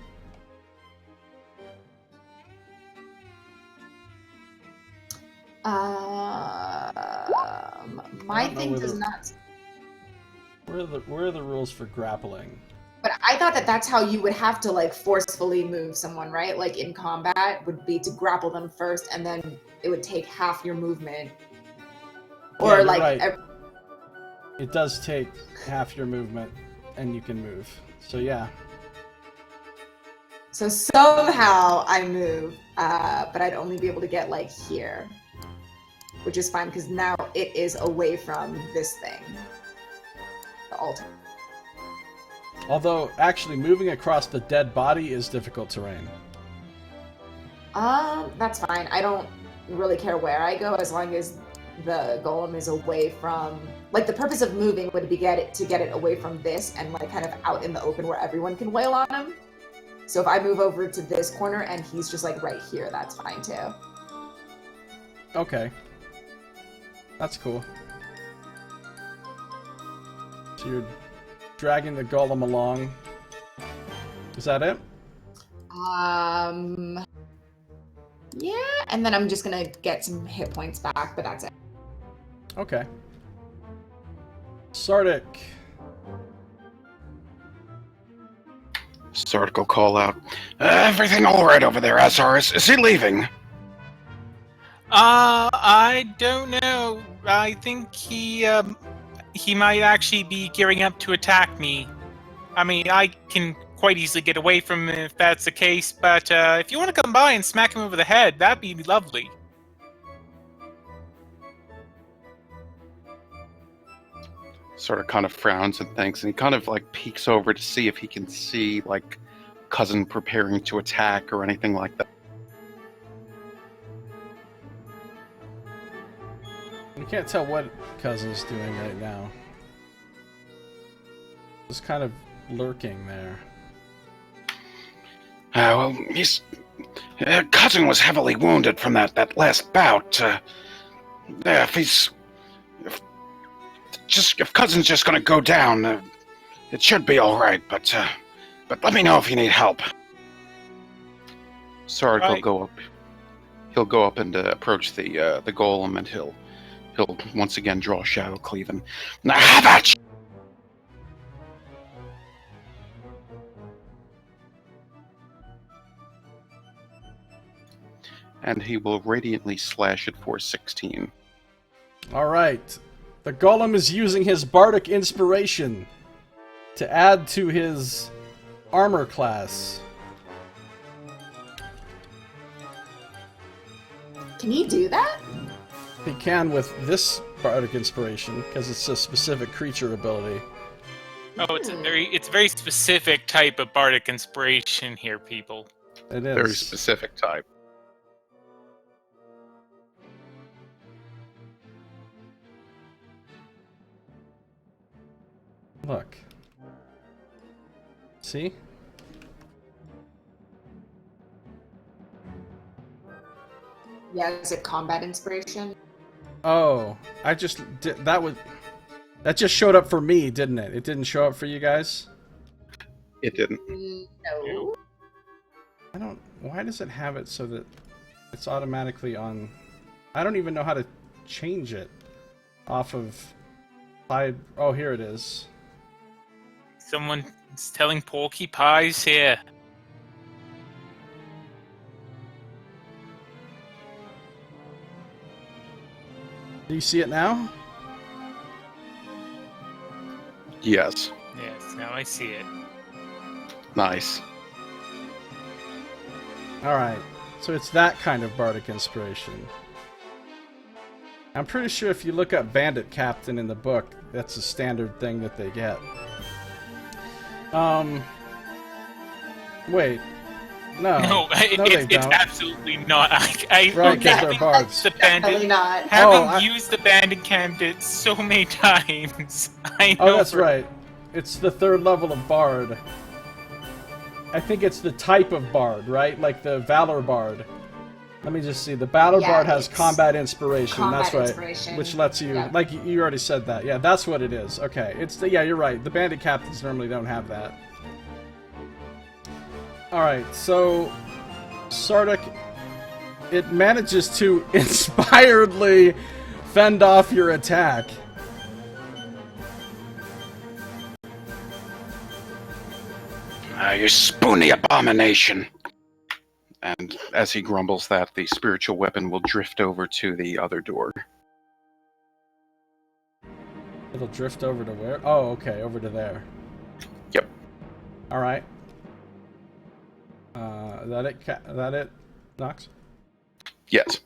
My thing does not. Where are the rules for grappling? But I thought that that's how you would have to like forcefully move someone, right? Like in combat would be to grapple them first, and then it would take half your movement. Or Yeah, like. right. It does take half your movement, and you can move. So yeah. So somehow I move, but I'd only be able to get like here, which is fine because now it is away from this thing, the altar. Although, actually, moving across the dead body is difficult terrain. That's fine. I don't really care where I go as long as the golem is away from. Like the purpose of moving would be to get it away from this and like kind of out in the open where everyone can wail on him. So if I move over to this corner and he's just like right here, that's fine too. Okay. That's cool. So you're dragging the golem along. Is that it? Yeah, and then I'm just gonna get some hit points back, but that's it. Okay. Sardick. Sardick will call out, everything all right over there, Azar? Is he leaving? I don't know. I think he might actually be gearing up to attack me. I mean, I can quite easily get away from him if that's the case, but if you want to come by and smack him over the head, that'd be lovely. Sort of kind of frowns and thinks, and he kind of like peeks over to see if he can see like cousin preparing to attack or anything like that. You can't tell what cousin's doing right now. Just kind of lurking there. Well, his cousin was heavily wounded from that last bout. If cousin's just gonna go down, it should be all right. But let me know if you need help. Sardick will go up. He'll go up and approach the golem, and he'll once again draw Shadow Cleave and now have at you! and he will radiantly slash it for 16. Alright. The golem is using his bardic inspiration to add to his armor class. Can he do that? He can with this bardic inspiration, because it's a specific creature ability. Oh, it's a very specific type of bardic inspiration here, people. It is. Very specific type. Look. See? Yeah, is it combat inspiration? Oh, I just did that just showed up for me, didn't it? It didn't show up for you guys? It didn't. No. I don't. Why does it have it so that it's automatically on? I don't even know how to change it off of side. Oh, here it is. Someone's telling Porky Pies here. Do you see it now? Yes. Yes, now I see it. Nice. Alright, so it's that kind of bardic inspiration. I'm pretty sure if you look up Bandit Captain in the book, that's a standard thing that they get. Wait. No. No, it's absolutely not. I Right, because they're bards. The Definitely bandit. not. Having used the bandit candidate so many times, I know. Oh, that's right. It's the 3rd level of Bard. I think it's the type of Bard, right? Like the Valor Bard. Let me just see. The Valor Bard has combat inspiration. That's right. Inspiration. Which lets you, like you already said that. Yeah, that's what it is. Okay, it's the you're right. The Bandit Captains normally don't have that. All right, so Sardick, it manages to inspiredly fend off your attack. You spoony abomination. And as he grumbles that, the spiritual weapon will drift over to the other door. It'll drift over to where? Oh, okay, over to there. Yep. All right. That it, Nox? Yes.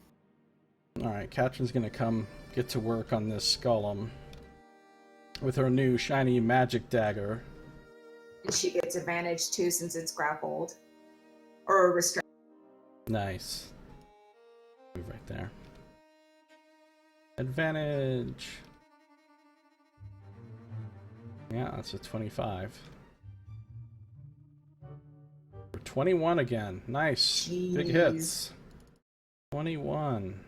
All right, Katrin's gonna come get to work on this golem with her new shiny magic dagger. She gets advantage too since it's grappled. Or restrained. Nice. Move right there. Advantage. Yeah, that's a 25. For 21 again. Nice. Jeez. Big hits. 21.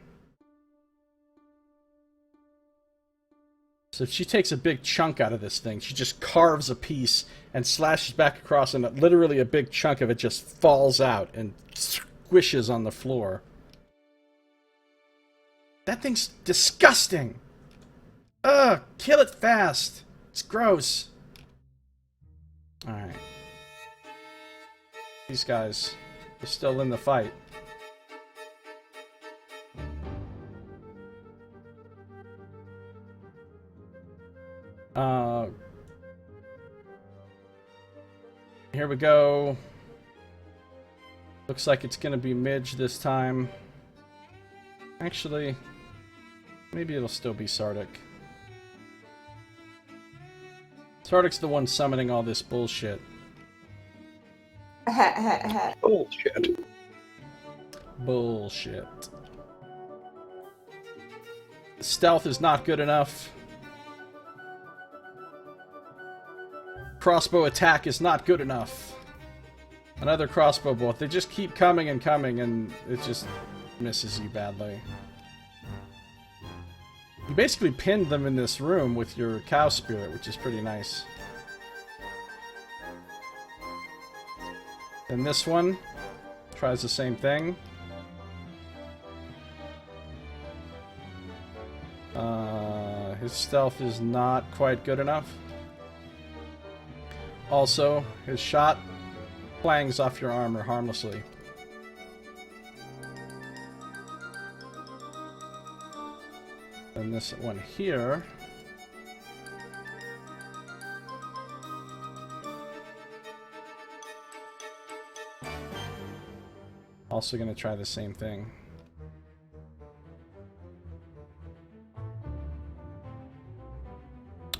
So she takes a big chunk out of this thing. She just carves a piece and slashes back across, and literally a big chunk of it just falls out and squishes on the floor. That thing's disgusting! Ugh! Kill it fast! It's gross. Alright. These guys are still in the fight. Here we go. Looks like it's gonna be Midge this time. Actually, maybe it'll still be Sardick. Sardick's the one summoning all this bullshit. Bullshit. Bullshit. Stealth is not good enough. Crossbow attack is not good enough. Another crossbow bolt. They just keep coming and coming, and it just misses you badly. You basically pinned them in this room with your cow spirit, which is pretty nice. And this one tries the same thing. His stealth is not quite good enough. Also, his shot clangs off your armor harmlessly. And this one here. Also going to try the same thing.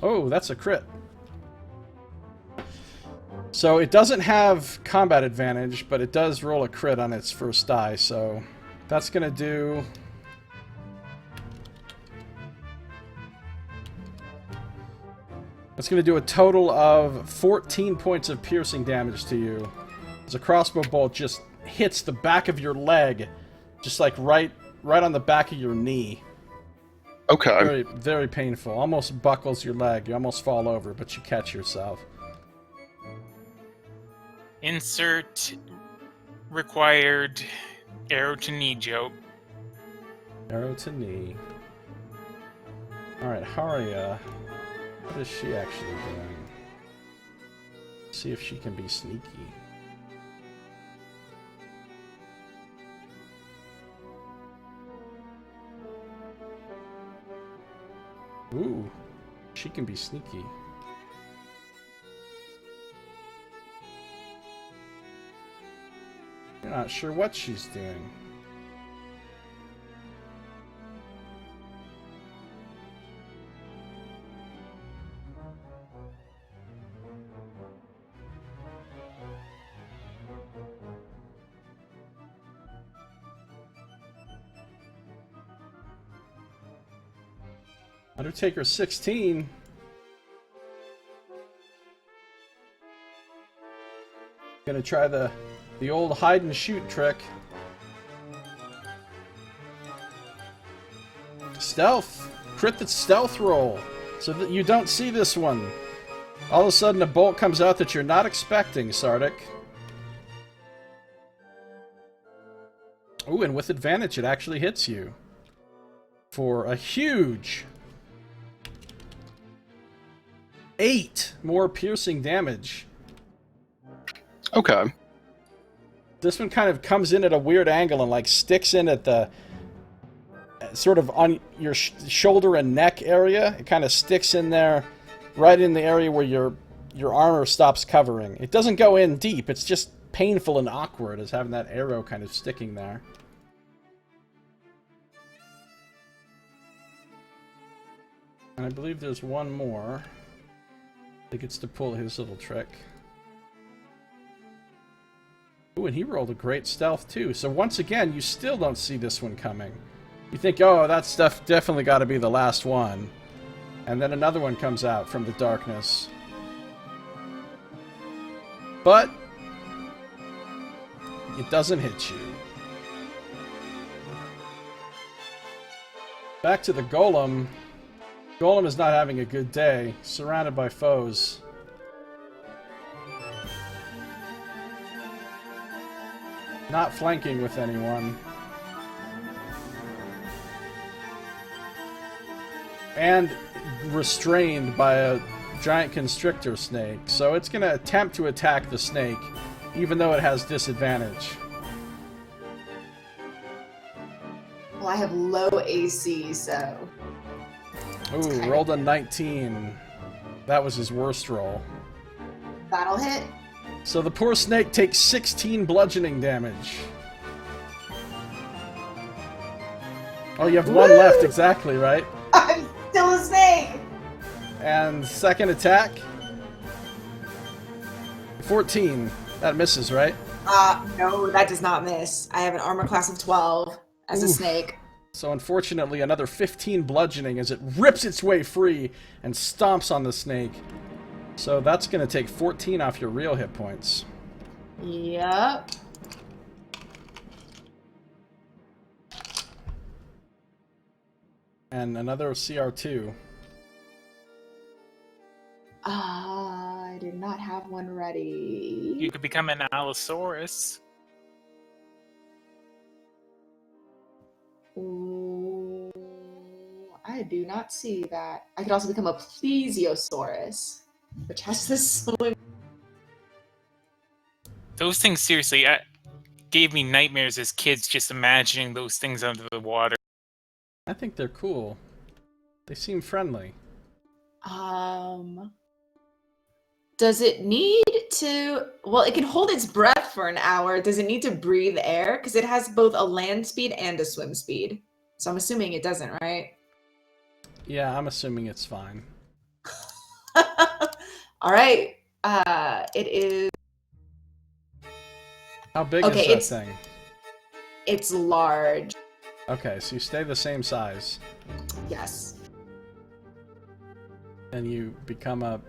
Oh, that's a crit. So it doesn't have combat advantage, but it does roll a crit on its first die, so that's going to do... That's going to do a total of 14 points of piercing damage to you. As a crossbow bolt just hits the back of your leg, just like right on the back of your knee. Okay. Very, very painful. Almost buckles your leg. You almost fall over, but you catch yourself. Insert required arrow to knee joke. Arrow to knee. Alright, Haria. What is she actually doing? See if she can be sneaky. Ooh, she can be sneaky. You're not sure what she's doing. Undertaker 16. Gonna try the old hide and shoot trick. Stealth. Crit the stealth roll. So that you don't see this one. All of a sudden a bolt comes out that you're not expecting, Sardick. Ooh, and with advantage it actually hits you. For a huge 8 more piercing damage. Okay. This one kind of comes in at a weird angle and like sticks in at the sort of on your shoulder and neck area. It kind of sticks in there, right in the area where your armor stops covering. It doesn't go in deep. It's just painful and awkward as having that arrow kind of sticking there. And I believe there's one more that gets to pull his little trick. Ooh, and he rolled a great stealth too. So once again, you still don't see this one coming. You think, oh, that stuff definitely got to be the last one. And then another one comes out from the darkness. But it doesn't hit you. Back to the golem. Golem is not having a good day, surrounded by foes. Not flanking with anyone. And restrained by a giant constrictor snake. So it's going to attempt to attack the snake, even though it has disadvantage. Well, I have low AC, so... Ooh, rolled a 19. That was his worst roll. That'll hit. So the poor snake takes 16 bludgeoning damage. Oh, you have one left, exactly, right? I'm still a snake! And second attack? 14. That misses, right? No, that does not miss. I have an armor class of 12 as a snake. So unfortunately, another 15 bludgeoning as it rips its way free and stomps on the snake. So that's going to take 14 off your real hit points. Yep. And another CR2. I did not have one ready. You could become an Allosaurus. Ooh, I do not see that. I could also become a Plesiosaurus, which has this swim. Those things, seriously, gave me nightmares as kids just imagining those things under the water. I think they're cool. They seem friendly. Does it need to... Well, it can hold its breath for an hour. Does it need to breathe air? Because it has both a land speed and a swim speed. So I'm assuming it doesn't, right? Yeah, I'm assuming it's fine. All right. It is... How big Okay, is that thing? It's large. Okay, so you stay the same size. Yes. And you become a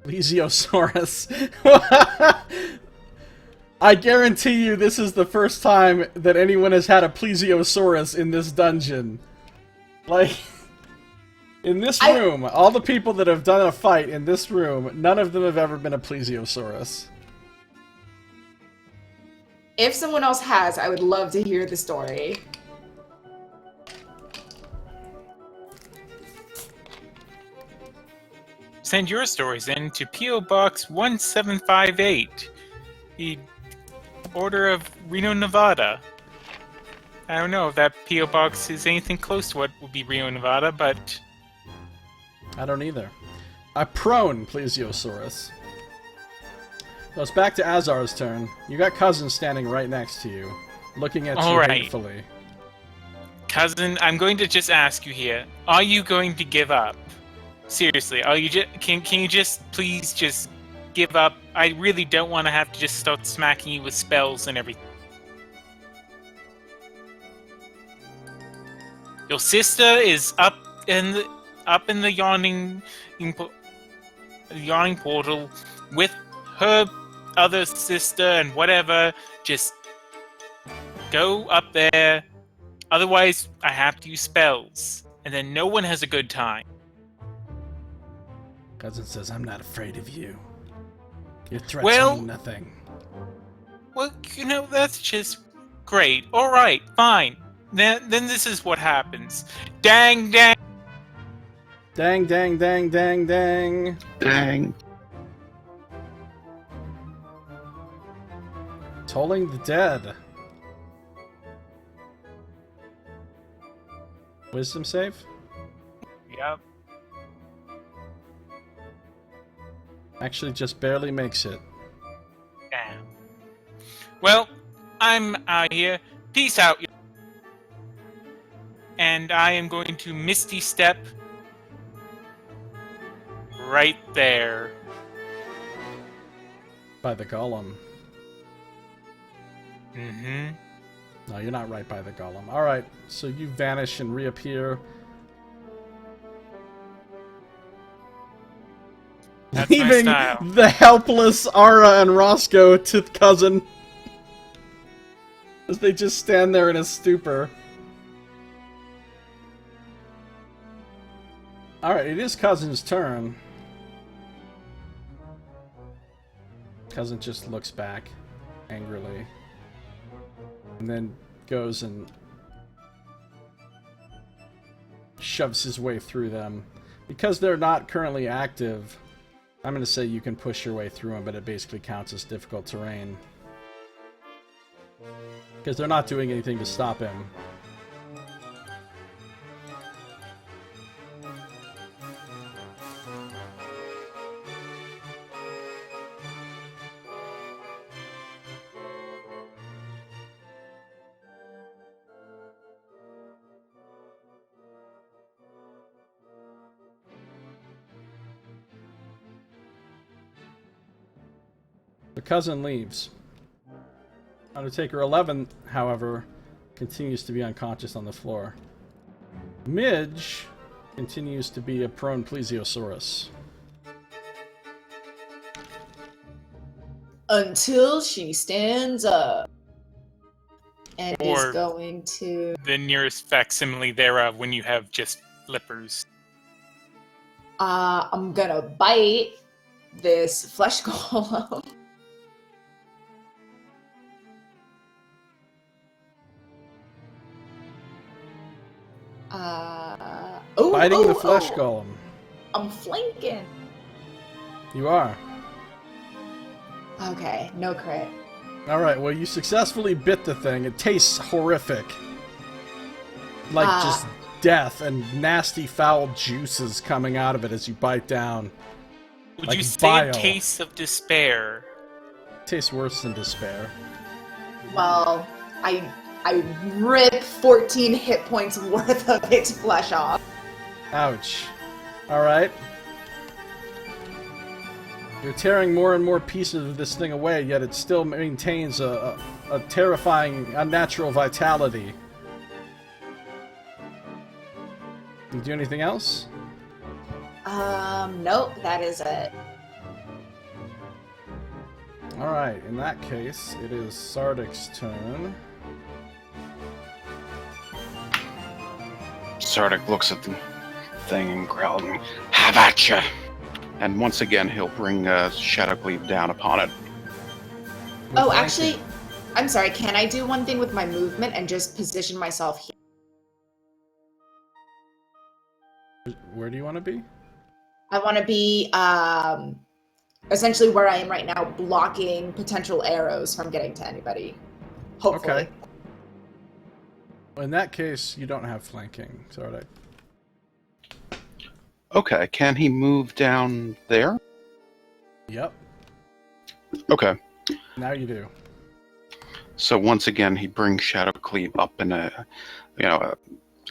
plesiosaurus. I guarantee you this is the first time that anyone has had a plesiosaurus in this dungeon. Like, in this room, all the people that have done a fight in this room, none of them have ever been a plesiosaurus. If someone else has, I would love to hear the story. Send your stories in to P.O. Box 1758, the Order of Reno, Nevada. I don't know if that P.O. Box is anything close to what would be Reno, Nevada, but... I don't either. A prone plesiosaurus. So it's back to Azar's turn. You got Cousin standing right next to you, looking at you hatefully. Cousin, I'm going to just ask you here. Are you going to give up? Seriously, are you can you just please just give up? I really don't want to have to just start smacking you with spells and everything. Your sister is up in the yawning portal with her other sister and whatever. Just go up there. Otherwise, I have to use spells, and then no one has a good time. Cousin says, I'm not afraid of you. Your threats mean nothing. Well, you know, that's just great. Alright, fine. Then this is what happens. Dang, dang. Dang, dang, dang, dang, dang. Dang. Tolling the dead. Wisdom save? Yep. Actually, just barely makes it. Damn. Well, I'm out here. Peace out. And I am going to Misty Step right there. By the golem. Mm-hmm. No, you're not right by the golem. Alright, so you vanish and reappear. That's Leaving my style. the helpless Ara and Roscoe to Cousin. As they just stand there in a stupor. Alright, it is Cousin's turn. Cousin just looks back angrily. And then goes and shoves his way through them. Because they're not currently active, I'm going to say you can push your way through them, but it basically counts as difficult terrain. Because they're not doing anything to stop him. The cousin leaves. Undertaker 11, however, continues to be unconscious on the floor. Midge continues to be a prone plesiosaurus. Until she stands up. And Or is going to... the nearest facsimile thereof when you have just flippers. I'm gonna bite this flesh golem. Biting the flesh golem. I'm flanking. You are. Okay, no crit. Alright, well you successfully bit the thing. It tastes horrific. Like just death and nasty foul juices coming out of it as you bite down. Would like you say bile. it tastes of despair? Tastes worse than despair. Well, I rip 14 hit points worth of its flesh off. Ouch. Alright. You're tearing more and more pieces of this thing away, yet it still maintains a terrifying, unnatural vitality. You do anything else? Nope, that is it. Alright, in that case, it is Sardick's turn. Sardick looks at the thing and growls, "Have at ya!" And once again, he'll bring Shadow Cleave down upon it. Oh, actually, I'm sorry, can I do one thing with my movement and just position myself here? Where do you want to be? I want to be, essentially where I am right now, blocking potential arrows from getting to anybody. Hopefully. Okay. In that case, you don't have flanking, Sardick. Okay, can he move down there? Yep. Okay. Now you do. So once again, he brings Shadow Cleave up in a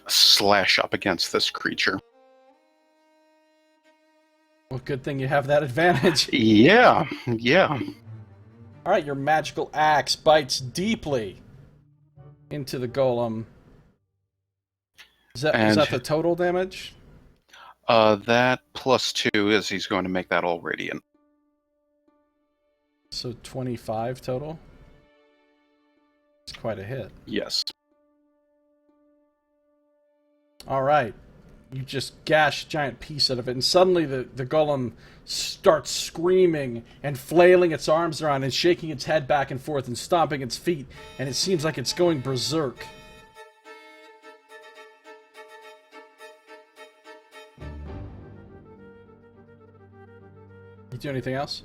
slash up against this creature. Well, good thing you have that advantage. Yeah. Alright, your magical axe bites deeply into the golem. Is that the total damage? That +2 is he's going to make that all radiant. So 25 total? It's quite a hit. Yes. Alright. You just gash a giant piece out of it, and suddenly the golem starts screaming and flailing its arms around and shaking its head back and forth and stomping its feet, and it seems like it's going berserk. You do anything else?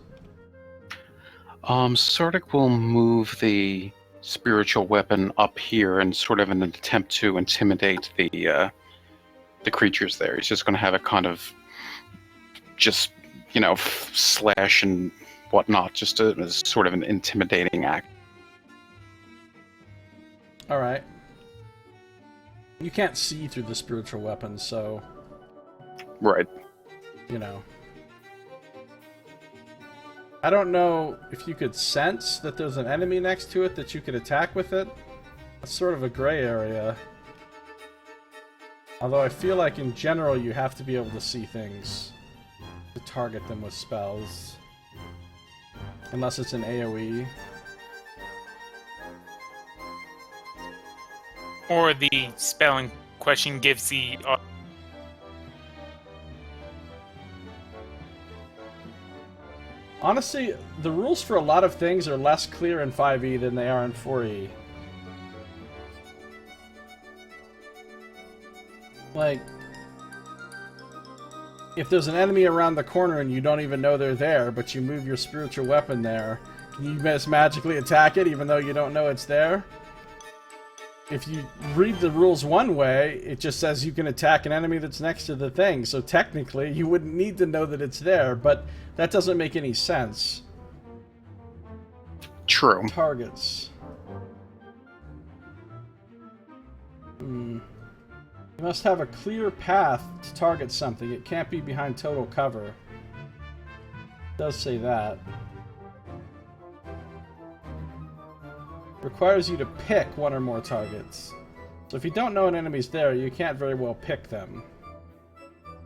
Sardick will move the spiritual weapon up here in sort of an attempt to intimidate the creatures there. He's just going to have it kind of just, slash and whatnot, just as sort of an intimidating act. Alright. You can't see through the spiritual weapon, so... Right. I don't know if you could sense that there's an enemy next to it that you could attack with it. That's sort of a gray area. Although I feel like in general you have to be able to see things to target them with spells. Unless it's an AoE. Or the spelling question gives the... Honestly, the rules for a lot of things are less clear in 5e than they are in 4e. Like, if there's an enemy around the corner and you don't even know they're there, but you move your spiritual weapon there, can you just magically attack it even though you don't know it's there? If you read the rules one way, it just says you can attack an enemy that's next to the thing, so technically you wouldn't need to know that it's there, but that doesn't make any sense. True. Targets. You must have a clear path to target something. It can't be behind total cover. It does say that. Requires you to pick one or more targets. So if you don't know an enemy's there, you can't very well pick them.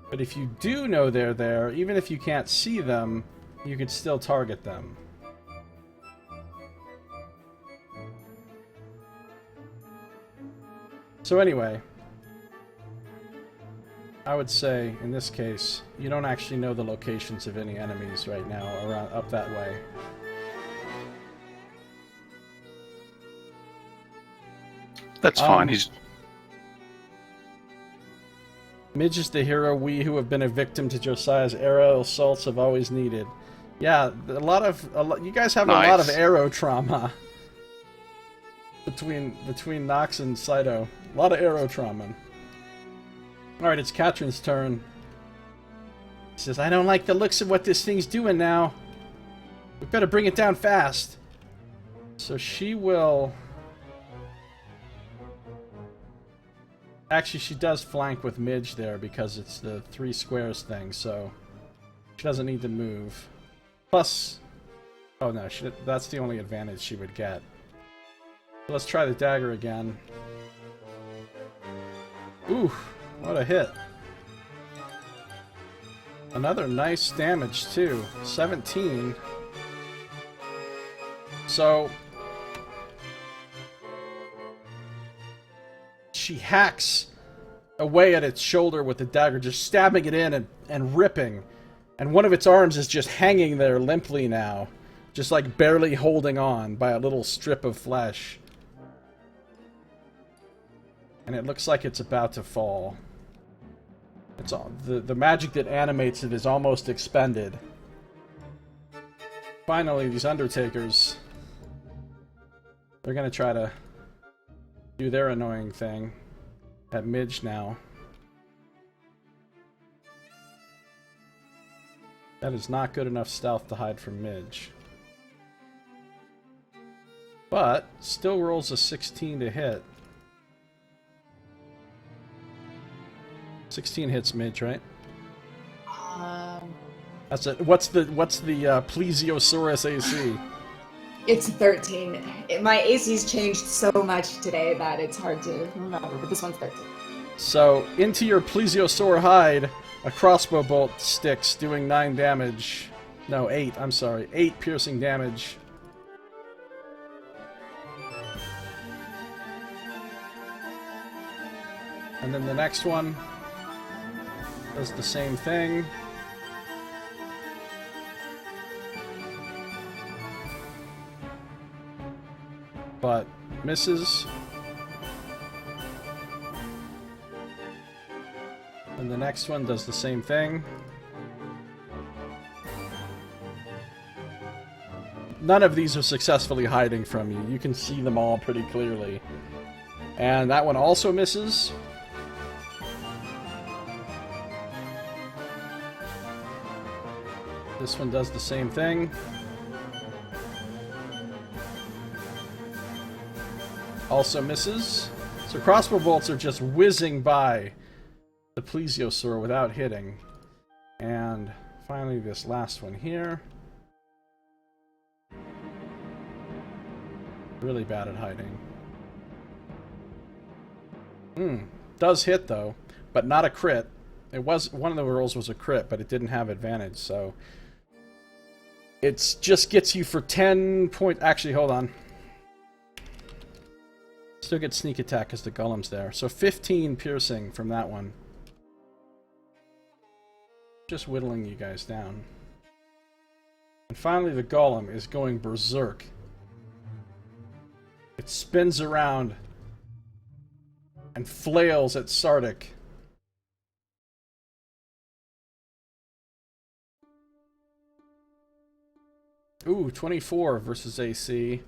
But if you do know they're there, even if you can't see them, you could still target them. So anyway, I would say, in this case, you don't actually know the locations of any enemies right now around up that way. That's fine. He's... Midge is the hero we who have been a victim to Josiah's arrow assaults have always needed. Yeah, you guys have Nice. a lot of arrow trauma between Nox and Scito. A lot of arrow trauma. Alright, it's Katryn's turn. She says, I don't like the looks of what this thing's doing now. We better bring it down fast. So she will... Actually, she does flank with Midge there because it's the 3 squares thing, so... She doesn't need to move. Plus... Oh no, that's the only advantage she would get. Let's try the dagger again. Ooh, what a hit. Another nice damage too. 17. So... She hacks away at its shoulder with the dagger, just stabbing it in and ripping. And one of its arms is just hanging there limply now. Just like barely holding on by a little strip of flesh. And it looks like it's about to fall. It's all, the magic that animates it is almost expended. Finally, these Undertakers, they're gonna try to do their annoying thing at Midge now. That is not good enough stealth to hide from Midge. But still rolls a 16 to hit. 16 hits Midge, right? That's it. What's the Plesiosaurus AC? It's 13. My AC's changed so much today that it's hard to remember, but this one's 13. So, into your plesiosaur hide, a crossbow bolt sticks, doing 9 damage. No, 8, I'm sorry. 8 piercing damage. And then the next one does the same thing. But misses. And the next one does the same thing. None of these are successfully hiding from you. You can see them all pretty clearly. And that one also misses. This one does the same thing. Also misses. So crossbow bolts are just whizzing by the plesiosaur without hitting. And finally this last one here. Really bad at hiding. Does hit though, but not a crit. It was, one of the rolls was a crit, but it didn't have advantage, so it's just gets you for 10 point. Actually, hold on. Still get sneak attack because the golem's there. So 15 piercing from that one. Just whittling you guys down. And finally the golem is going berserk. It spins around and flails at Sardick. Ooh, 24 versus AC.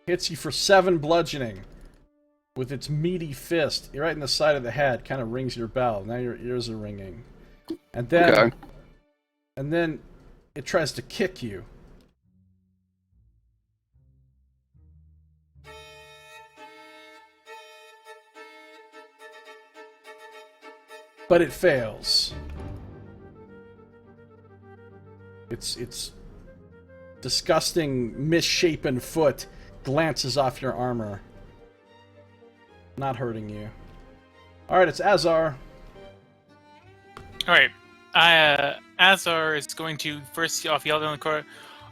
Hits you for 7 bludgeoning with its meaty fist. You're right in the side of the head. Kind of rings your bell. Now your ears are ringing. And then, Okay. And then it tries to kick you. But it fails. Its disgusting, misshapen foot glances off your armor. Not hurting you. Alright, it's Azar. Alright. Azar is going to first off yell down the corridor.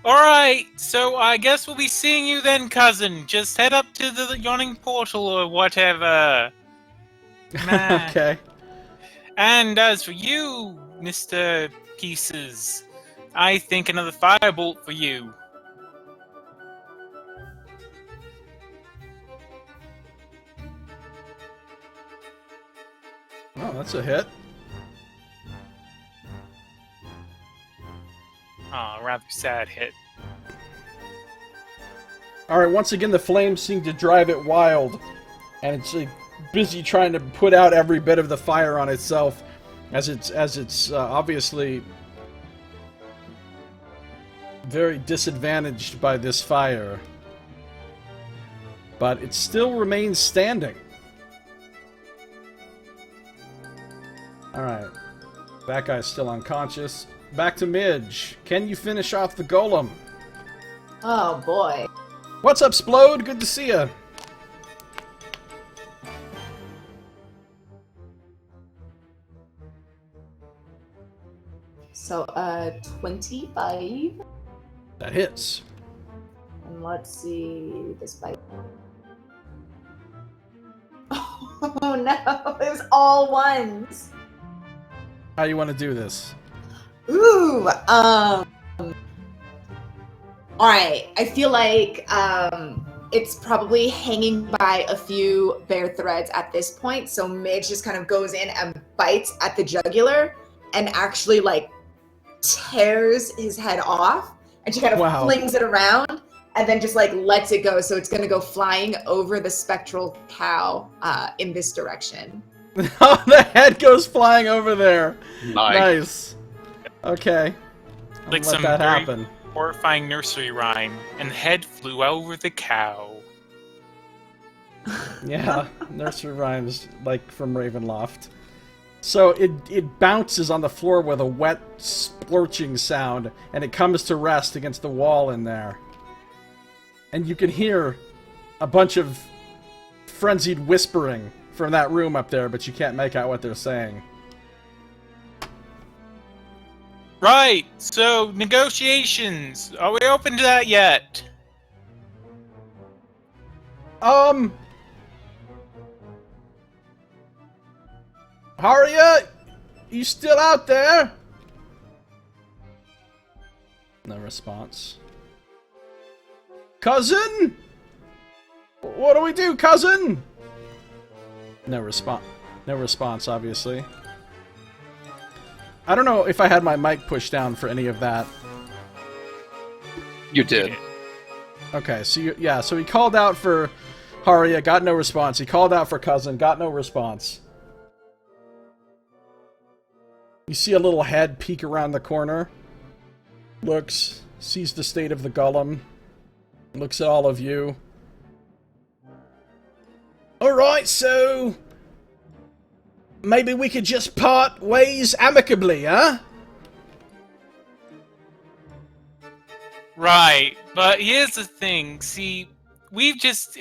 Alright, so I guess we'll be seeing you then, cousin. Just head up to the Yawning Portal or whatever. Okay. And as for you, Mr. Pieces, I think another firebolt for you. Oh, that's a hit. Ah, rather sad hit. Alright, once again the flames seem to drive it wild. And it's like busy trying to put out every bit of the fire on itself, as it's obviously very disadvantaged by this fire. But it still remains standing. Alright. That guy's still unconscious. Back to Midge. Can you finish off the golem? Oh boy. What's up, Splode? Good to see ya. So, 25. That hits. And let's see this bite. Oh no, it was all ones. How you want to do this? Ooh, alright, I feel like, it's probably hanging by a few bare threads at this point, so Midge just kind of goes in and bites at the jugular and actually, like, tears his head off, and she kind of flings it around, and then just, like, lets it go, so it's gonna go flying over the spectral cow, in this direction. Oh, the head goes flying over there. Nice. Okay. Like Let some that very happen. horrifying nursery rhyme, and the head flew over the cow. Yeah, nursery rhymes like from Ravenloft. So it bounces on the floor with a wet, splurching sound, and it comes to rest against the wall in there. And you can hear a bunch of frenzied whispering from that room up there, but you can't make out what they're saying. Right, so negotiations. Are we open to that yet? Haria, you still out there? No response. Cousin? What do we do, cousin? No response. No response, obviously. I don't know if I had my mic pushed down for any of that. You did. Okay, so so he called out for Haria, got no response. He called out for cousin, got no response. You see a little head peek around the corner. Looks, sees the state of the golem. Looks at all of you. Alright, so maybe we could just part ways amicably, huh? Right, but here's the thing. See, you've just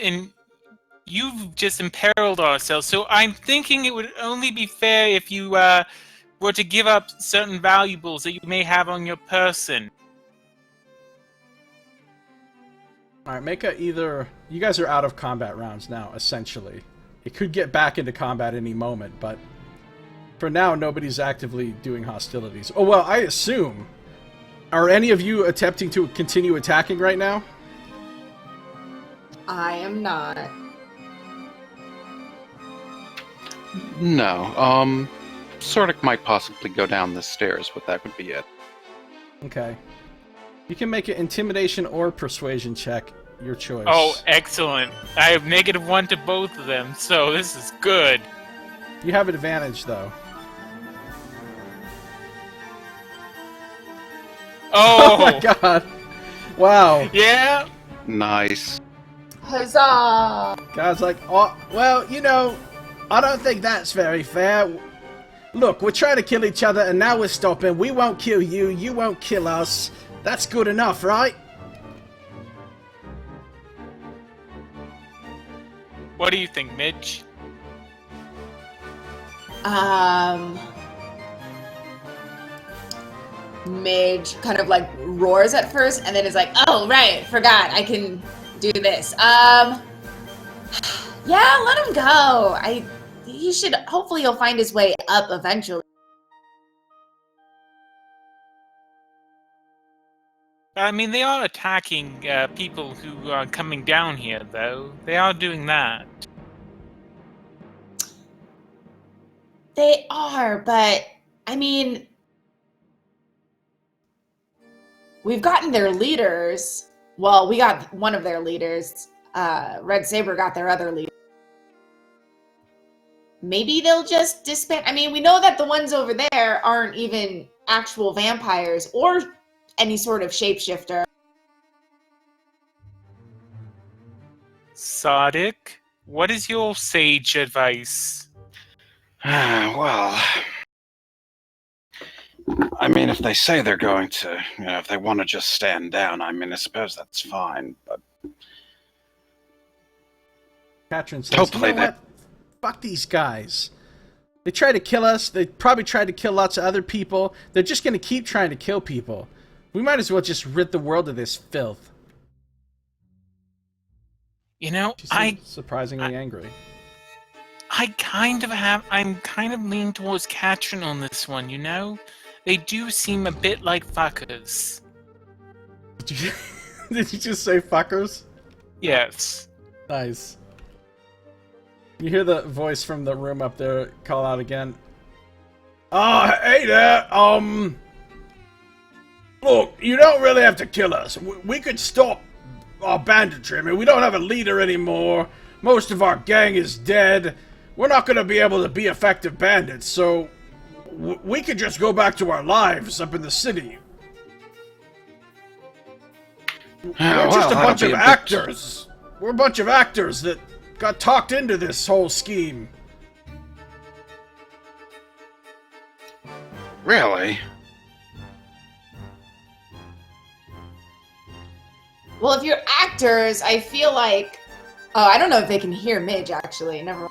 imperiled ourselves, so I'm thinking it would only be fair if you were to give up certain valuables that you may have on your person. Alright, make a either... You guys are out of combat rounds now, essentially. It could get back into combat any moment, but for now, nobody's actively doing hostilities. Oh, well, I assume... Are any of you attempting to continue attacking right now? I am not. No, Sardick might possibly go down the stairs, but that would be it. Okay. You can make an intimidation or persuasion check, your choice. Oh, excellent. I have -1 to both of them, so this is good. You have advantage, though. Oh! Oh my god! Wow. Yeah? Nice. Huzzah! God's like, oh, well, you know, I don't think that's very fair. Look, we're trying to kill each other, and now we're stopping. We won't kill you, you won't kill us. That's good enough, right? What do you think, Midge? Midge kind of like roars at first and then is like, oh right, forgot, I can do this. Yeah, let him go. Hopefully he'll find his way up eventually. I mean, they are attacking people who are coming down here, though. They are doing that. They are, but I mean, we've gotten their leaders. Well, we got one of their leaders. Red Saber got their other leader. maybe they'll just disband. I mean, we know that the ones over there aren't even actual vampires or any sort of shapeshifter. Sardick, what is your sage advice? Well, I mean, if they say they're going to, if they want to just stand down, I mean, I suppose that's fine, but... Katrin says, Hopefully you know what? Fuck these guys. They try to kill us. They probably tried to kill lots of other people. They're just going to keep trying to kill people. We might as well just rid the world of this filth. You know, She's surprisingly angry. I'm kind of leaning towards Katrin on this one, you know? They do seem a bit like fuckers. Did you just say fuckers? Yes. Nice. You hear the voice from the room up there call out again. Oh, hey there, look, you don't really have to kill us. We could stop our banditry. I mean, we don't have a leader anymore. Most of our gang is dead. We're not going to be able to be effective bandits, so we could just go back to our lives up in the city. We're just a bunch of actors. We're a bunch of actors that got talked into this whole scheme. Really? Well, if you're actors, I feel like... Oh, I don't know if they can hear Midge, actually. Never.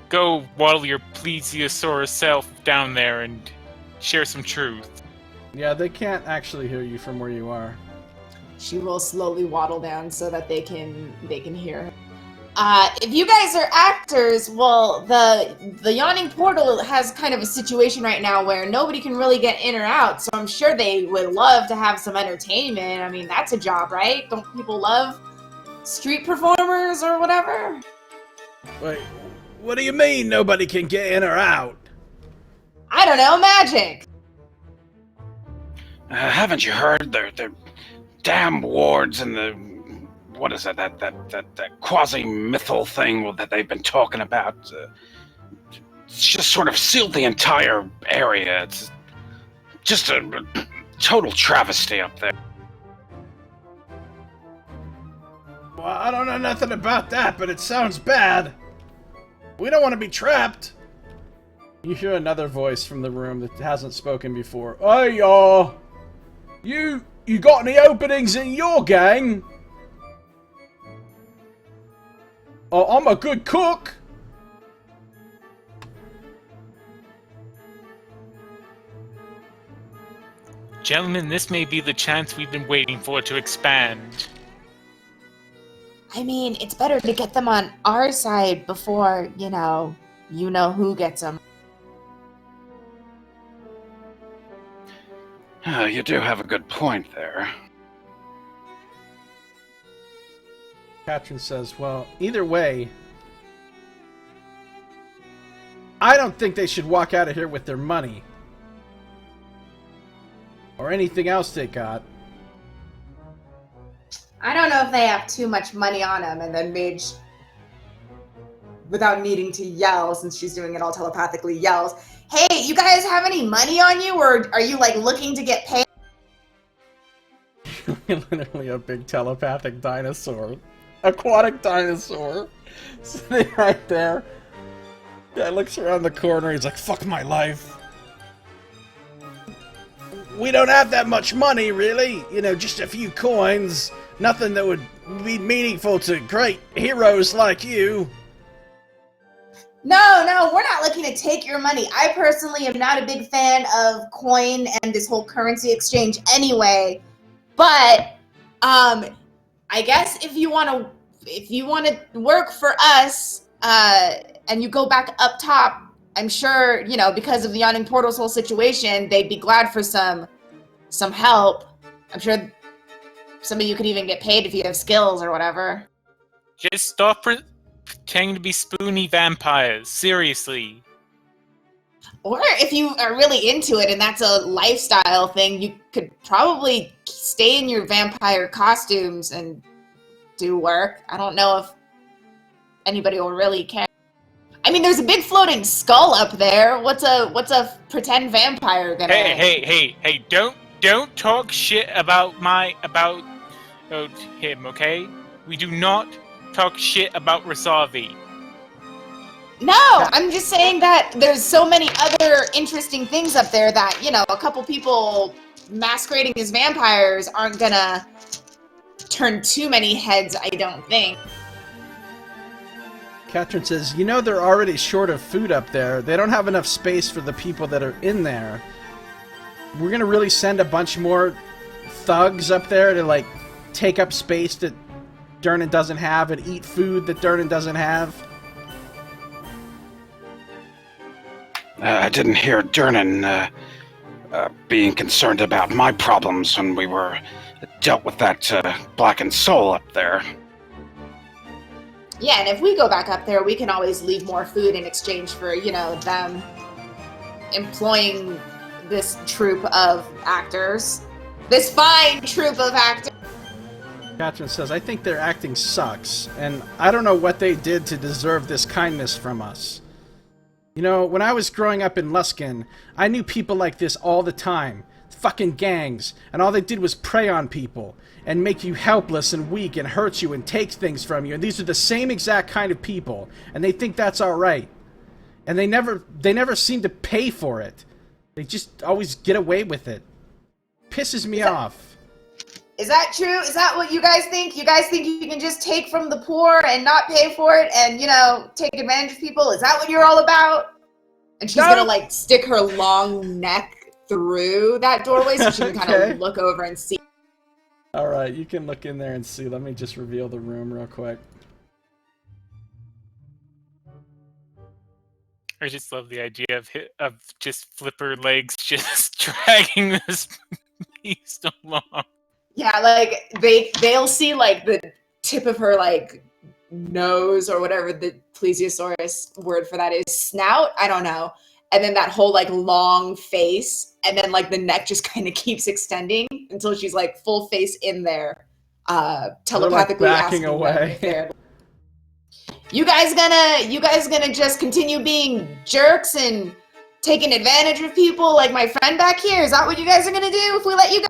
Go waddle your plesiosaurus self down there and share some truth. Yeah, they can't actually hear you from where you are. She will slowly waddle down so that they can hear her. If you guys are actors, well, the Yawning Portal has kind of a situation right now where nobody can really get in or out, so I'm sure they would love to have some entertainment. I mean, that's a job, right? Don't people love street performers or whatever? Wait, what do you mean nobody can get in or out? I don't know, magic! Haven't you heard? They're damn wards and the... What is it? That quasi-mythal thing that they've been talking about. It's just sort of sealed the entire area. It's just a total travesty up there. Well, I don't know nothing about that, but it sounds bad. We don't want to be trapped. You hear another voice from the room that hasn't spoken before. Hey, you got any openings in your gang? Oh, I'm a good cook. Gentlemen, this may be the chance we've been waiting for to expand. I mean, it's better to get them on our side before, you know who gets them. You do have a good point there. Katrin says, well, either way, I don't think they should walk out of here with their money. Or anything else they got. I don't know if they have too much money on them, and then Midge, without needing to yell, since she's doing it all telepathically, yells, hey, you guys have any money on you, or are you, like, looking to get paid? Literally a big telepathic dinosaur. Aquatic dinosaur. Sitting right there. Guy looks around the corner, he's like, fuck my life. We don't have that much money, really. You know, just a few coins. Nothing that would be meaningful to great heroes like you. No, we're not looking to take your money. I personally am not a big fan of coin and this whole currency exchange anyway. But, I guess if you want to work for us, and you go back up top, I'm sure, because of the Yawning Portal's whole situation, they'd be glad for some help. I'm sure some of you could even get paid if you have skills or whatever. Just stop pretending to be spoony vampires. Seriously. Or if you are really into it and that's a lifestyle thing, you could probably stay in your vampire costumes and do work. I don't know if anybody will really care. I mean, there's a big floating skull up there. What's a pretend vampire gonna? Hey! Don't talk shit about him, okay? We do not talk shit about Rasavi. No, I'm just saying that there's so many other interesting things up there that, you know, a couple people masquerading as vampires aren't gonna turn too many heads, I don't think. Katrin says, you know they're already short of food up there. They don't have enough space for the people that are in there. We're gonna really send a bunch more thugs up there to, like, take up space that Durnan doesn't have and eat food that Durnan doesn't have. I didn't hear Durnan being concerned about my problems when we were dealt with that blackened soul up there. Yeah, and if we go back up there, we can always leave more food in exchange for, you know, them employing this troupe of actors. This fine troupe of actors. Katrin says, I think their acting sucks, and I don't know what they did to deserve this kindness from us. You know, when I was growing up in Luskan, I knew people like this all the time. Fucking gangs, and all they did was prey on people, and make you helpless and weak, and hurt you, and take things from you, and these are the same exact kind of people, and they think that's alright. And they never seem to pay for it. They just always get away with it. Pisses me off. Is that true? Is that what you guys think? You guys think you can just take from the poor and not pay for it and, you know, take advantage of people? Is that what you're all about? And she's gonna, like, stick her long neck through that doorway so she can kind of look over and see. Alright, you can look in there and see. Let me just reveal the room real quick. I just love the idea of just flipper legs just dragging this beast along. Yeah, like, they'll see, like, the tip of her, like, nose or whatever the plesiosaurus word for that is. Snout? I don't know. And then that whole, like, long face. And then, like, the neck just kind of keeps extending until she's, like, full face in there, telepathically like backing asking away. them if you guys gonna just continue being jerks and taking advantage of people like my friend back here? Is that what you guys are gonna do if we let you guys?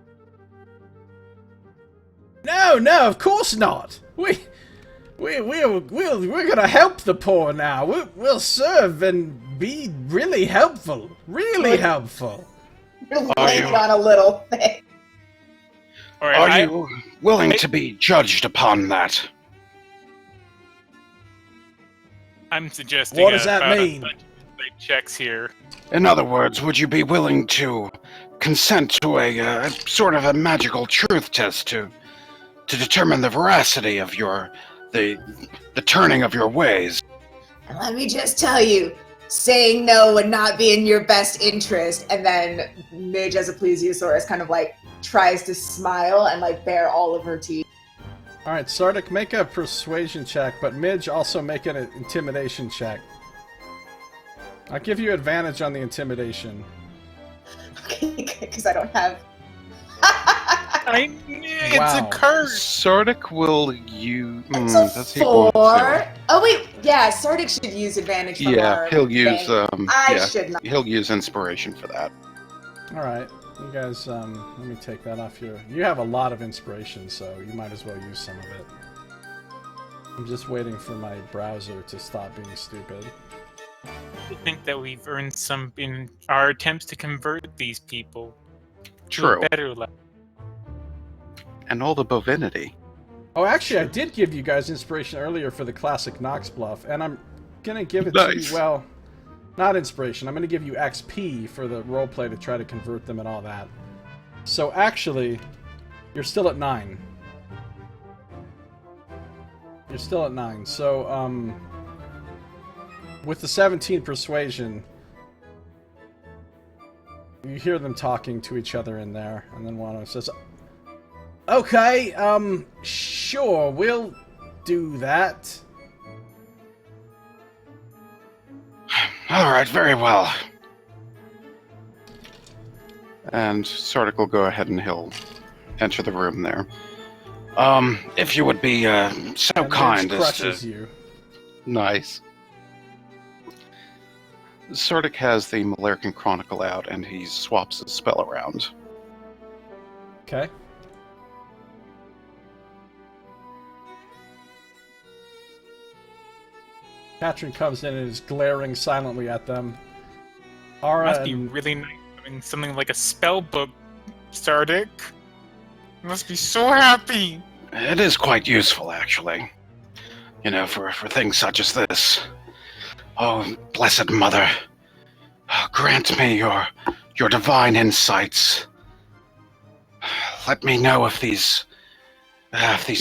No, of course not. We're gonna help the poor now. We'll serve and be really helpful. Really helpful. You're laying on a little thing. Are you willing to be judged upon that? I'm suggesting what does that mean? A bunch of checks here. In other words, would you be willing to consent to a sort of a magical truth test to determine the veracity of the turning of your ways? And let me just tell you, saying no would not be in your best interest. And then Midge, as a plesiosaurus, kind of like tries to smile and like bare all of her teeth. Alright, Sardick, make a persuasion check, but Midge also make an intimidation check. I'll give you advantage on the intimidation. Okay, because I don't have... It's a curse! Sardick will use... That's a 4. Oh wait, yeah, Sardick should use advantage from our he'll use... should not. He'll use inspiration for that. Alright, you guys, let me take that off your... You have a lot of inspiration, so you might as well use some of it. I'm just waiting for my browser to stop being stupid. I think that we've earned some in our attempts to convert these people True. to a better life. And all the bovinity. Oh, actually, I did give you guys inspiration earlier for the classic Nox Bluff, and I'm gonna give it to you, well, not inspiration, I'm gonna give you XP for the roleplay to try to convert them and all that. So actually, you're still at 9. You're still at 9, so, with the 17 persuasion, you hear them talking to each other in there, and then one of them says, okay, sure, we'll do that. Alright, very well. And Sardick will go ahead and he'll enter the room there. If you would be so and kind Midge as crushes to... you. Nice. Sardick has the Malarkin Chronicle out, and he swaps his spell around. Okay. Katrin comes in and is glaring silently at them. Ara Must be really nice having something like a spell book, Sardick. You must be so happy. It is quite useful, actually. You know, for things such as this. Oh, Blessed Mother, grant me your divine insights. Let me know if these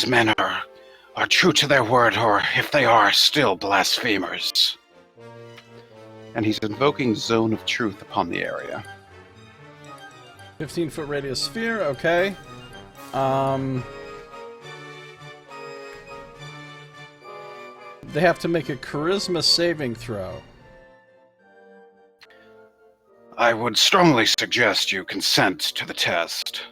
men are true to their word, or if they are still blasphemers. And he's invoking Zone of Truth upon the area. 15-foot radius sphere, okay. They have to make a charisma saving throw. I would strongly suggest you consent to the test.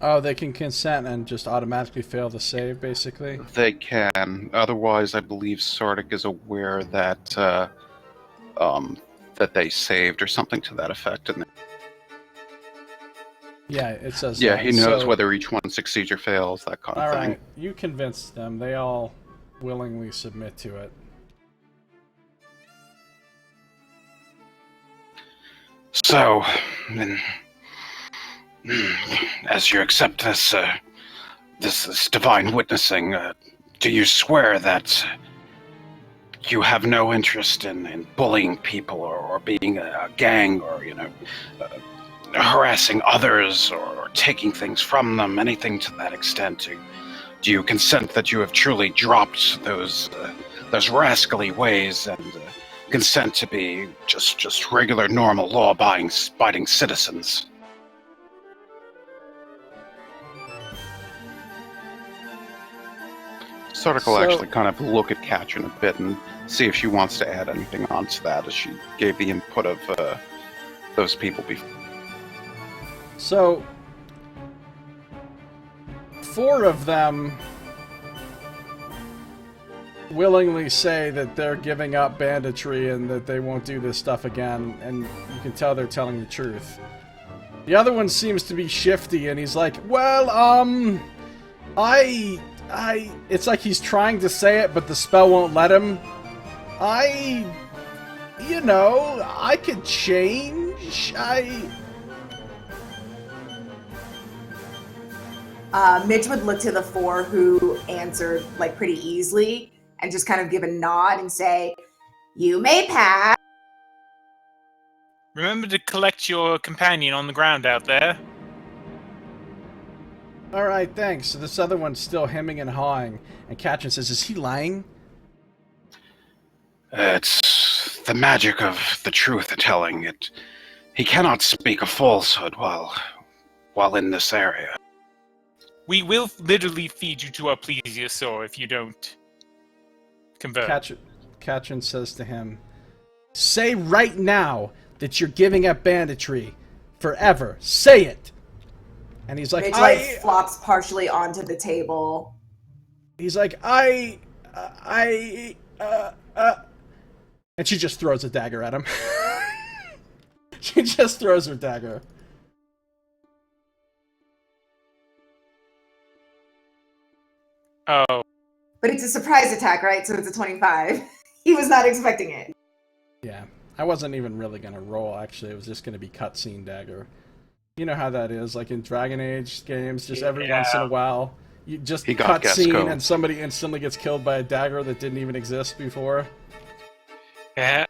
Oh, they can consent and just automatically fail the save, basically? They can. Otherwise, I believe Sardick is aware that that they saved or something to that effect. And Yeah, it says yeah, that. he knows So, whether each one succeeds or fails, that kind of thing. Alright, you convinced them. They all willingly submit to it. So, then, as you accept this, this divine witnessing, do you swear that you have no interest in bullying people or being a gang or, harassing others or taking things from them, anything to that extent? Do you consent that you have truly dropped those rascally ways and consent to be just regular, normal, law-abiding citizens? Sardick will actually kind of look at Katrin a bit and see if she wants to add anything onto that, as she gave the input of those people before. So, 4 of them willingly say that they're giving up banditry and that they won't do this stuff again, and you can tell they're telling the truth. The other one seems to be shifty, and he's like, well, it's like he's trying to say it, but the spell won't let him. I could change. Midge would look to the 4 who answered like pretty easily and just kind of give a nod and say, "You may pass." Remember to collect your companion on the ground out there. Alright, thanks. So this other one's still hemming and hawing, and Katrin says, is he lying? It's the magic of the truth-telling. He cannot speak a falsehood while in this area. We will literally feed you to our plesiosaur if you don't convert. Katrin says to him, say right now that you're giving up banditry. Forever. Say it! And he's like, Midge flops partially onto the table. He's like, and she just throws a dagger at him. She just throws her dagger. Oh. But it's a surprise attack, right? So it's a 25. He was not expecting it. Yeah. I wasn't even really going to roll, actually. It was just going to be cutscene dagger. You know how that is, like in Dragon Age games, just every once in a while, you just cutscene and somebody instantly gets killed by a dagger that didn't even exist before. Yeah.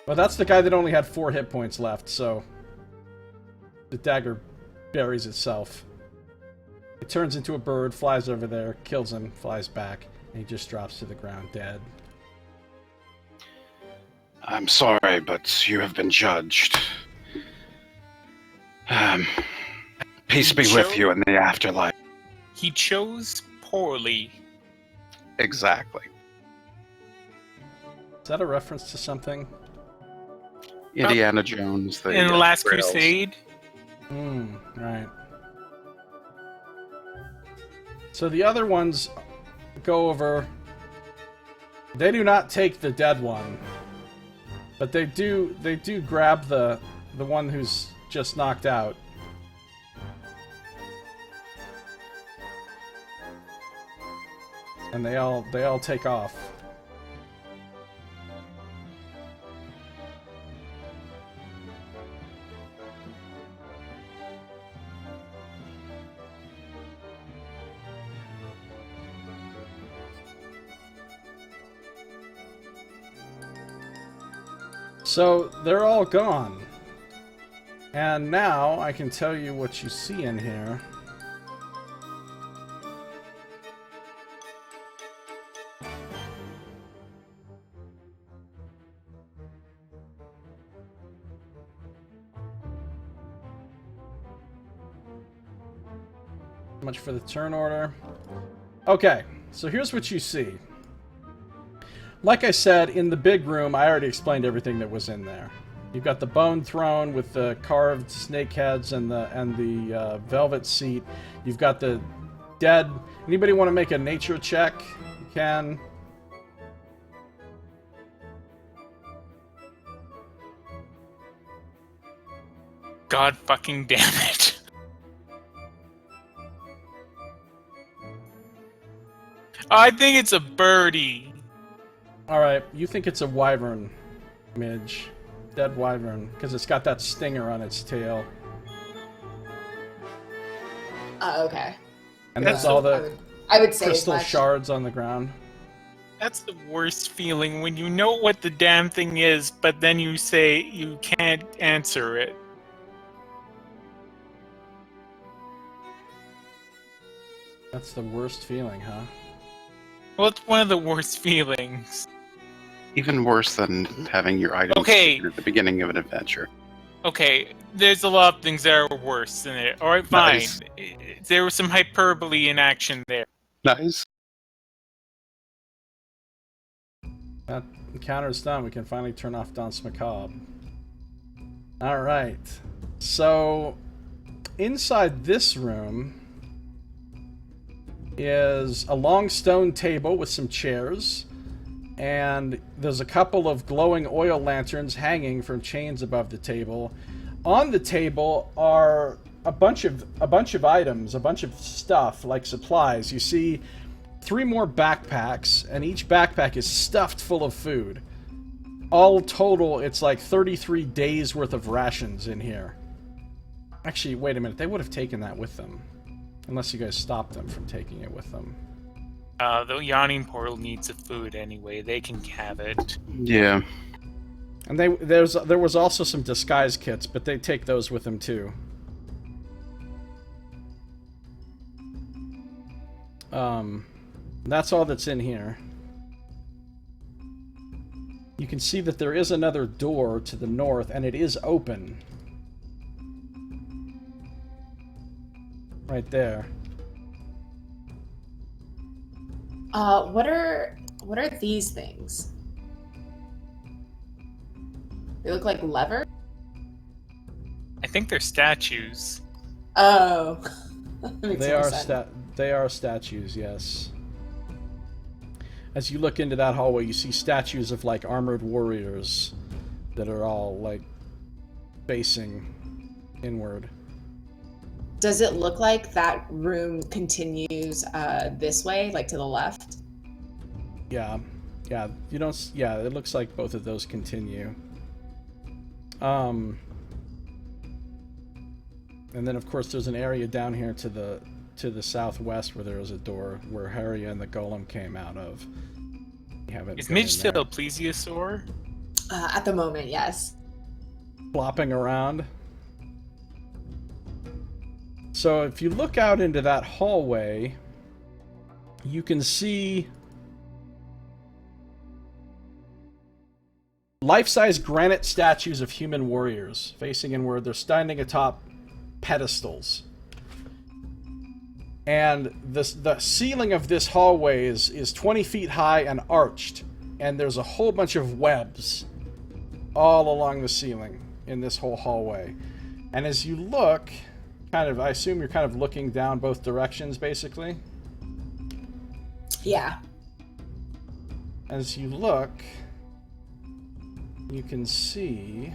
Well, that's the guy that only had 4 hit points left, so the dagger buries itself. It turns into a bird, flies over there, kills him, flies back, and he just drops to the ground dead. I'm sorry, but you have been judged. Peace be with you in the afterlife. He chose poorly. Exactly. Is that a reference to something? Indiana Jones. In the Last Crusade? Right. So the other ones go over. They do not take the dead one, but they do grab the one who's just knocked out. And they all take off. So they're all gone. And now I can tell you what you see in here. Much for the turn order. Okay, so here's what you see. Like I said, in the big room, I already explained everything that was in there. You've got the bone throne with the carved snake heads and the velvet seat. You've got the dead. Anybody want to make a nature check? You can. God fucking damn it. I think it's a birdie. Alright, you think it's a wyvern, Midge. Dead wyvern, because it's got that stinger on its tail. Okay. And that's all the I would say crystal as much. shards on the ground. That's the worst feeling, when you know what the damn thing is, but then you say you can't answer it. That's the worst feeling, huh? Well, it's one of the worst feelings. Even worse than having your items Okay. at the beginning of an adventure. Okay, there's a lot of things that are worse than it. Alright, fine. Nice. There was some hyperbole in action there. Nice. That encounter's done. We can finally turn off Danse Macabre. Alright. So, inside this room is a long stone table with some chairs, and there's a couple of glowing oil lanterns hanging from chains above the table. On the table are a bunch of items, a bunch of stuff like supplies. You see 3 more backpacks, and each backpack is stuffed full of food. All total, it's like 33 days worth of rations in here. Actually, wait a minute, they would have taken that with them. Unless you guys stopped them from taking it with them. The Yawning Portal needs the food anyway. They can have it. Yeah. And there was also some disguise kits, but they take those with them too. That's all that's in here. You can see that there is another door to the north, and it is open. Right there. What are these things? They look like lever. I think they're statues. Oh, that makes They more are sense. they are statues, yes. As you look into that hallway, you see statues of like armored warriors that are all like facing inward. Does it look like that room continues this way, like to the left? Yeah, you don't. Yeah, it looks like both of those continue. And then of course there's an area down here to the southwest where there is a door where Harry and the golem came out of. You haven't Is been Midge in still there. a plesiosaur? At the moment, yes. Flopping around. So if you look out into that hallway, you can see life-size granite statues of human warriors facing inward. They're standing atop pedestals. And the ceiling of this hallway is 20 feet high and arched. And there's a whole bunch of webs all along the ceiling in this whole hallway. And as you look, I assume you're kind of looking down both directions, basically. Yeah. As you look, you can see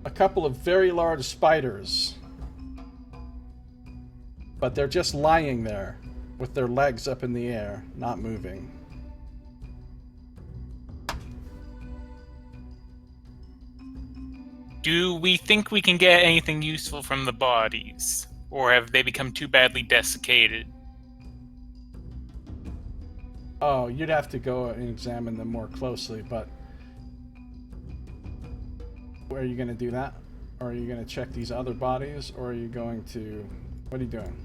a couple of very large spiders, but they're just lying there with their legs up in the air, not moving. Do we think we can get anything useful from the bodies? Or have they become too badly desiccated? Oh, you'd have to go and examine them more closely, but are you going to do that? Or are you going to check these other bodies? Or are you going to... What are you doing?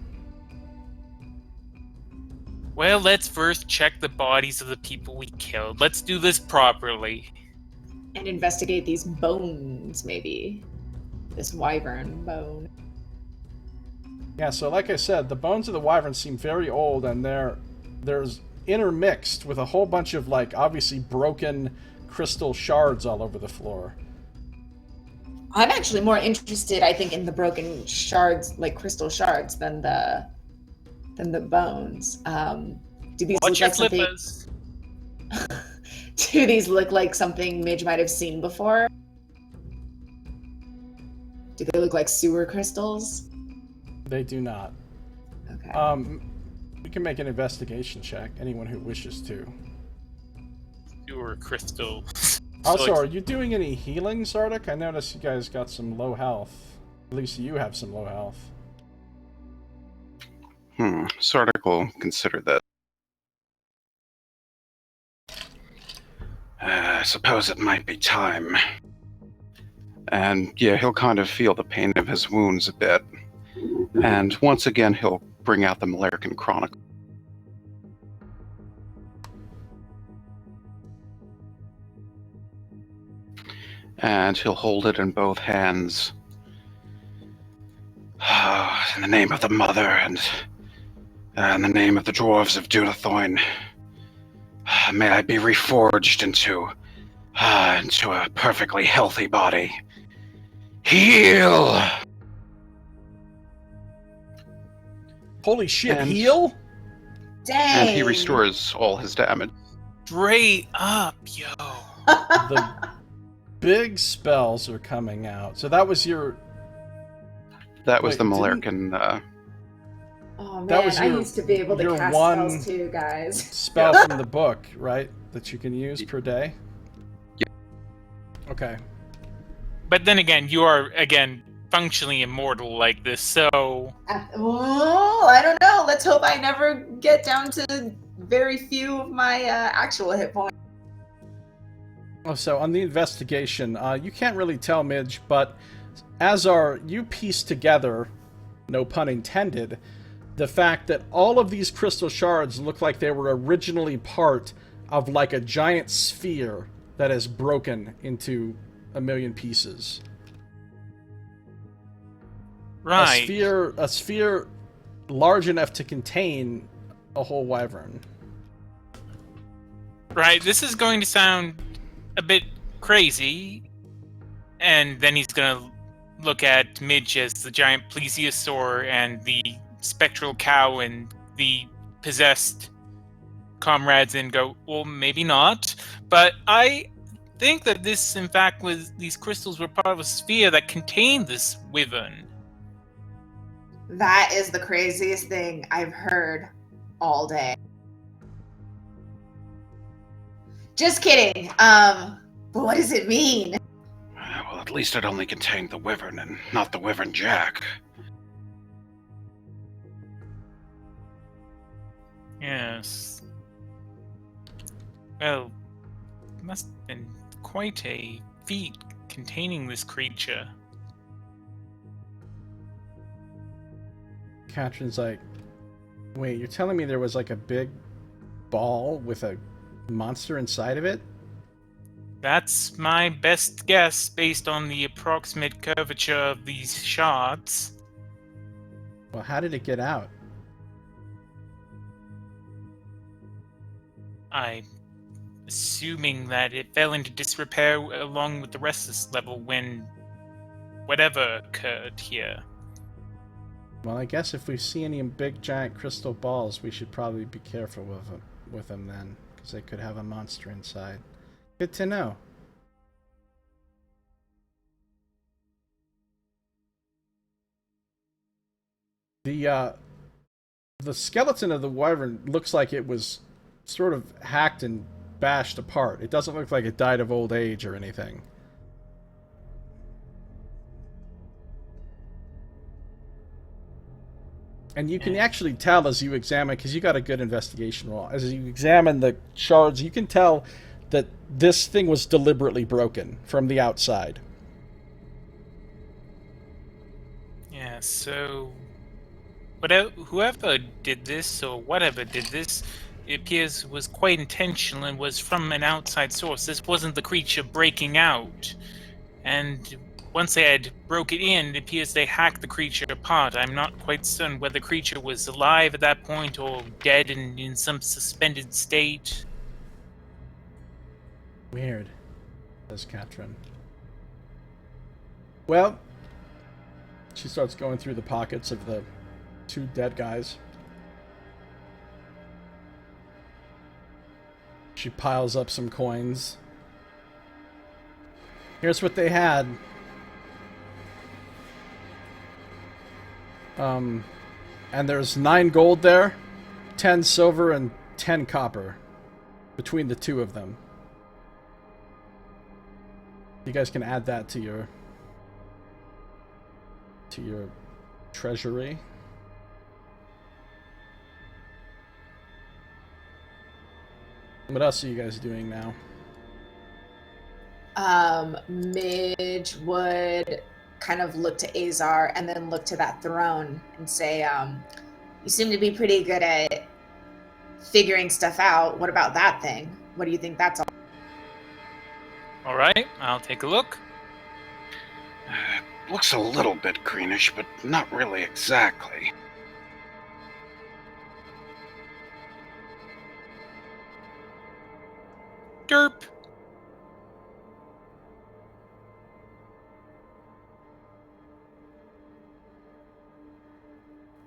Well, let's first check the bodies of the people we killed. Let's do this properly. And investigate these bones, maybe. This wyvern bone. Yeah, so like I said, the bones of the wyvern seem very old, and there's intermixed with a whole bunch of, like, obviously broken crystal shards all over the floor. I'm actually more interested, I think, in the broken shards, like crystal shards, than the bones. Do these Watch look your like something? flippers. Do these look like something Midge might have seen before? Do they look like sewer crystals? They do not. Okay. We can make an investigation check, anyone who wishes to. Sewer crystal. Also, are you doing any healing, Sardick? I noticed you guys got some low health. At least you have some low health. Sardick will consider that. I suppose it might be time. And yeah, he'll kind of feel the pain of his wounds a bit. And once again, he'll bring out the Malarican Chronicle. And he'll hold it in both hands. In the name of the Mother and in the name of the Dwarves of Dunathoin, may I be reforged into a perfectly healthy body. Heal! Holy shit, And- heal? Dang! And he restores all his damage. Straight up, yo. The big spells are coming out. So that was your... That was Wait, the didn't- Malarican. Oh man, That was I your- used to be able to your cast one- spells too, guys. spell from the book, right? That you can use per day? Yeah. Okay. But then again, you are, again, functionally immortal like this, so... Oh, I don't know. Let's hope I never get down to very few of my actual hit points. Oh, so on the investigation, you can't really tell, Midge, but Azar, you piece together, no pun intended, the fact that all of these crystal shards look like they were originally part of like a giant sphere that has broken into a million pieces. Right. A sphere large enough to contain a whole wyvern. Right, this is going to sound a bit crazy, and then he's gonna look at Midge as the giant plesiosaur and the spectral cow and the possessed comrades and go, well, maybe not. But I think that this, in fact, these crystals were part of a sphere that contained this wyvern. That is the craziest thing I've heard all day. Just kidding. But what does it mean? Well, at least it only contained the wyvern and not the wyvern jack. Yes. Well, it must have been quite a feat containing this creature. Katryn's like, wait, you're telling me there was like a big ball with a monster inside of it? That's my best guess based on the approximate curvature of these shards. Well, how did it get out? I assuming that it fell into disrepair along with the rest of this level when whatever occurred here. Well, I guess if we see any big giant crystal balls, we should probably be careful with them then, because they could have a monster inside. Good to know. The skeleton of the wyvern looks like it was sort of hacked and bashed apart. It doesn't look like it died of old age or anything. And you can actually tell as you examine, because you got a good investigation roll, as you examine the shards, you can tell that this thing was deliberately broken from the outside. Yeah, so whoever did this, or whatever did this, it appears was quite intentional and was from an outside source. This wasn't the creature breaking out. And once they had broke it in, it appears they hacked the creature apart. I'm not quite certain whether the creature was alive at that point or dead and in some suspended state. Weird, says Katrin. Well, she starts going through the pockets of the two dead guys. She piles up some coins. Here's what they had. And there's 9 gold there, 10 silver, and 10 copper between the two of them. You guys can add that to your treasury. What else are you guys doing now? Midge would kind of look to Azar and then look to that throne and say, you seem to be pretty good at figuring stuff out. What about that thing? What do you think that's all? All right, I'll take a look. Looks a little bit greenish, but not really exactly. Derp.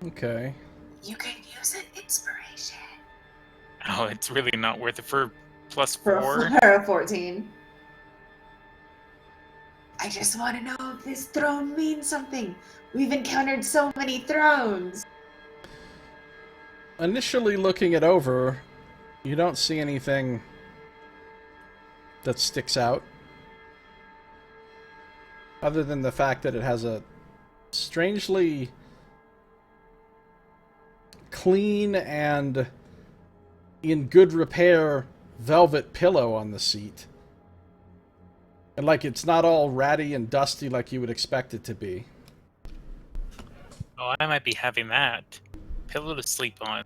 Okay. You can use an inspiration. Oh, it's really not worth it for +4. For a 14. I just want to know if this throne means something. We've encountered so many thrones. Initially looking it over, you don't see anything that sticks out. Other than the fact that it has a strangely clean and in good repair velvet pillow on the seat. And like it's not all ratty and dusty like you would expect it to be. Oh, I might be having that. Pillow to sleep on.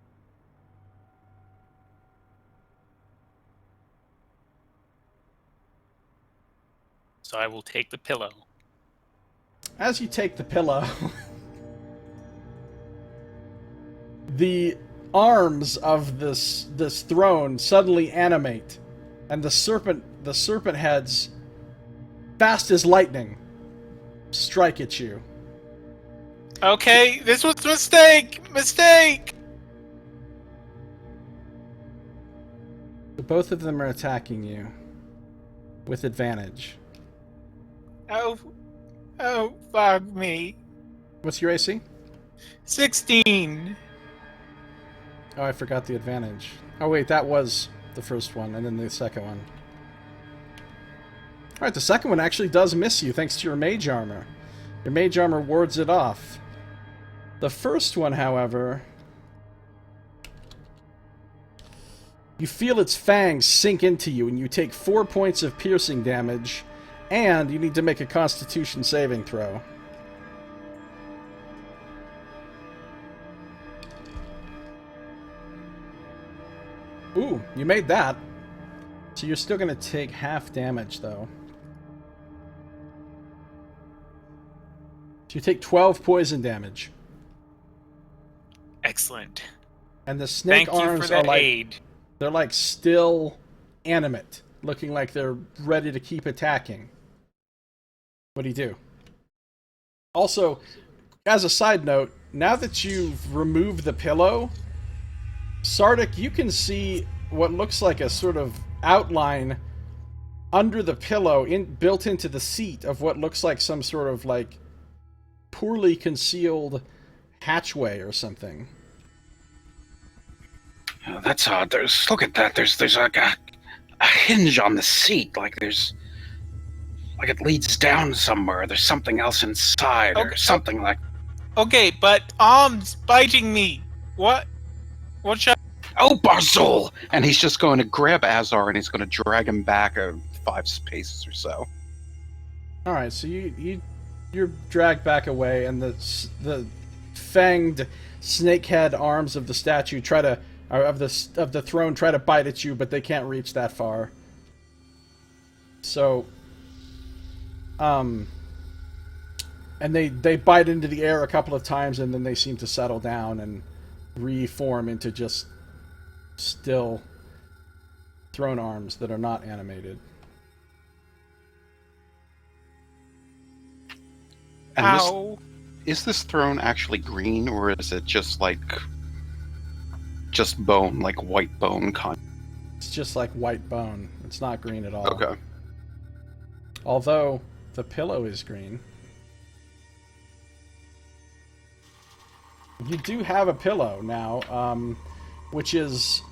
So I will take the pillow. As you take the pillow, the arms of this throne suddenly animate, and the serpent heads, fast as lightning, strike at you. Okay, this was a mistake! Mistake! Both of them are attacking you with advantage. Oh, fuck me. What's your AC? 16. Oh, I forgot the advantage. Oh wait, that was the first one, and then the second one. Alright, the second one actually does miss you, thanks to your mage armor. Your mage armor wards it off. The first one, however, you feel its fangs sink into you, and you take 4 points of piercing damage, and you need to make a Constitution saving throw. Ooh, you made that. So you're still going to take half damage, though. So you take 12 poison damage. Excellent. And the snake Thank you arms for that are like aid. they're like still animate, looking like they're ready to keep attacking. What do you do? Also, as a side note, now that you've removed the pillow, Sardick, you can see what looks like a sort of outline under the pillow, built into the seat of what looks like some sort of like poorly concealed hatchway or something. Oh, that's odd. Look at that. There's like a hinge on the seat. Like it leads down somewhere. There's something else inside, or something like. Okay, but arms biting me. What? What should? Oh, Barzul! And he's just going to grab Azar and he's going to drag him back 5 paces or so. All right, so you're dragged back away, and the fanged snakehead arms of the statue of the throne try to bite at you, but they can't reach that far. So, and they bite into the air a couple of times, and then they seem to settle down and reform into just still throne arms that are not animated. And is this throne actually green, or is it just bone, like white bone kind? It's just like white bone. It's not green at all. Okay. Although the pillow is green. You do have a pillow now, which has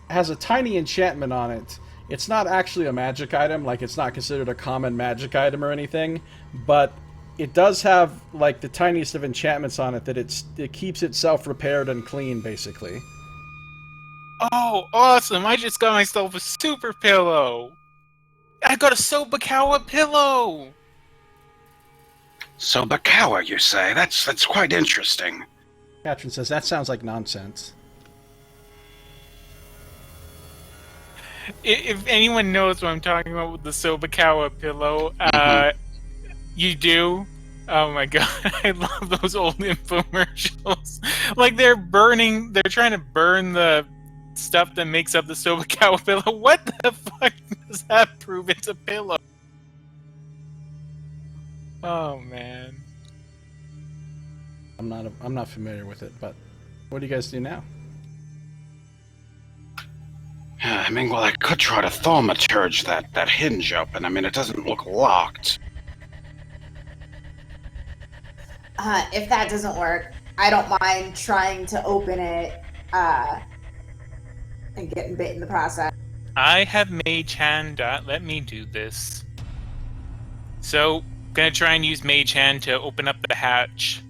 a tiny enchantment on it. It's not actually a magic item, like it's not considered a common magic item or anything, but it does have like the tiniest of enchantments on it that it keeps itself repaired and clean, basically. Oh, awesome! I just got myself a super pillow. I got a Sobakawa pillow. Sobakawa, you say? That's quite interesting. Katrin says, that sounds like nonsense. If anyone knows what I'm talking about with the Sobakawa pillow, you do. Oh my god, I love those old infomercials. Like they're trying to burn the stuff that makes up the Sobakawa pillow. What the fuck does that prove it's a pillow? Oh man. I'm not familiar with it, but what do you guys do now? I mean, well, I could try to thaumaturge that hinge open. I mean, it doesn't look locked. If that doesn't work, I don't mind trying to open it and getting bit in the process. I have Mage Hand. Let me do this. So, gonna try and use Mage Hand to open up the hatch.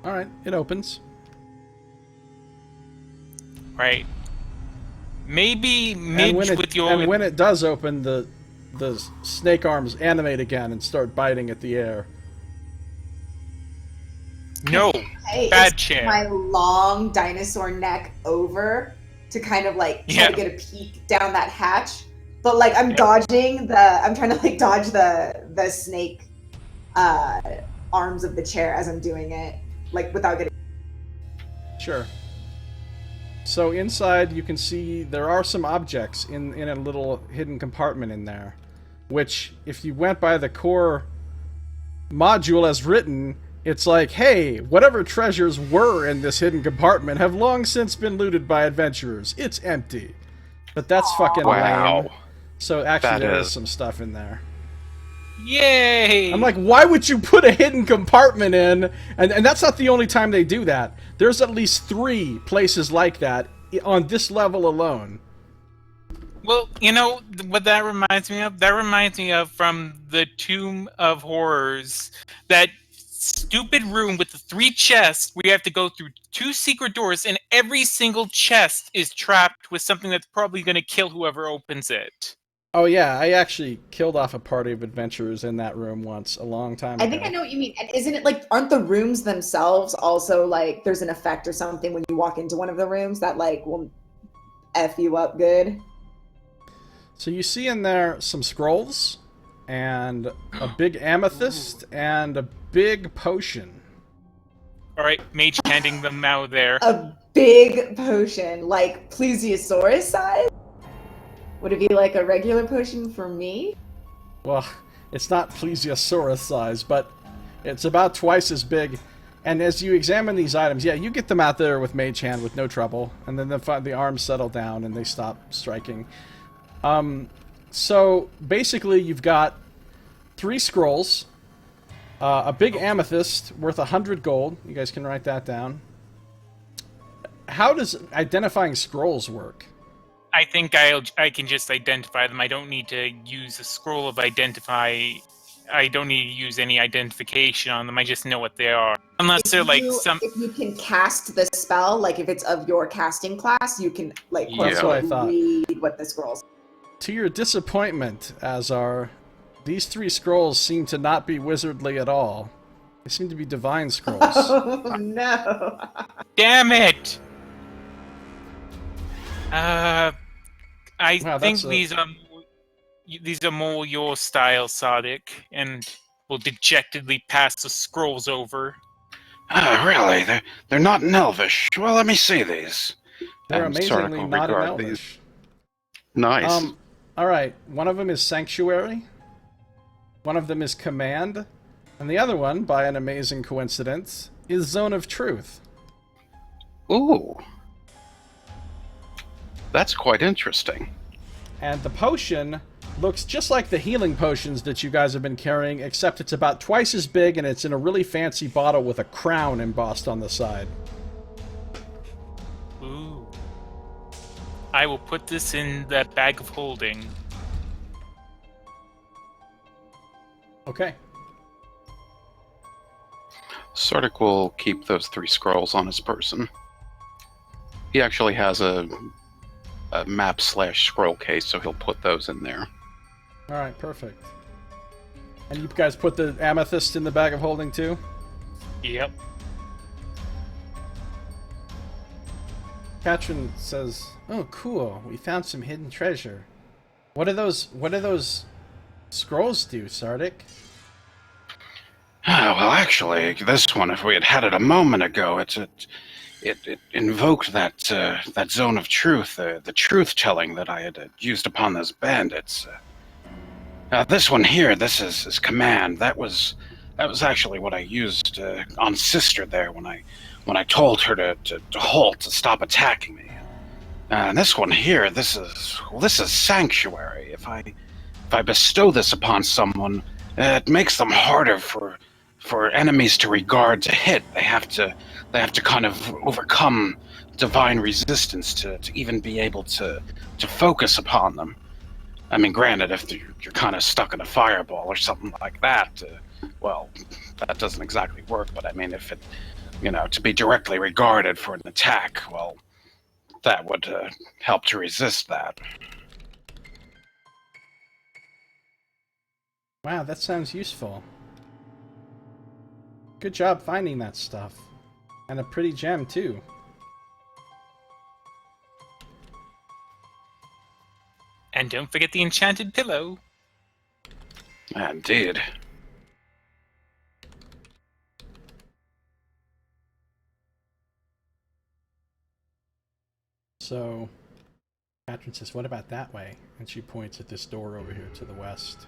Alright, it opens. Right. Maybe Midge with your... And when it does open, the snake arms animate again and start biting at the air. No, hey, bad chair. My long dinosaur neck over to kind of like try to get a peek down that hatch, but like I'm dodging I'm trying to like dodge the snake arms of the chair as I'm doing it, like without getting. Sure. So inside you can see there are some objects in a little hidden compartment in there, which if you went by the core module as written, it's like, hey, whatever treasures were in this hidden compartment have long since been looted by adventurers. It's empty. But that's fucking lame. So actually there is some stuff in there. Yay! I'm like, why would you put a hidden compartment in? And that's not the only time they do that. There's at least 3 places like that on this level alone. Well, you know what that reminds me of? That reminds me of from the Tomb of Horrors. That stupid room with the 3 chests where you have to go through 2 secret doors, and every single chest is trapped with something that's probably going to kill whoever opens it. Oh yeah, I actually killed off a party of adventurers in that room once, a long time ago. I think I know what you mean. And isn't it like, aren't the rooms themselves also like, there's an effect or something when you walk into one of the rooms that like will F you up good? So you see in there some scrolls, and a big amethyst, and a big potion. Alright, Mage handing them out there. A big potion, like plesiosaurus size? Would it be like a regular potion for me? Well, it's not plesiosaurus size, but it's about twice as big. And as you examine these items, yeah, you get them out there with Mage Hand with no trouble, and then the arms settle down and they stop striking. So basically, you've got 3 scrolls, a big amethyst worth 100 gold. You guys can write that down. How does identifying scrolls work? I think I can just identify them. I don't need to use a scroll of identify. I don't need to use any identification on them. I just know what they are. Unless they're like some. If you can cast the spell, like if it's of your casting class, you can like That's what I thought. read what the scrolls. To your disappointment, Azar, these 3 scrolls seem to not be wizardly at all. They seem to be divine scrolls. Oh no! Damn it! I Wow, think that's these are more your style, Sardick, and will dejectedly pass the scrolls over. Really? They're not in Elvish. Well, let me see these. They're And amazingly Sardick will not in regard Elvish. Nice. Alright, one of them is Sanctuary, one of them is Command, and the other one, by an amazing coincidence, is Zone of Truth. Ooh. That's quite interesting. And the potion looks just like the healing potions that you guys have been carrying, except it's about twice as big and it's in a really fancy bottle with a crown embossed on the side. Ooh. I will put this in that bag of holding. Okay. Sardick will keep those 3 scrolls on his person. He actually has a map/scroll case, so he'll put those in there. Alright, perfect. And you guys put the amethyst in the bag of holding too? Yep. Katrin says, "Oh, cool. We found some hidden treasure. What do those scrolls do, Sardick?" Well, actually, this one, if we had had it a moment ago, it invoked that zone of truth, the truth-telling that I had used upon those bandits. This one here, this is command. That was actually what I used on Sister there when I told her to halt, to stop attacking me. And this one here, this is sanctuary. If I bestow this upon someone, it makes them harder for enemies to regard, to hit. They have to kind of overcome divine resistance to even be able to focus upon them. I mean, granted, if you're kind of stuck in a fireball or something like that, well, that doesn't exactly work. But I mean, if it, to be directly regarded for an attack, well, that would help to resist that. Wow, that sounds useful. Good job finding that stuff. And a pretty gem, too. And don't forget the enchanted pillow. Indeed. So, Katrin says, "What about that way?" And she points at this door over here to the west.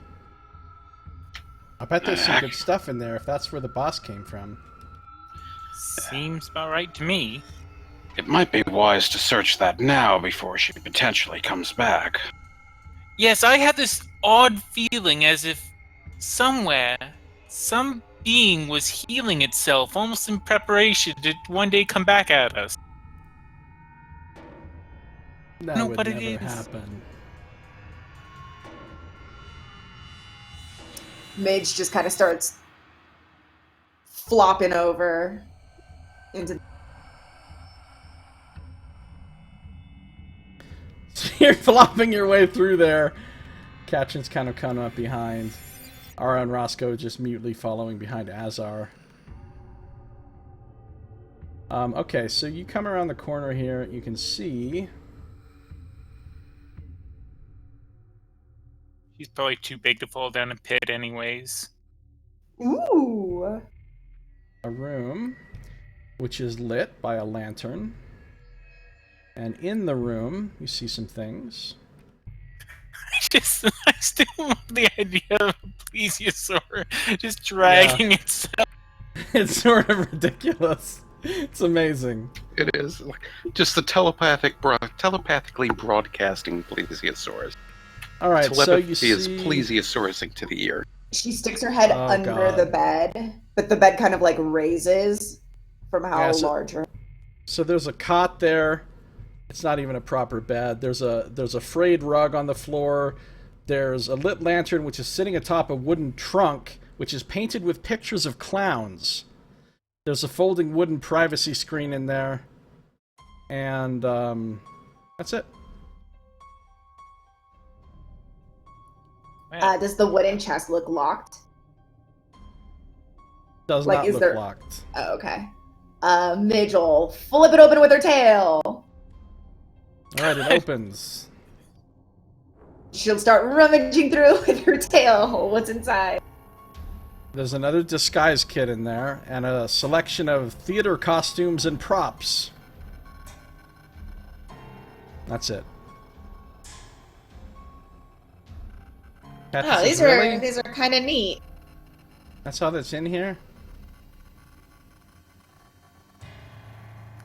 I bet there's some good stuff in there if that's where the boss came from. Seems about right to me. It might be wise to search that now before she potentially comes back. Yes, I had this odd feeling as if somewhere, some being was healing itself, almost in preparation to one day come back at us. That No, would but it never is. happen. Midge just kind of starts flopping over into. So you're flopping your way through there. Katrin's kind of coming up behind. Ara and Roscoe just mutely following behind Azar. Okay, so you come around the corner here. You can see... He's probably too big to fall down a pit anyways. Ooh. a room which is lit by a lantern. And in the room, you see some things. I still love the idea of a plesiosaur just dragging itself. It's sort of ridiculous. It's amazing. It is. Just the telepathically broadcasting plesiosaurs. All right, so you Telepathy is see... plesiosaurusing to the ear. She sticks her head under God. the bed, but the bed kind of like raises from how Yeah, so- large her. So there's a cot there. It's not even a proper bed. There's a frayed rug on the floor. There's a lit lantern which is sitting atop a wooden trunk which is painted with pictures of clowns. There's a folding wooden privacy screen in there. And that's it. Does the wooden chest look locked? Does Like, not is look there- locked. Oh, okay. Midge will flip it open with her tail. Alright, it opens. She'll start rummaging through with her tail. What's inside? There's another disguise kit in there, and a selection of theater costumes and props. That's it. Katniss Oh, says, "Really? these are kind of neat. That's all that's in here?"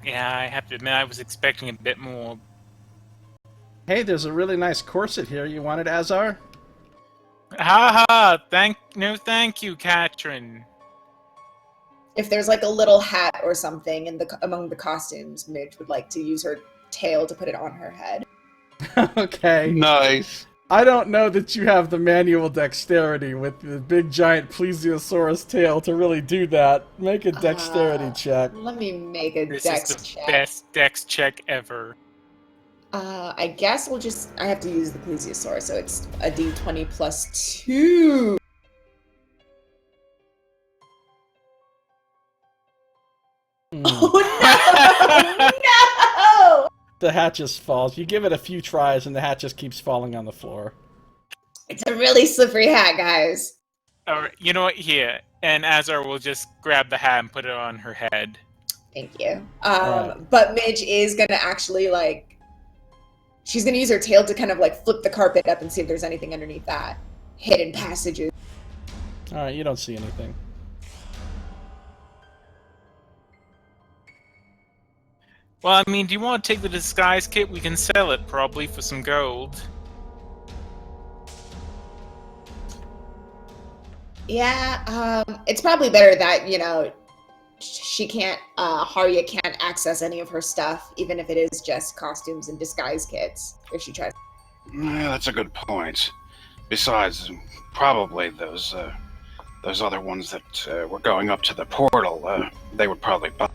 Yeah, I have to admit, I was expecting a bit more. Hey, there's a really nice corset here. You want it, Azar? Ha ha! Thank you, Katrin. If there's like a little hat or something among the costumes, Midge would like to use her tail to put it on her head. Okay. Nice. I don't know that you have the manual dexterity with the big giant plesiosaurus tail to really do that. Make a dexterity check. Let me make a This dex is the check. best dex check ever. I guess I have to use the plesiosaur, so it's a d20 plus 2. Oh no! No! The hat just falls. You give it a few tries and the hat just keeps falling on the floor. It's a really slippery hat, guys. Alright, you know what? Here. And Azar will just grab the hat and put it on her head. Thank you. Alright. But Midge is gonna actually she's gonna use her tail to kind of flip the carpet up and see if there's anything underneath that. Hidden passages. Alright, you don't see anything. Well, I mean, do you want to take the disguise kit? We can sell it, probably, for some gold. Yeah, it's probably better that, she can't, Harya can't access any of her stuff, even if it is just costumes and disguise kits, if she tries. Yeah, that's a good point. Besides, probably those other ones that were going up to the portal, they would probably buy.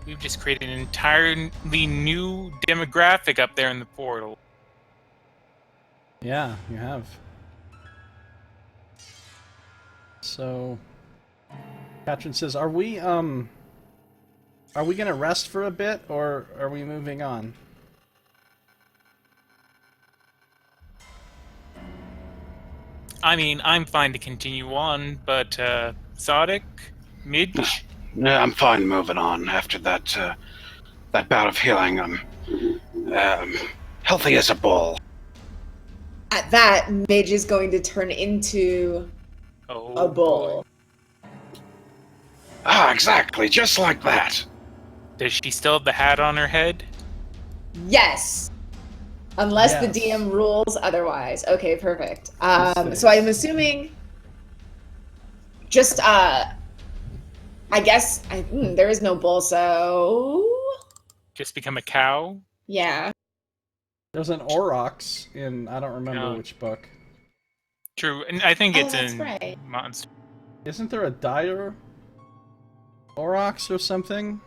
We've just created an entirely new demographic up there in the portal. Yeah, you have. So, Katrin says, are we gonna rest for a bit, or are we moving on? I mean, I'm fine to continue on, but, Sardick? Midge? Yeah, I'm fine moving on after that bout of healing. I'm healthy as a bull. At that, Midge is going to turn into Oh, a bull. Ah, exactly, just like that. Does she still have the hat on her head? Yes! Unless Yes. the DM rules otherwise. Okay, perfect. Yes. So I'm assuming just, I guess there is no bull, so Just become a cow? yeah. There's an Aurochs in, I don't remember No. which book. True, and I think Oh, it's that's in right. Monster. Isn't there a dire Aurochs or something?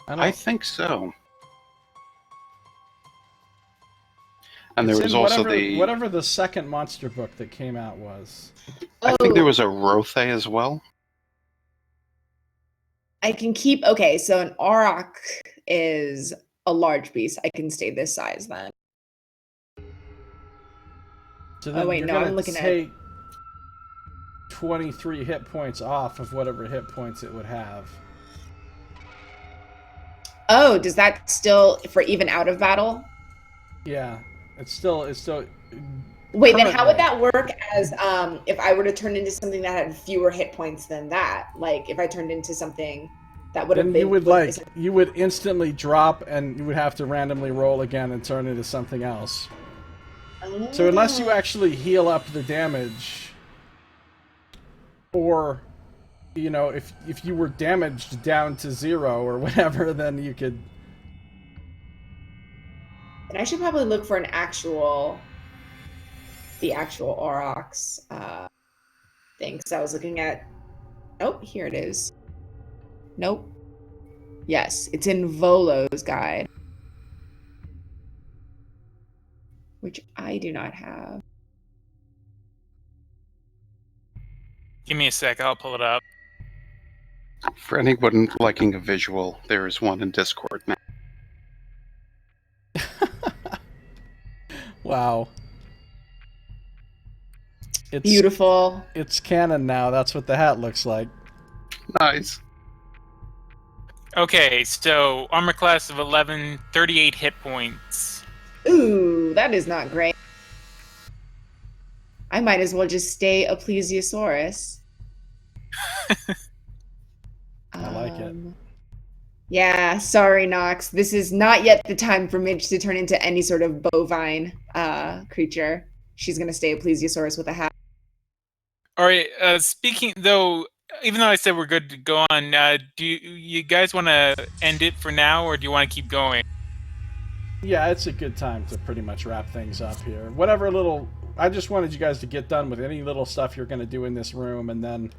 I think so. And It's there was in also whatever the second monster book that came out was. I think there was a Rothe as well. I can keep. Okay, so an auroch is a large beast. I can stay this size then. So then wait, you're no, gonna I'm looking at- take 23 hit points off of whatever hit points it would have. Oh, does that still for even out of battle? Yeah, it's still. Wait, then how would currently. that work as if I were to turn into something that had fewer hit points than that? Like if I turned into something that would have Then been you would instantly drop, and you would have to randomly roll again and turn into something else. So unless you actually heal up the damage, or if you were damaged down to 0 or whatever, then you could. And I should probably look for the actual Aurochs thing, because I was looking at. Oh, here it is. Nope. Yes, it's in Volo's guide, which I do not have. Give me a sec, I'll pull it up. For anyone liking a visual, there is one in Discord now. Wow. It's Beautiful. It's canon now. That's what the hat looks like. Nice. Okay, so armor class of 11, 38 hit points. Ooh, that is not great. I might as well just stay a plesiosaurus. I like it. Yeah, sorry, Nox. This is not yet the time for Midge to turn into any sort of bovine creature. She's going to stay a plesiosaurus with a hat. All right, speaking, though, even though I said we're good to go on, do you guys want to end it for now, or do you want to keep going? Yeah, it's a good time to pretty much wrap things up here. Whatever little... I just wanted you guys to get done with any little stuff you're going to do in this room, and then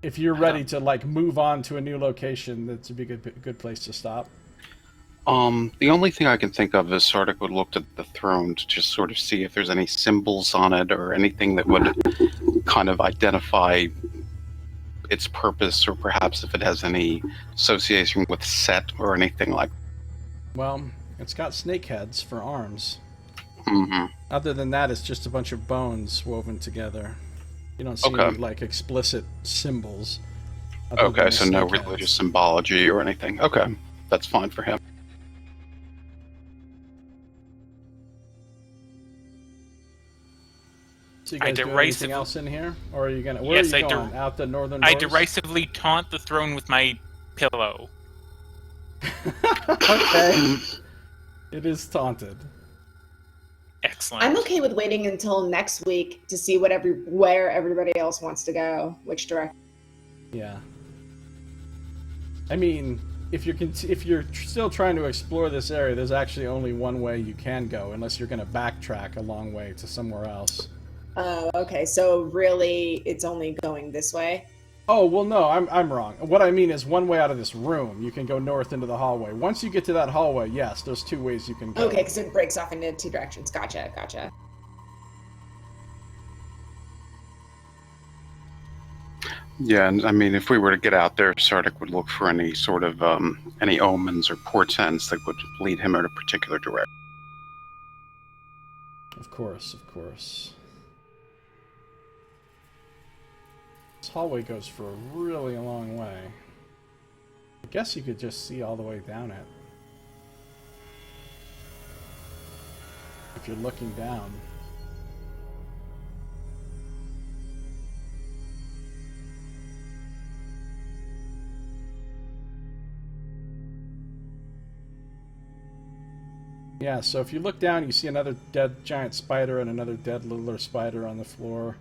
if you're ready to, like, move on to a new location, that's a good place to stop. The only thing I can think of is Sardick would look at the throne to just sort of see if there's any symbols on it or anything that would kind of identify its purpose, or perhaps if it has any association with Set or anything like that. Well, it's got snake heads for arms. Mm-hmm. Other than that, it's just a bunch of bones woven together. You don't see any, like, explicit symbols. Okay, so no religious symbology or anything. Okay, that's fine for him. So you guys do anything else in here? Or are you going to... Where are you going? Out the northern doors? I derisively taunt the throne with my pillow. Okay. It is taunted. Excellent. I'm okay with waiting until next week to see where everybody else wants to go, which direction. Yeah. I mean, if you're still trying to explore this area, there's actually only one way you can go, unless you're going to backtrack a long way to somewhere else. Oh, okay. So really, it's only going this way? Oh, well, no, I'm wrong. What I mean is one way out of this room. You can go north into the hallway. Once you get to that hallway, yes, there's 2 ways you can go. Okay, because it breaks off into 2 directions. Gotcha. Yeah, and I mean, if we were to get out there, Sardick would look for any sort of any omens or portents that would lead him in a particular direction. Of course. This hallway goes for a really long way. I guess you could just see all the way down it. If you're looking down. Yeah, so if you look down, you see another dead giant spider and another dead littler spider on the floor.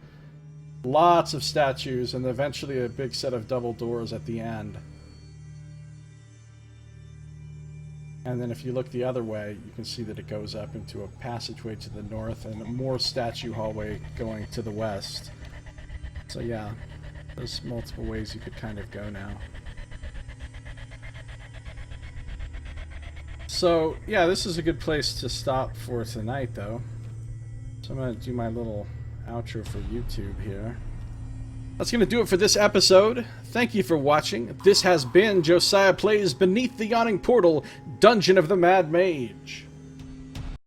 Lots of statues, and eventually a big set of double doors at the end. And then if you look the other way, you can see that it goes up into a passageway to the north and a more statue hallway going to the west. So yeah, there's multiple ways you could kind of go now. So yeah, this is a good place to stop for tonight, though. So I'm going to do my little outro for YouTube here. That's going to do it for this episode. Thank you for watching. This has been Josiah Plays Beneath the Yawning Portal, Dungeon of the Mad Mage.